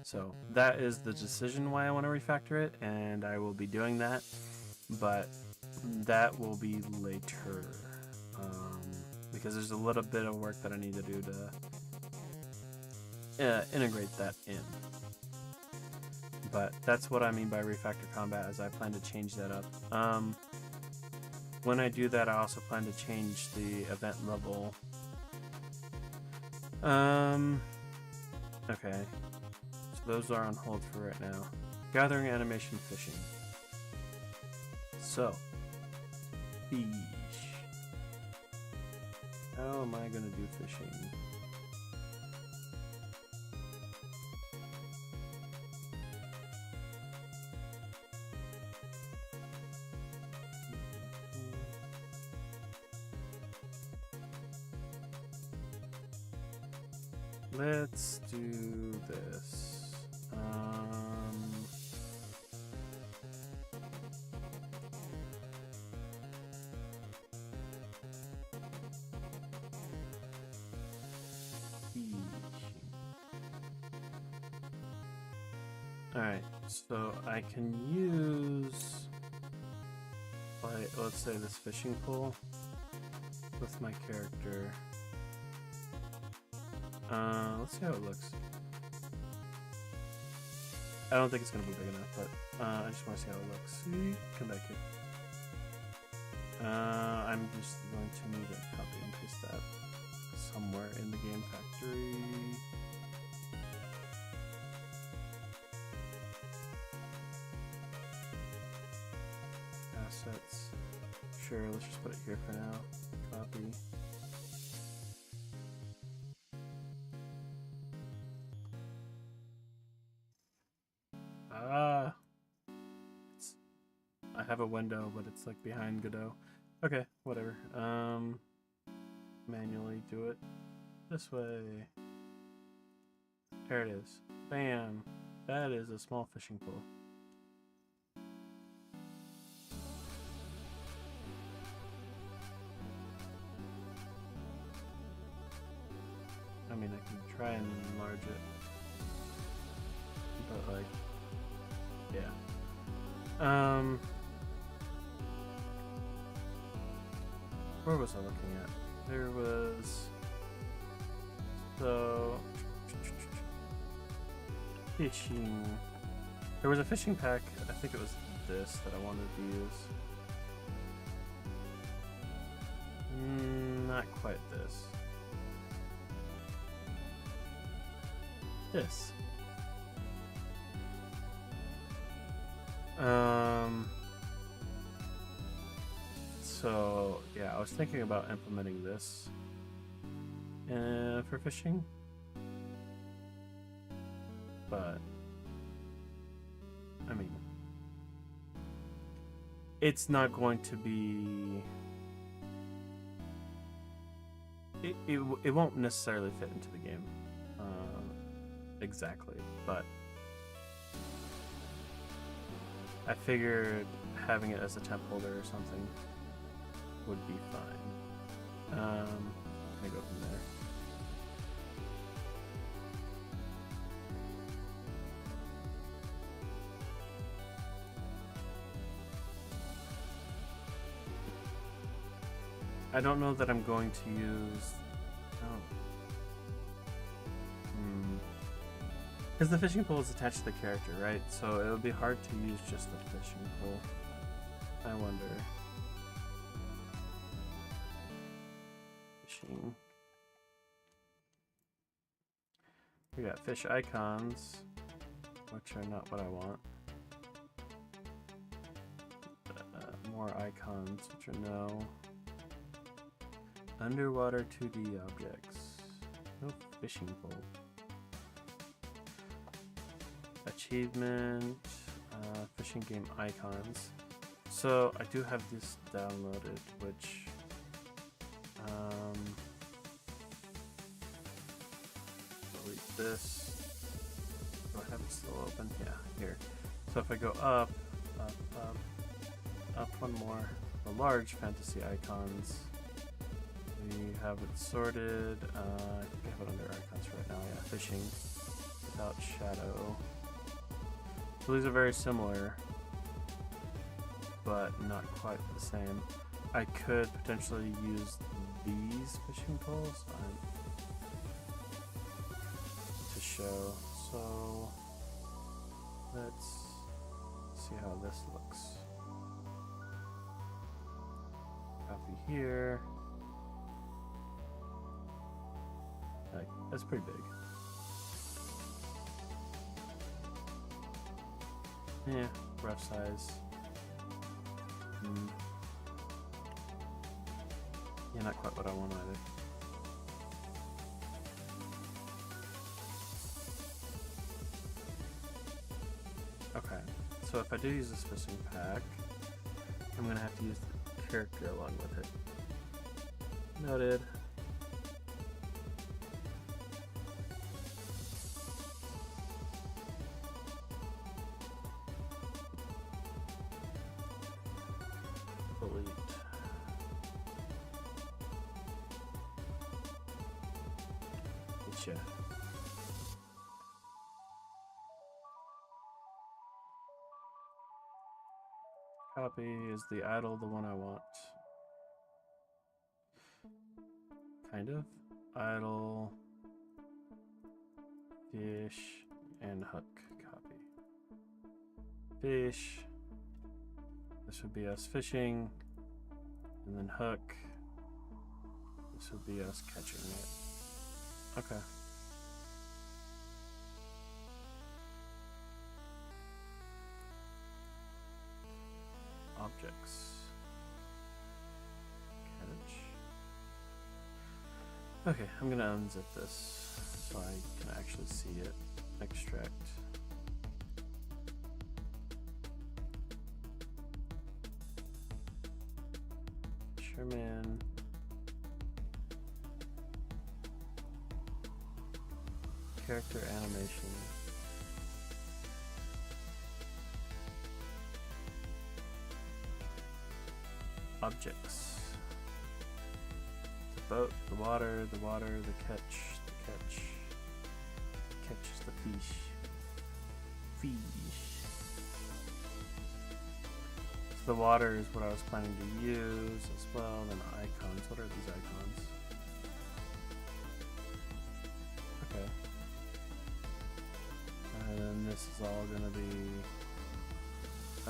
So that is the decision why I want to refactor it, and I will be doing that, but that will be later. Because there's a little bit of work that I need to do to integrate that in. But that's what I mean by refactor combat, as I plan to change that up. When I do that, I also plan to change the event level. Okay. So those are on hold for right now. Gathering, animation, fishing. So, fish. How am I gonna do fishing? Let's do this. Alright, so I can use, let's say, this fishing pole with my character. Let's see how it looks. I don't think it's gonna be big enough, but I just want to see how it looks. See? Come back here. I'm just going to need to copy and paste that somewhere in the game factory. Assets. Sure, let's just put it here for now. Copy. I have a window, but it's like behind Godot. Okay, whatever. Manually do it this way. There it is. Bam. That is a small fishing pole. I mean, I can try and enlarge it, but like, yeah. Where was I looking at? There was, so, fishing. There was a fishing pack, I think it was this that I wanted to use. Not quite this. This. So yeah, I was thinking about implementing this for fishing, but I mean, it's not going to be. It won't necessarily fit into the game exactly, but I figured having it as a temp holder or something would be fine. I go from there. I don't know that I'm going to use. Because the fishing pole is attached to the character, right? So it would be hard to use just the fishing pole. I wonder. Fishing. We got fish icons, which are not what I want. More icons, which are no. Underwater 2D objects. No fishing pole. Achievement, fishing game icons. So I do have this downloaded, which delete this. Do I have it still open? Yeah, here. So if I go up, up one more, the large fantasy icons. We have it sorted. I think I have it under icons right now. Yeah, fishing without shadow. So these are very similar, but not quite the same. I could potentially use these fishing poles to show. So let's see how this looks. Copy here. That's pretty big. Yeah, rough size. Yeah, not quite what I want either. Okay, so if I do use this fishing pack, I'm gonna have to use the character along with it. Noted. Delete. Getcha. Copy. Is the idle the one I want? Kind of. Idle. Fish and hook. Copy. Fish. This would be us fishing. And then hook. This would be us catching it. Okay. Objects. Catch. Okay, I'm gonna unzip this so I can actually see it. Extract. Sherman. Character animation. Objects. The boat, the water, the catch, catches the fish. So the water is what I was planning to use as well. Then icons. What are these icons? Okay. And then this is all gonna be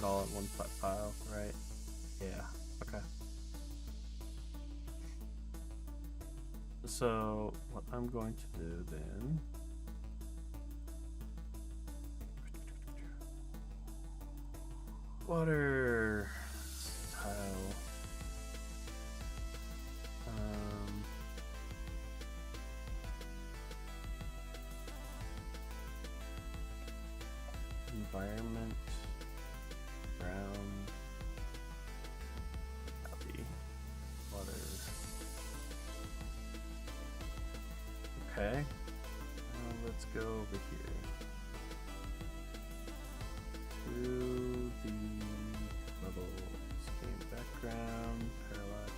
all in one flat file, right? Yeah. Okay. So what I'm going to do then, water tile, environment, brown, copy, water. Okay, let's go over here to the levels, game background, parallax,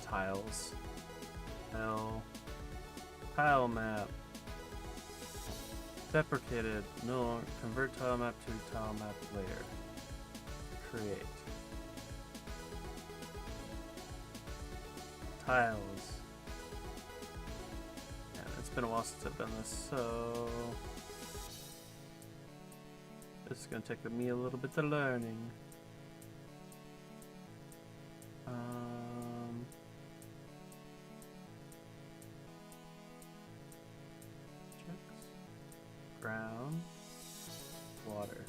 tiles. Tile map. Deprecated. No longer. Convert tile map to tile map layer. Create. Tiles. Yeah, it's been a while since I've done this, so this is gonna take me a little bit of learning. Ground, water.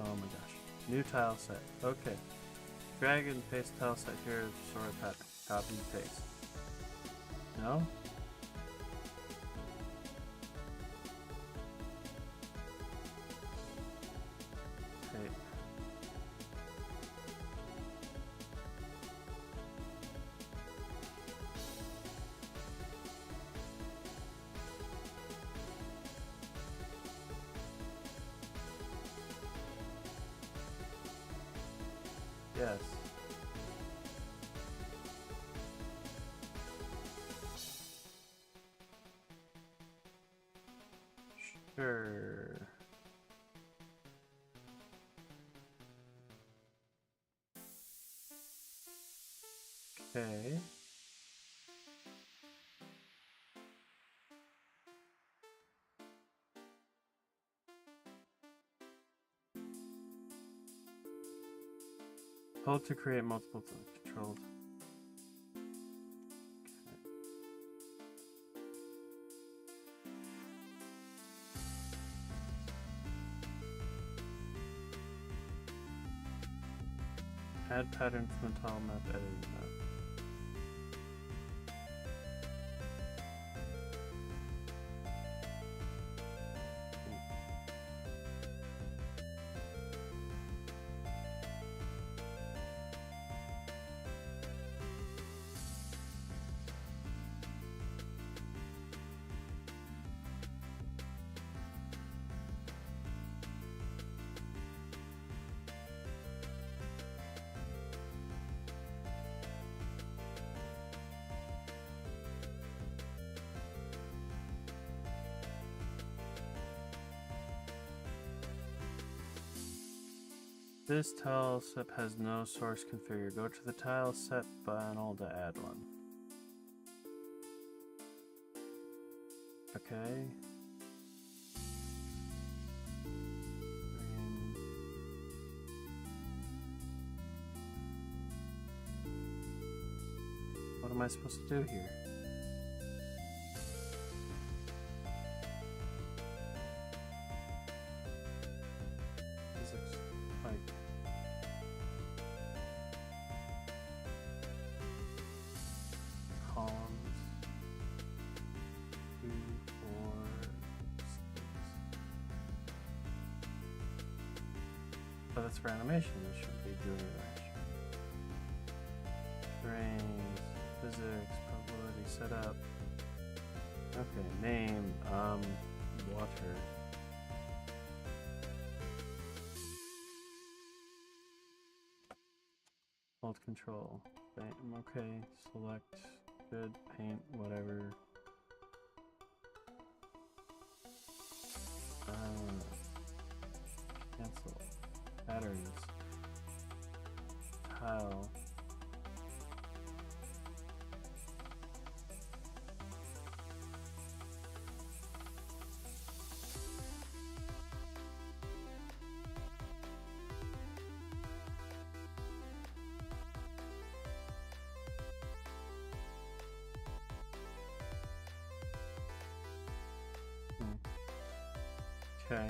Oh my gosh. New tile set. Okay. Drag and paste tile set here, sort pattern. Copy and paste. No? Okay. Yes. Sure. Okay. Hold to create multiple controlled. Add pattern from the tile map editing mode. This tile set has no source configured. Go to the tile set panel to add one. Okay. What am I supposed to do here? Physics, like columns, 2, 4, 6. But that's for animation. It shouldn't be doing animation. Terrains, physics, probability, setup. Okay, name, water. Hold control. Okay, select, good, paint, whatever. Cancel. Patterns. Tile. Okay.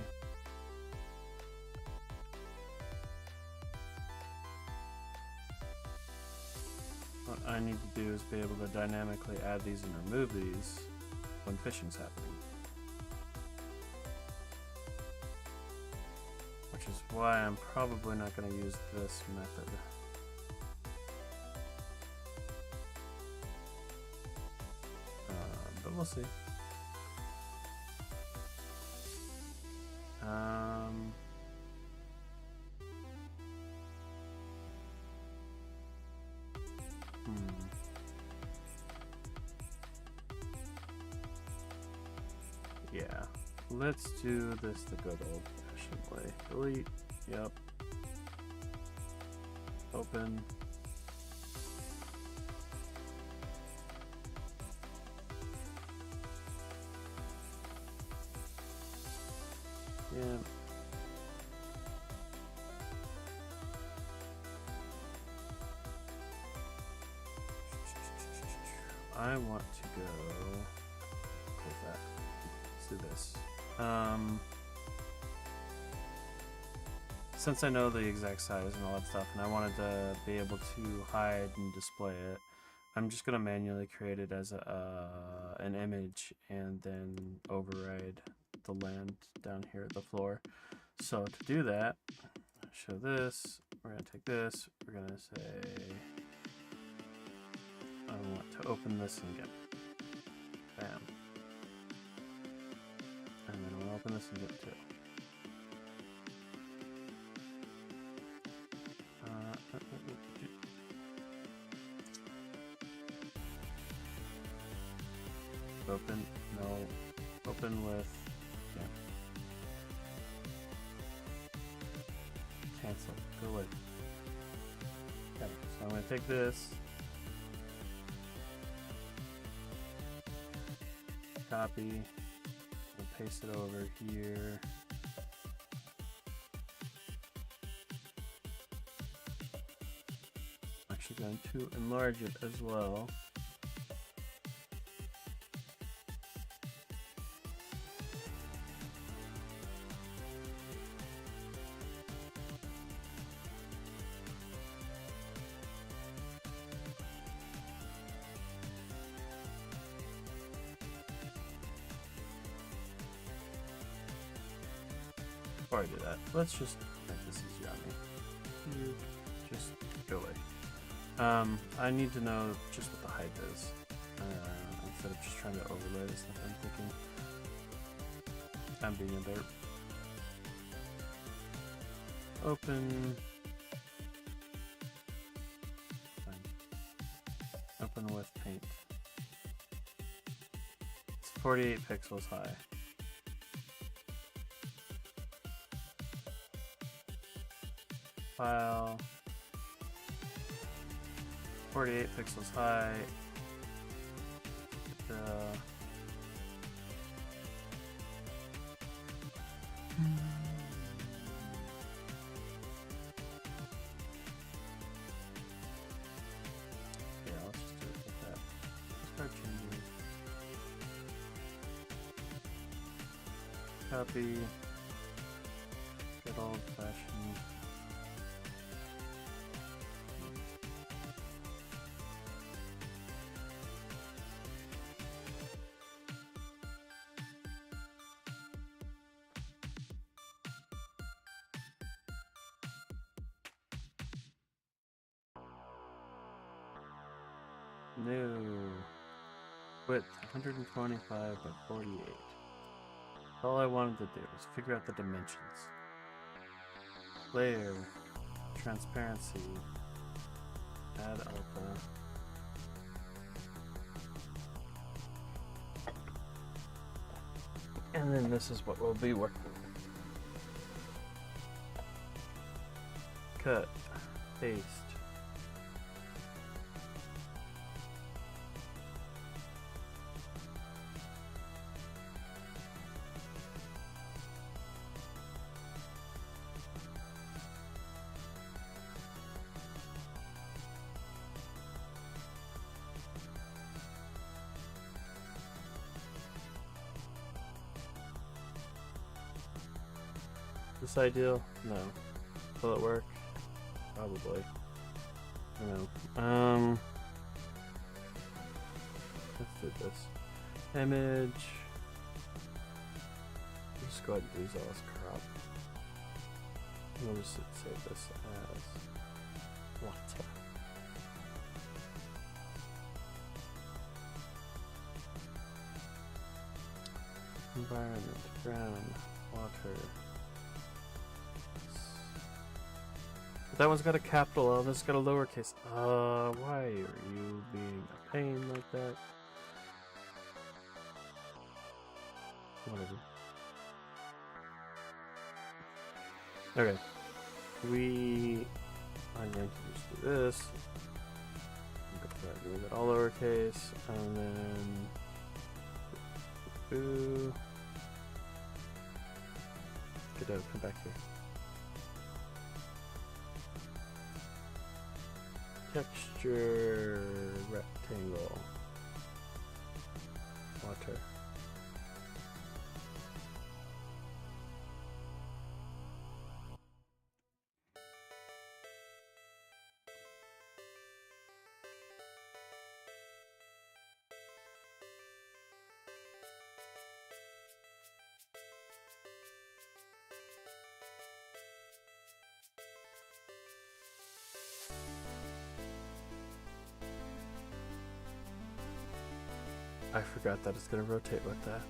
What I need to do is be able to dynamically add these and remove these when fishing's happening. Which is why I'm probably not going to use this method. But we'll see. let's do this the good old-fashioned way. Delete. Yep. Open. Yeah. I want to go with that. Let's do this. Since I know the exact size and all that stuff, and I wanted to be able to hide and display it, I'm just gonna manually create it as an image and then override the land down here at the floor. So to do that, show this. We're gonna take this. We're gonna say I want to open this again. Bam. And then we'll open this again too. Open, no, open with, yeah. Cancel, go away. Okay, so I'm gonna take this, copy, and paste it over here. I'm actually going to enlarge it as well. Before I do that, let's just make this easier on me. You just go away. I need to know just what the height is, instead of just trying to overlay this stuff. I'm thinking I'm being a derp. Open. Fine. Open with paint. It's 48 pixels high. File, 48 pixels high. Yeah, let's just do it like that. Start changing. Copy. Good old fashioned. No. Width 125 by 48. All I wanted to do was figure out the dimensions. Layer, transparency, add alpha. And then this is what we'll be working with. Cut, paste. This ideal? No. Will it work? Probably. No. Let's do this. Image. Just go ahead and do zealous crop. We'll just save this as water. Environment, ground, water. That one's got a capital L, this has got a lowercase. Why are you being a pain like that? Whatever. Okay. We are going to just do this. Doing it all lowercase, and then boo. Godot, come back here. Texture rectangle. Water. I forgot that it's gonna rotate with that.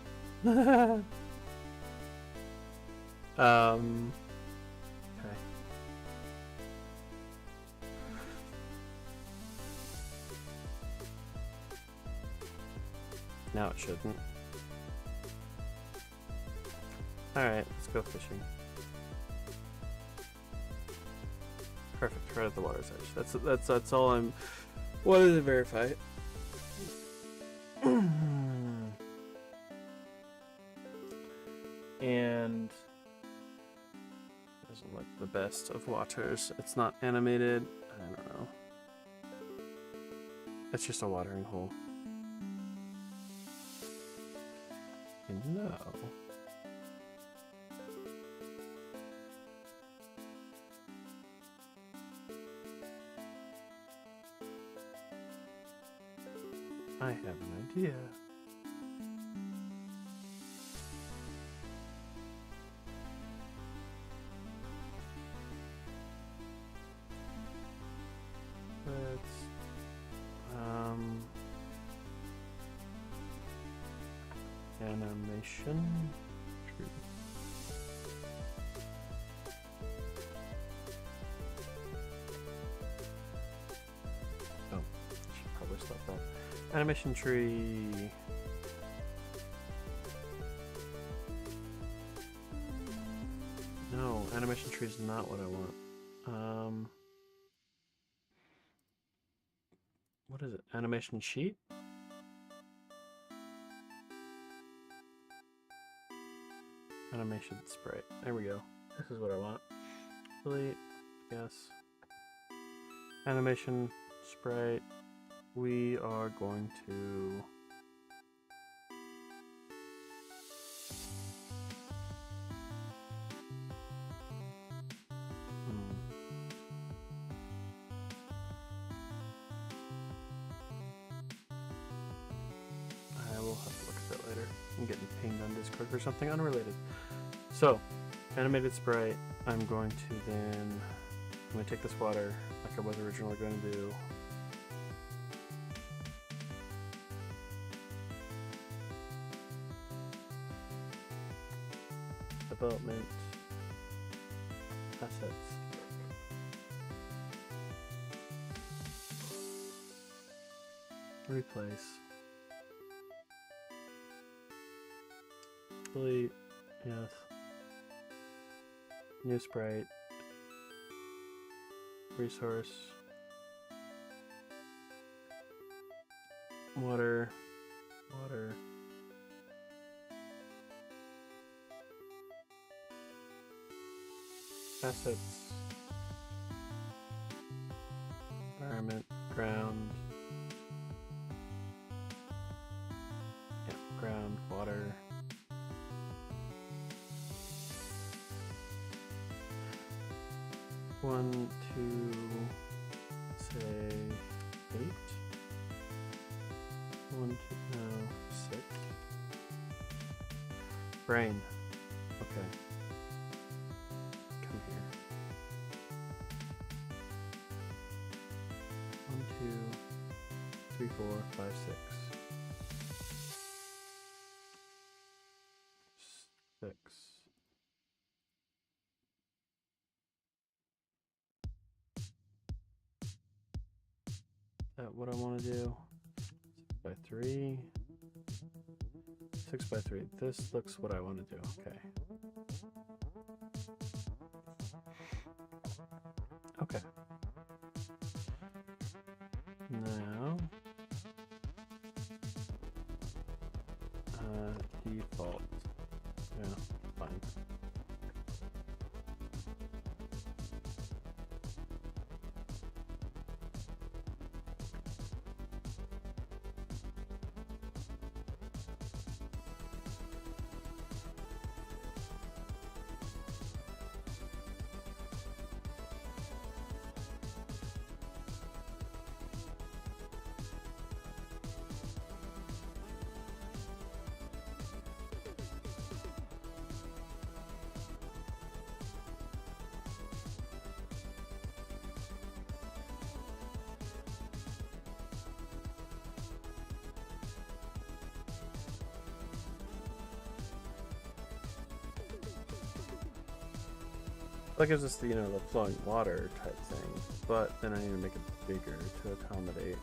Okay. Now it shouldn't. Alright, let's go fishing. Perfect, right at the water's edge. That's all I'm wanted to verify. And doesn't look the best of waters. It's not animated. I don't know. It's just a watering hole. And no. I have an idea. Animation tree. Oh, I should probably stop that. Animation tree. No, animation tree is not what I want. What is it? Animation sheet? Animation sprite. There we go. This is what I want. Delete. Yes. Animation sprite. We are going to I will have to look at that later. I'm getting pinged on Discord for something unrelated. So, animated sprite, I'm going to take this water like I was originally going to do. Development, assets. Replace. Delete, yes. New sprite. Resource. Water. Water. Assets. Environment. Ground. Yeah, ground. Water. One, two, say 8. 1, 2, no, 6. Brain. Okay. Come here. 1, 2, 3, 4, 5, 6. 6. That what I want to do? 6 by 3. 6 by 3. This looks what I want to do. Okay. Okay. Now, default. Yeah, fine. That gives us the, the flowing water type thing, but then I need to make it bigger to accommodate.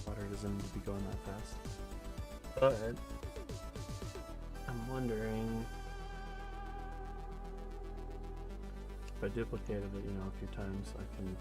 Water doesn't need to be going that fast. But I'm wondering if I duplicated it, a few times, I can.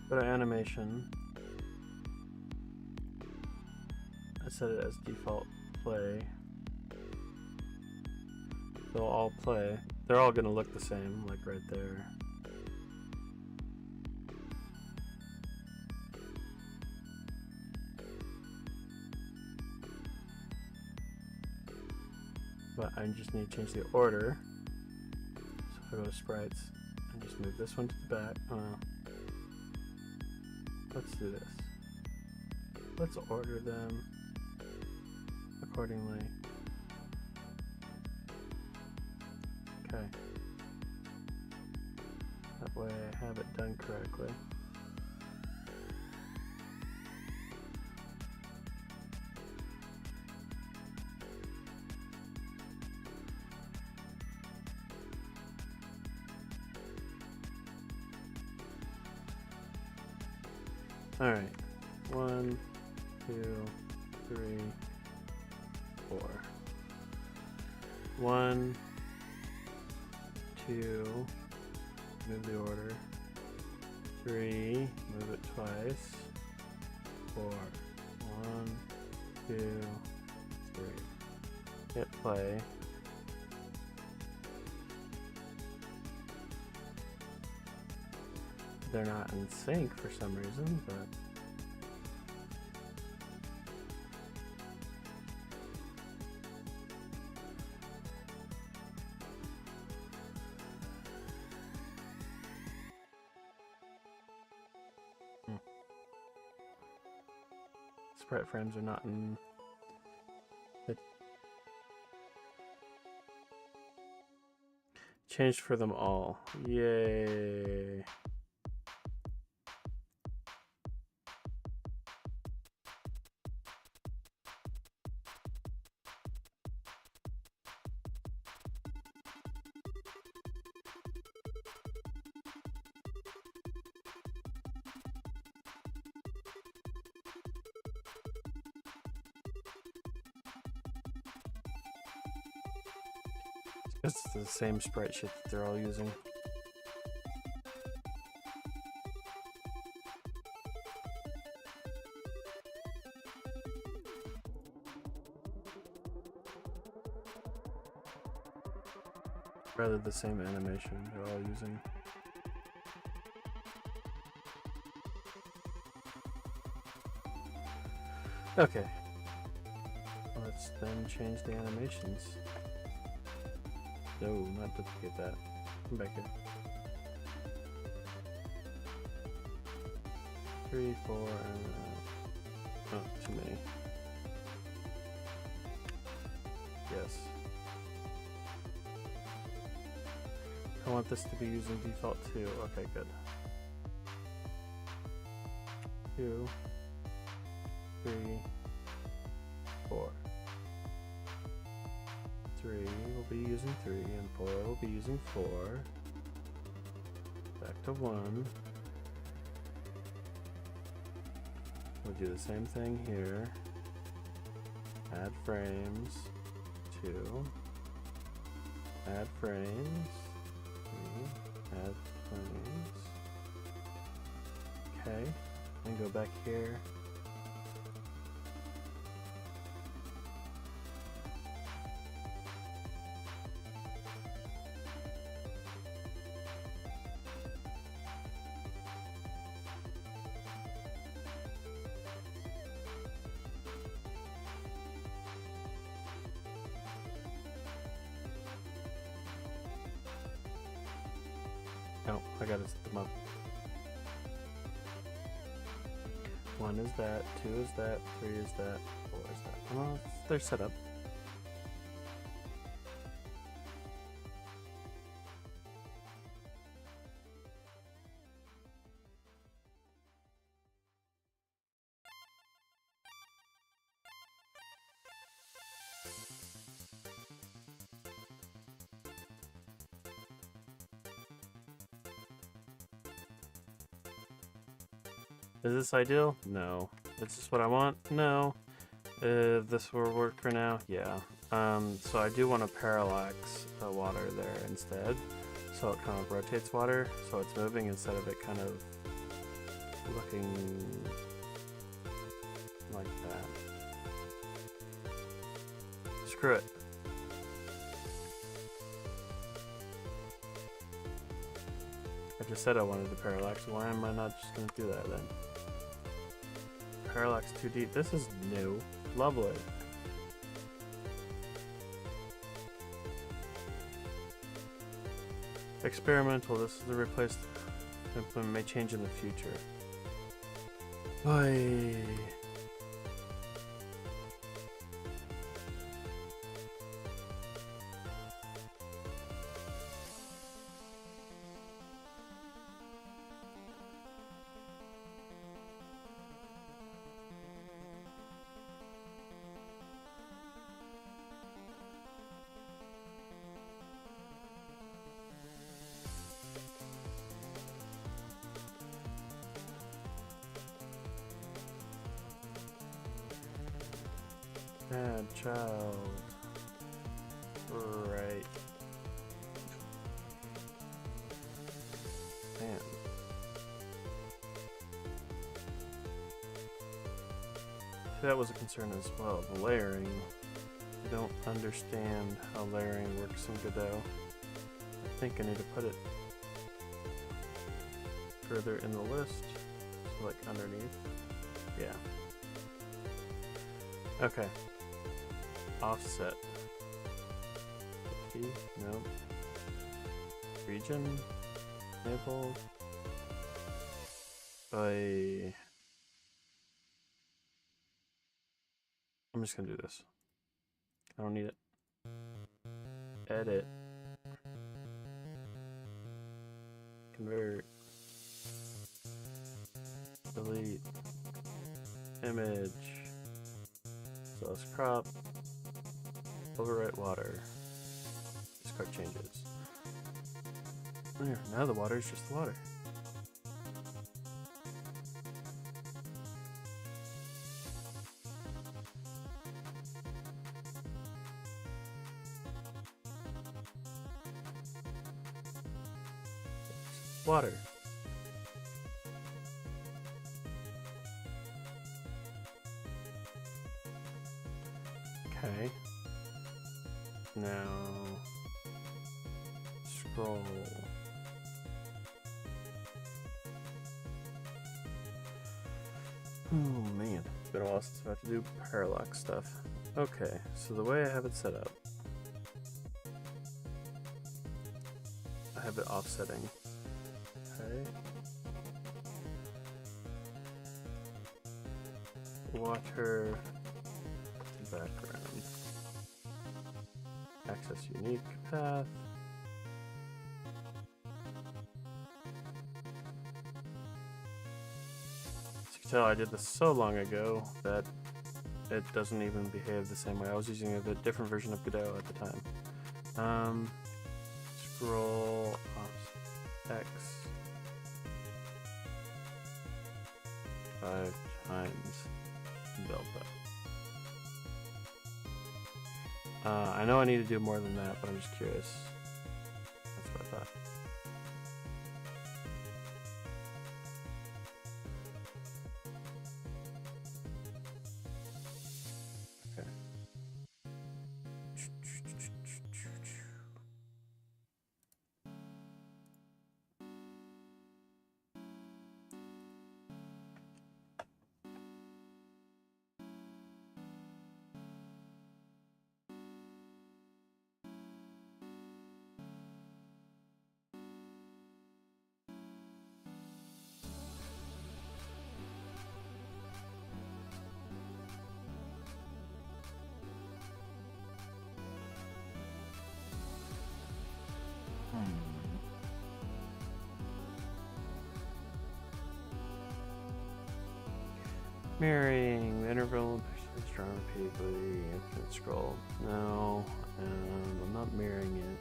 Go to animation. I set it as default play. They'll all play. They're all gonna look the same, like right there. But I just need to change the order. So if I go to sprites, and just move this one to the back. Let's do this. Let's order them accordingly. Okay. That way I have it done correctly. All right, 1, 2, 3, 4. 1, 2, move the order. 3, move it twice. 4, 1, 2, 3. Hit play. They're not in sync for some reason, but sprite frames are not in it. Changed for them all. Yay. It's the same sprite sheet that they're all using. Rather the same animation they're all using. Okay. Let's then change the animations. No, not duplicate that. Come back here. 3, 4, oh, too many. Yes. I want this to be using default 2. Okay, good. 2, 3, 4. 3 will be using 3, and 4 will be using 4. Back to 1. We'll do the same thing here. Add frames. 2. Add frames. 3. Add frames. Okay. And go back here. Oh, I gotta set them up. 1 is that, 2 is that, 3 is that, 4 is that. Well, they're set up. Is this ideal? No. Is this what I want? No. This will work for now? Yeah. So I do want to parallax water there instead. So it kind of rotates water, so it's moving instead of it kind of looking like that. Screw it. I just said I wanted to parallax. Why am I not just going to do that then? Parallax 2D. This is new. Lovely. Experimental. This is the replaced. Implement may change in the future. Bye. Add child. Right. Man. That was a concern as well. The layering. I don't understand how layering works in Godot. I think I need to put it further in the list. So like underneath. Yeah. Okay. Offset. Key? No. Region? Enable. I'm just gonna do this. I don't need it. Edit. Convert. Delete. Image. So let's crop. Overwrite water. Discard changes. There, now the water is just the water. Water. Okay. Now scroll. Oh man, it's been a while since I've had to do parallax stuff. Okay, so the way I have it set up. have it offsetting. Okay. Water to background. Access unique path. As you can tell, I did this so long ago that it doesn't even behave the same way. I was using a different version of Godot at the time. Scroll off X 5 times delta. I know I need to do more than that, but I'm just curious. That's what I thought. Okay. Mirroring the interval, strong repeatedly, infinite scroll. No, I'm not mirroring it.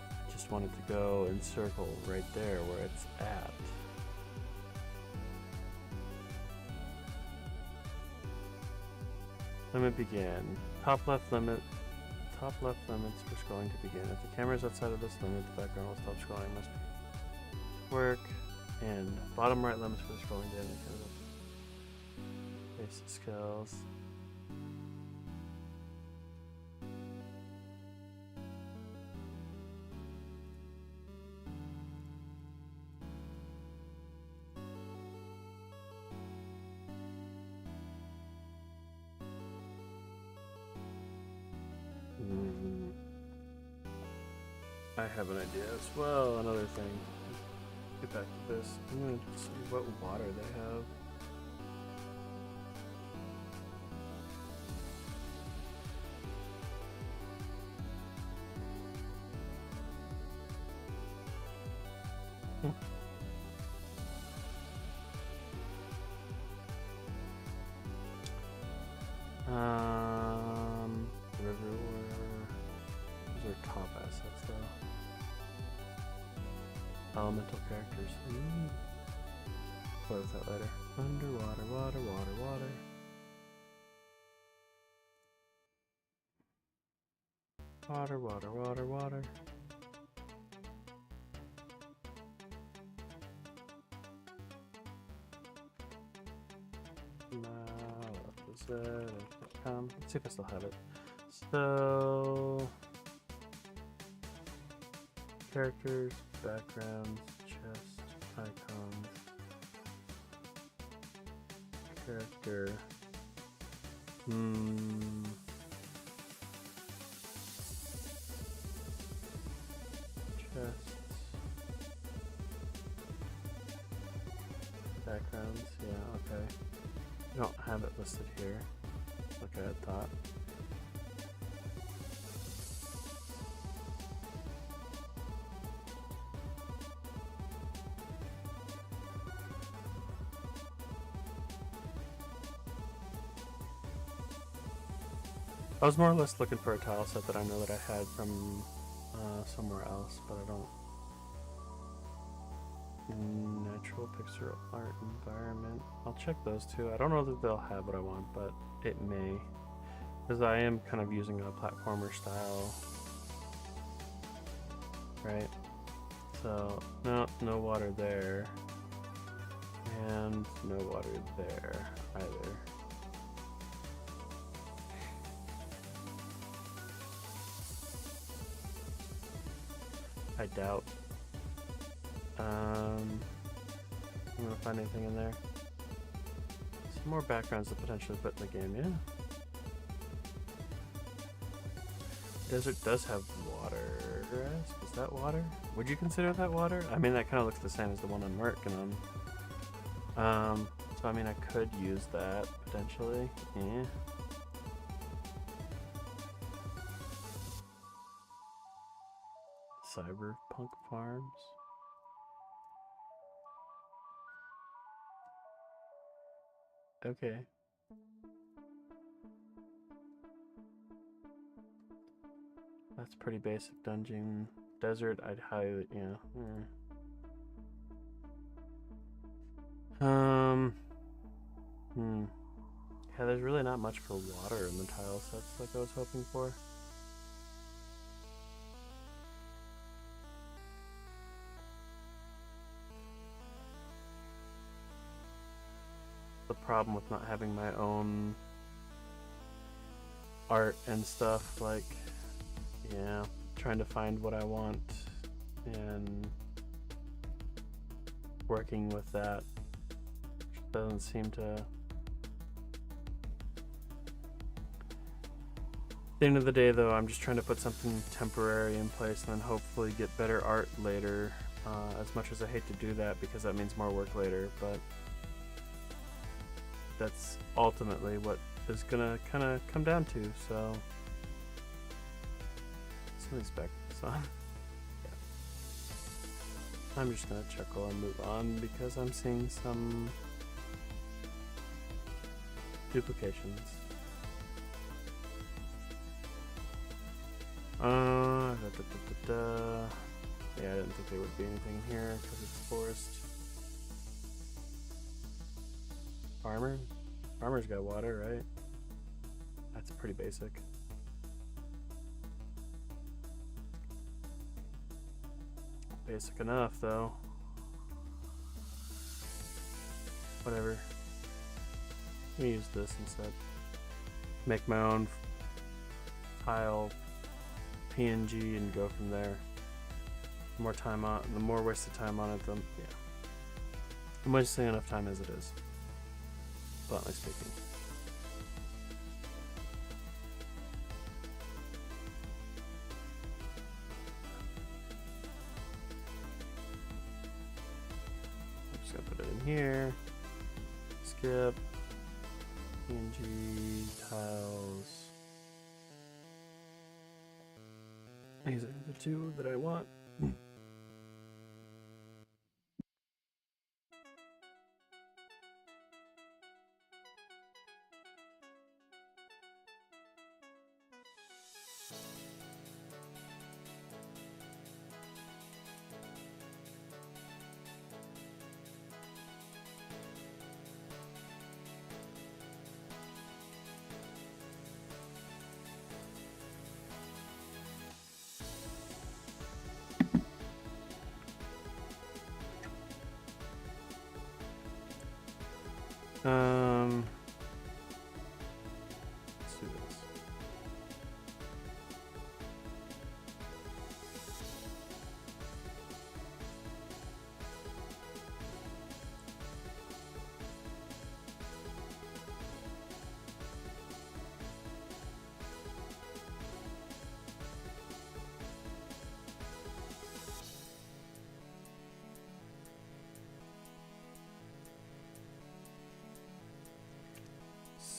I just want it to go and circle right there where it's at. Limit begin. Top left limits for scrolling to begin. If the camera is outside of this limit, the background will stop scrolling. Must work. And bottom right limits for the scrolling to end. Basic skills. I have an idea as well. Another thing. Get back to this. I'm going to see what water they have. Those are top assets though. Elemental characters. Play with that later. Underwater, water, water, water. Water, water, water, water. Let's see if I still have it. So, characters, backgrounds, chest, icons, character. Chests, backgrounds. Yeah, okay. I don't have it listed here. Okay, I thought. I was more or less looking for a tile set that I know that I had from somewhere else, but I don't. Natural picture art environment. I'll check those two. I don't know that they'll have what I want, but it may. Because I am kind of using a platformer style. Right? So, no water there. And no water there either. I doubt. I'm gonna find anything in there. Some more backgrounds to potentially put in the game, yeah. Desert does have water. grass? Is that water? Would you consider that water? I mean, that kind of looks the same as the one I'm working on. So I mean, I could use that potentially. Yeah. Cyberpunk Farms. Okay. That's pretty basic dungeon. Desert, I'd highly, yeah. Yeah, there's really not much for water in the tile sets like I was hoping for. The problem with not having my own art and stuff, like, yeah, trying to find what I want and working with that doesn't seem to. At the end of the day, though, I'm just trying to put something temporary in place and then hopefully get better art later. As much as I hate to do that because that means more work later, but that's ultimately what is gonna kind of come down to. So something's back. So yeah, I'm just gonna chuckle and move on because I'm seeing some duplications. Yeah, I didn't think there would be anything here because it's forest. Farmer's got water, right? That's pretty basic. Basic enough, though. Whatever. Let me use this instead. Make my own tile PNG and go from there. The more wasted time on it, yeah. I'm wasting enough time as it is. Bluntly speaking. I'm just gonna put it in here. Skip. PNG tiles. These are the two that I want. Let's do this.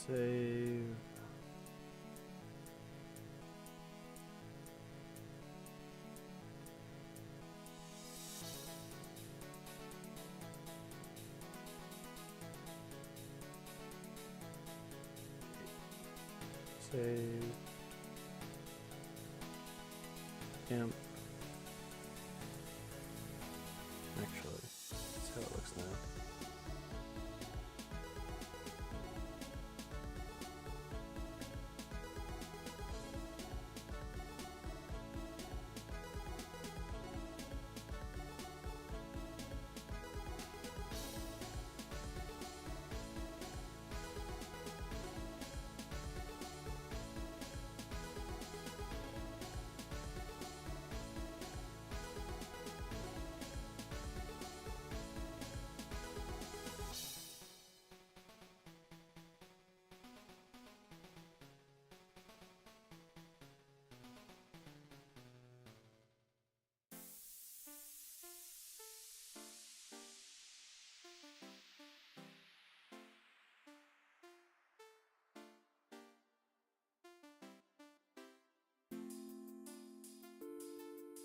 Save. Save. Amp. Actually, that's how it looks now.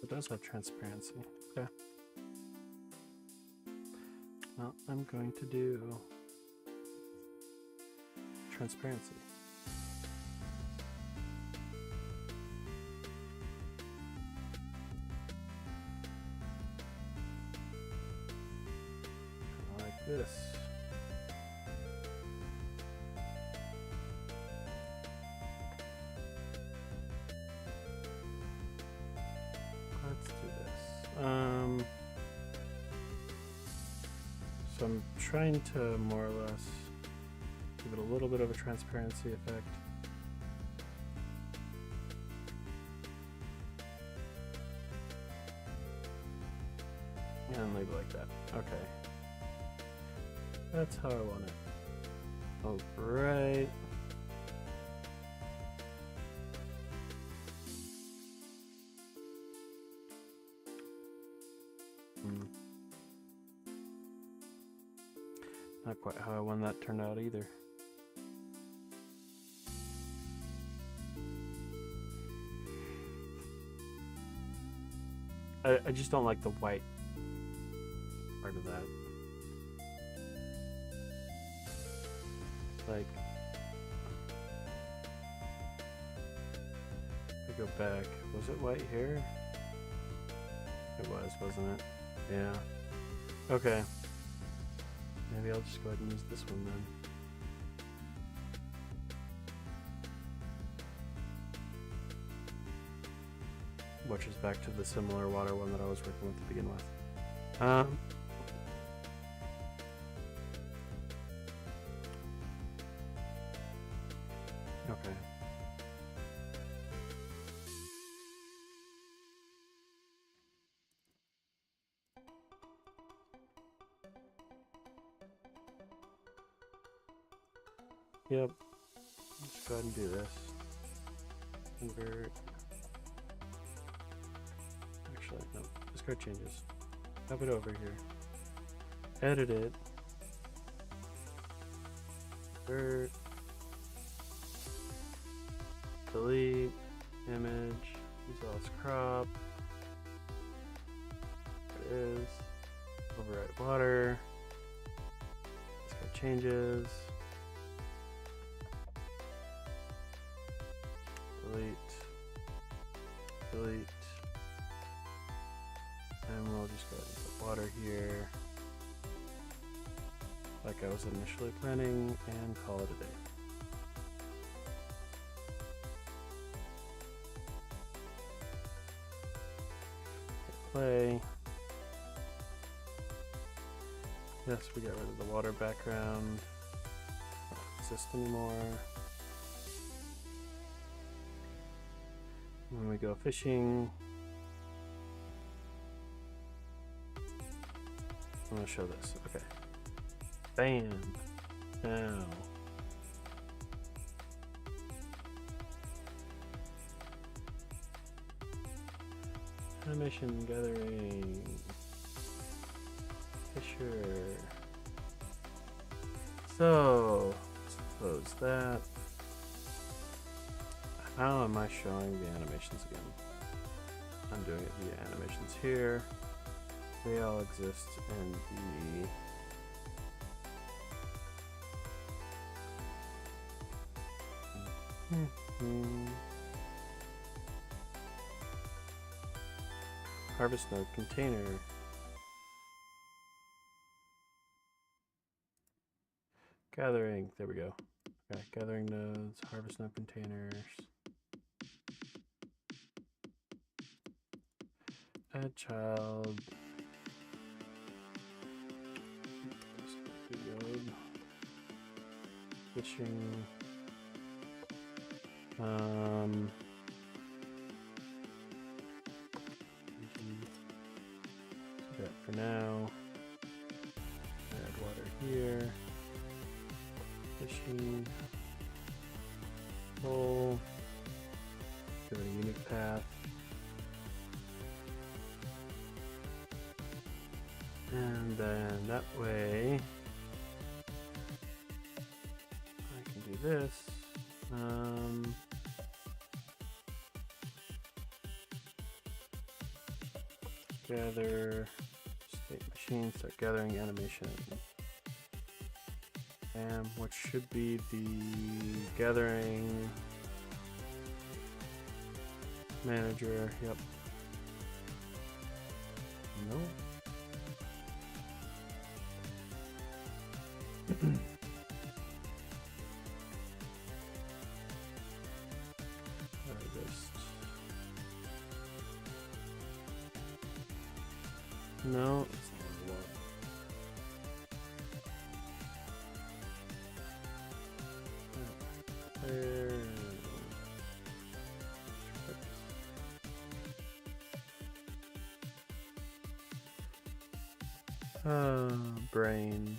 It does have transparency. Okay. Well, I'm going to do transparency. Like this. Let's do this. So I'm trying to more or less give it a little bit of a transparency effect. And leave it like that. Okay. That's how I want it. Oh, right. Not quite how I want that turned out either. I just don't like the white part of that. Like, if I go back, was it white here? It was, wasn't it? Yeah. Okay. Maybe I'll just go ahead and use this one then. Which is back to the similar water one that I was working with to begin with. Okay. Yep. Let's go ahead and do this. Convert. Actually, no. Discard changes. Have it over here. Edit it. Convert. Delete. Image. Use lost crop. There it is. Override water. Discard changes. Delete, and we'll just go ahead and put water here, like I was initially planning, and call it a day. Hit play. Yes, we got rid of the water background. Don't exist anymore. When we go fishing, I'm going to show this. Okay. Bam. Now. Animation gathering. Fisher. So, let's close that. How am I showing the animations again? I'm doing it via animations here. They all exist in the harvest node container. Gathering, there we go. Okay, gathering nodes, harvest node containers. Add child. Fishing. Do that for now. Add water here. Fishing. Hole. Give it a unique path. And then that way I can do this. gather state machine, start gathering animation. And what should be the gathering manager? Yep. No. No, it's not what I want. Brain.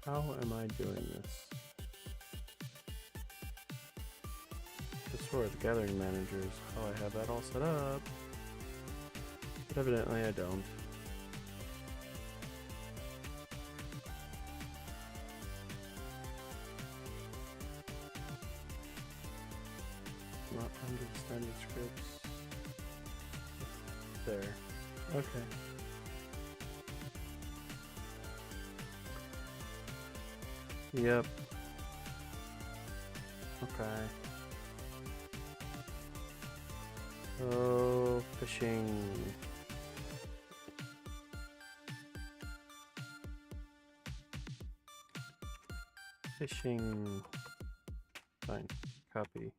How am I doing this? For the gathering managers, how I have that all set up, but evidently I don't. Not under standard scripts. There. Okay. Yep. Okay. Oh, fishing. Fishing. Fine. Copy.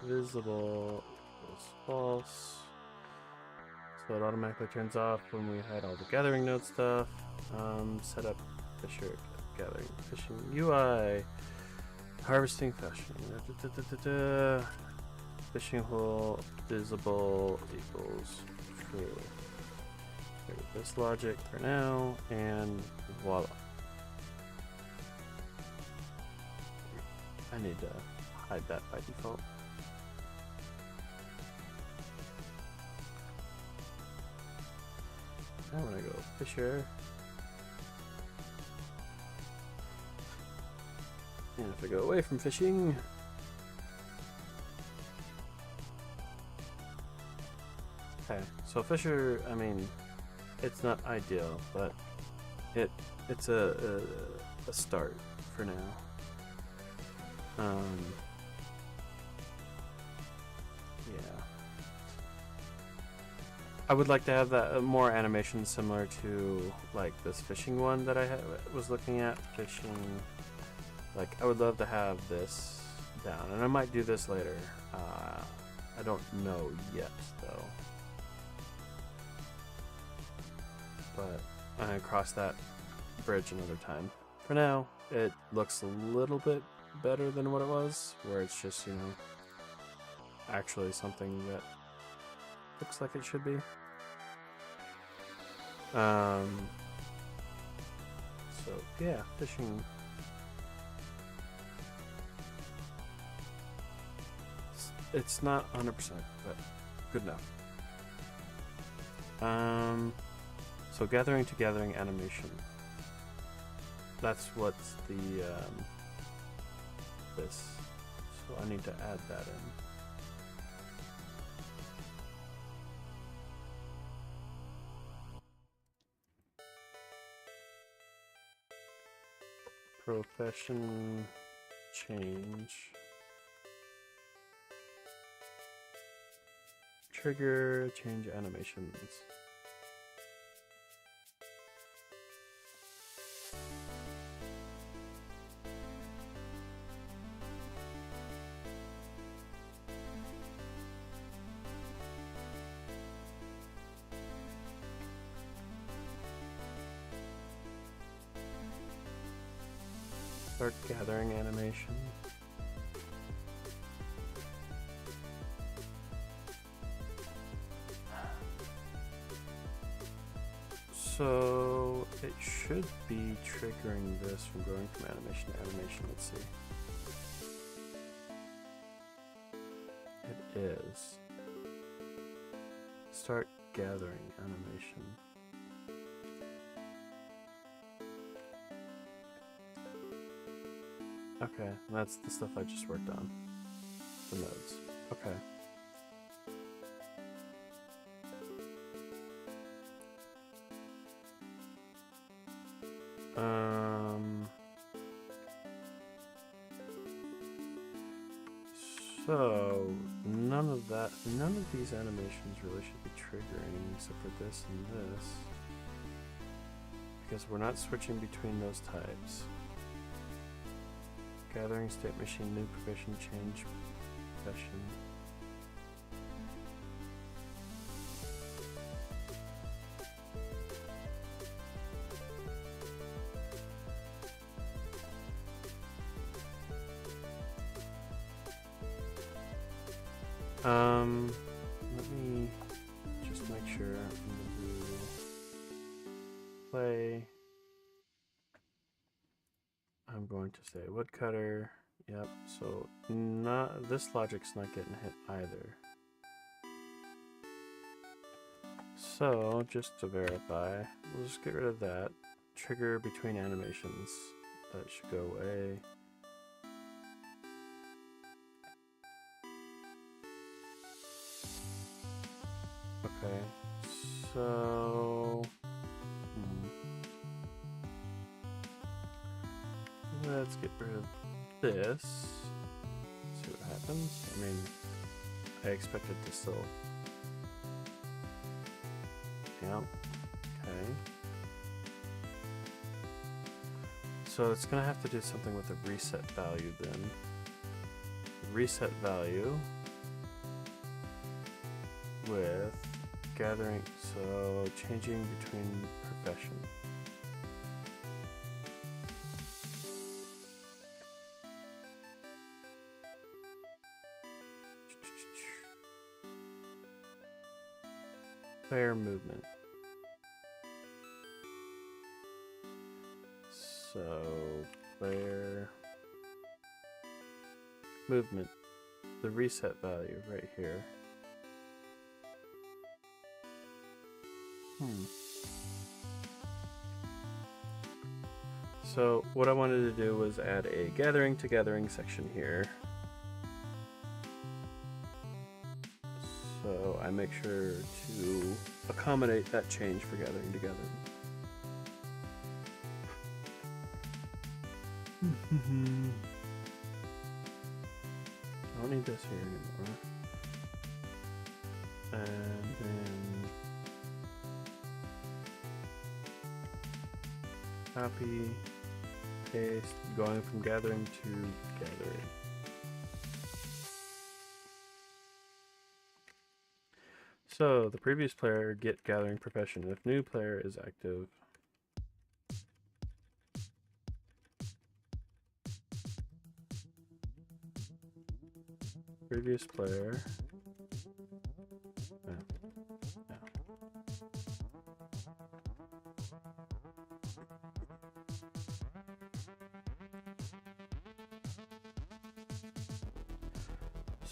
Visible equals false. So it automatically turns off when we hide all the gathering node stuff. Set up Fisher gathering fishing UI. Harvesting fishing. Fishing hole visible equals true. Okay, this logic for now, and voila. I need to hide that by default. Now when I go Fisher, and if I go away from fishing, okay, so Fisher, I mean, it's not ideal, but it's a start for now. Yeah. I would like to have that more animation similar to like this fishing one that I was looking at. Fishing, like I would love to have this down, and I might do this later. I don't know yet though, but I'm gonna cross that bridge another time. For now, it looks a little bit better than what it was, where it's just, you know, actually something that looks like it should be. So yeah, fishing. It's not 100%, but good enough. So gathering to gathering animation. That's what's the this. So I need to add that in. Profession change. Trigger change animations. Start gathering animation. So it should be triggering this from going from animation to animation. Let's see. It is. Start gathering animation. Okay, that's the stuff I just worked on. The nodes. Okay. So none of these animations really should be triggering except for this and this. Because we're not switching between those types. Gathering state machine, new profession, change profession. Let me just make sure I'm gonna do play. I'm going to say woodcutter. Yep, so this logic's not getting hit either. So just to verify, we'll just get rid of that. Trigger between animations. That should go away. Okay, so let's get rid of this. See what happens. I mean, I expect it to still. Yeah. Okay. So it's gonna have to do something with a reset value then. Reset value with gathering, so changing between profession. Player movement. So player movement, the reset value right here. So what I wanted to do was add a gathering to gathering section here. So I make sure to accommodate that change for gathering to gathering. I don't need this here anymore. And then copy, paste, going from gathering to gathering. So the previous player get gathering profession. If new player is active, previous player.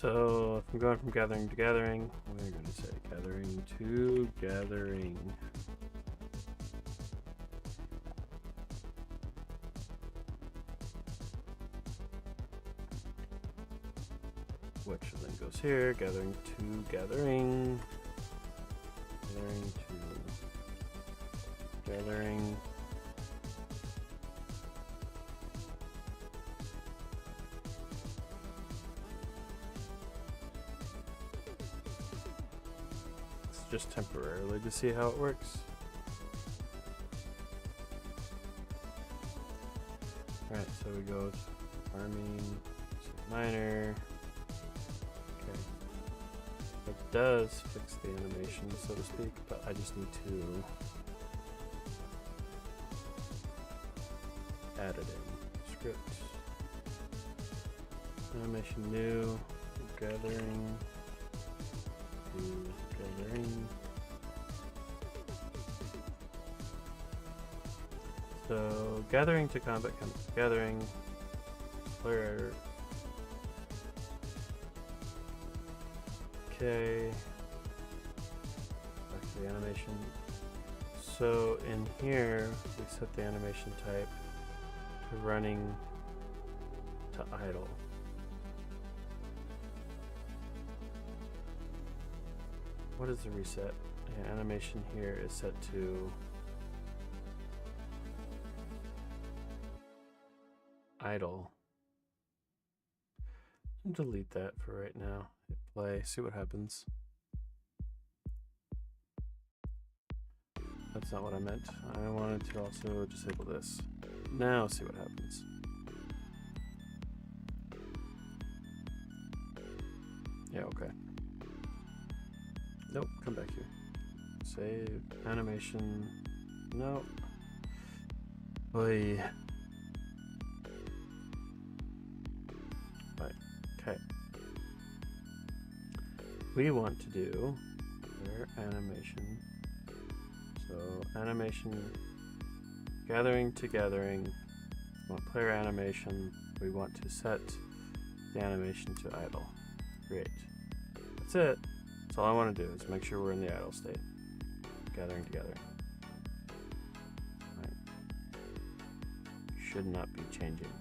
So if I'm going from gathering to gathering, we're going to say gathering to gathering. Which then goes here, gathering to gathering. Gathering to gathering. Just temporarily to see how it works. Alright, so we go to farming, miner. Okay. It does fix the animation, so to speak, but I just need to add it in. Script. Animation new, gathering. Gathering. So gathering to combat gathering player. Okay. Back to the animation. So in here we set the animation type to running to idle. What is the reset? Yeah, animation here is set to idle. Delete that for right now. Hit play, see what happens. That's not what I meant. I wanted to also disable this. Now see what happens. Yeah, okay. Nope, come back here. Save, animation, nope. Oy. Right, okay. We want to do their animation. So animation, gathering to gathering. We want player animation. We want to set the animation to idle. Create. That's it. That's all I want to do is make sure we're in the idle state. Gathering to gathering. Right. Should not be changing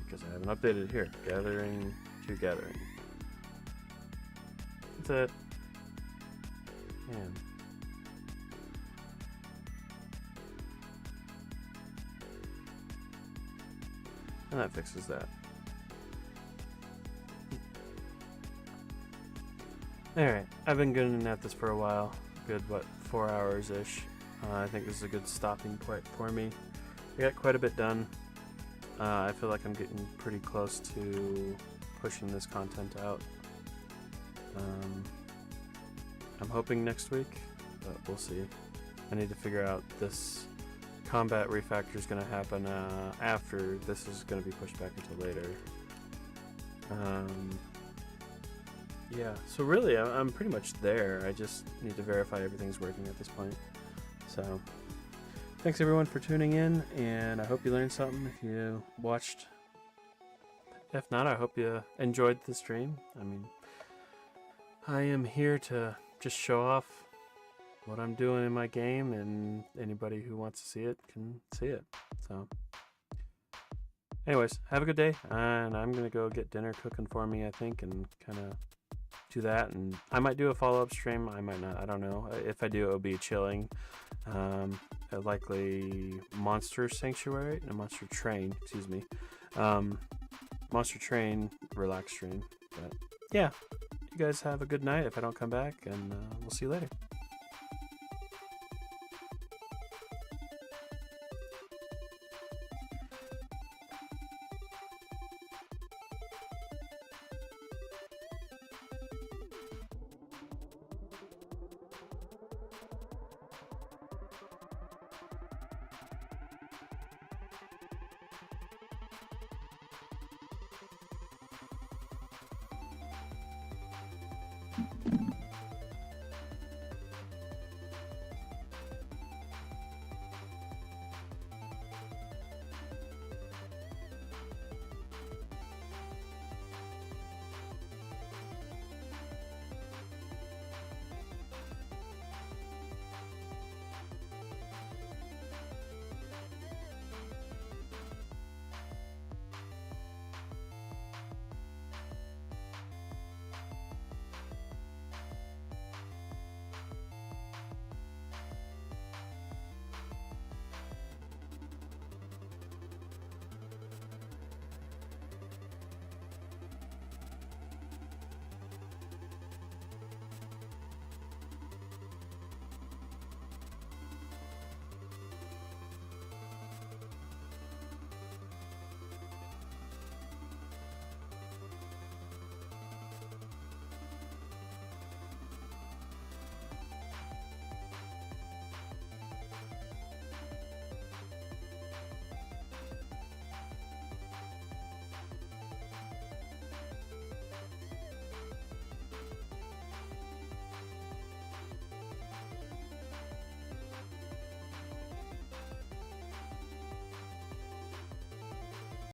because I haven't updated it here. Gathering to gathering. That's it. Man. And that fixes that. Alright, I've been going at this for a while. Good, what, 4 hours-ish. I think this is a good stopping point for me. I got quite a bit done. I feel like I'm getting pretty close to pushing this content out. I'm hoping next week, but we'll see. I need to figure out this combat refactor is going to happen after this is going to be pushed back until later. Yeah, so really I'm pretty much there. I just need to verify everything's working at this point. So thanks everyone for tuning in, and I hope you learned something if you watched. If not, I hope you enjoyed the stream. I mean, I am here to just show off what I'm doing in my game, and anybody who wants to see it can see it. So anyways, have a good day, and I'm gonna go get dinner cooking for me, I think, and kind of do that. And I might do a follow-up stream, I might not, I don't know. If I do, it'll be chilling. Likely Monster Sanctuary, no, Monster Train, excuse me. Monster Train relax stream. But yeah, you guys have a good night if I don't come back, and we'll see you later.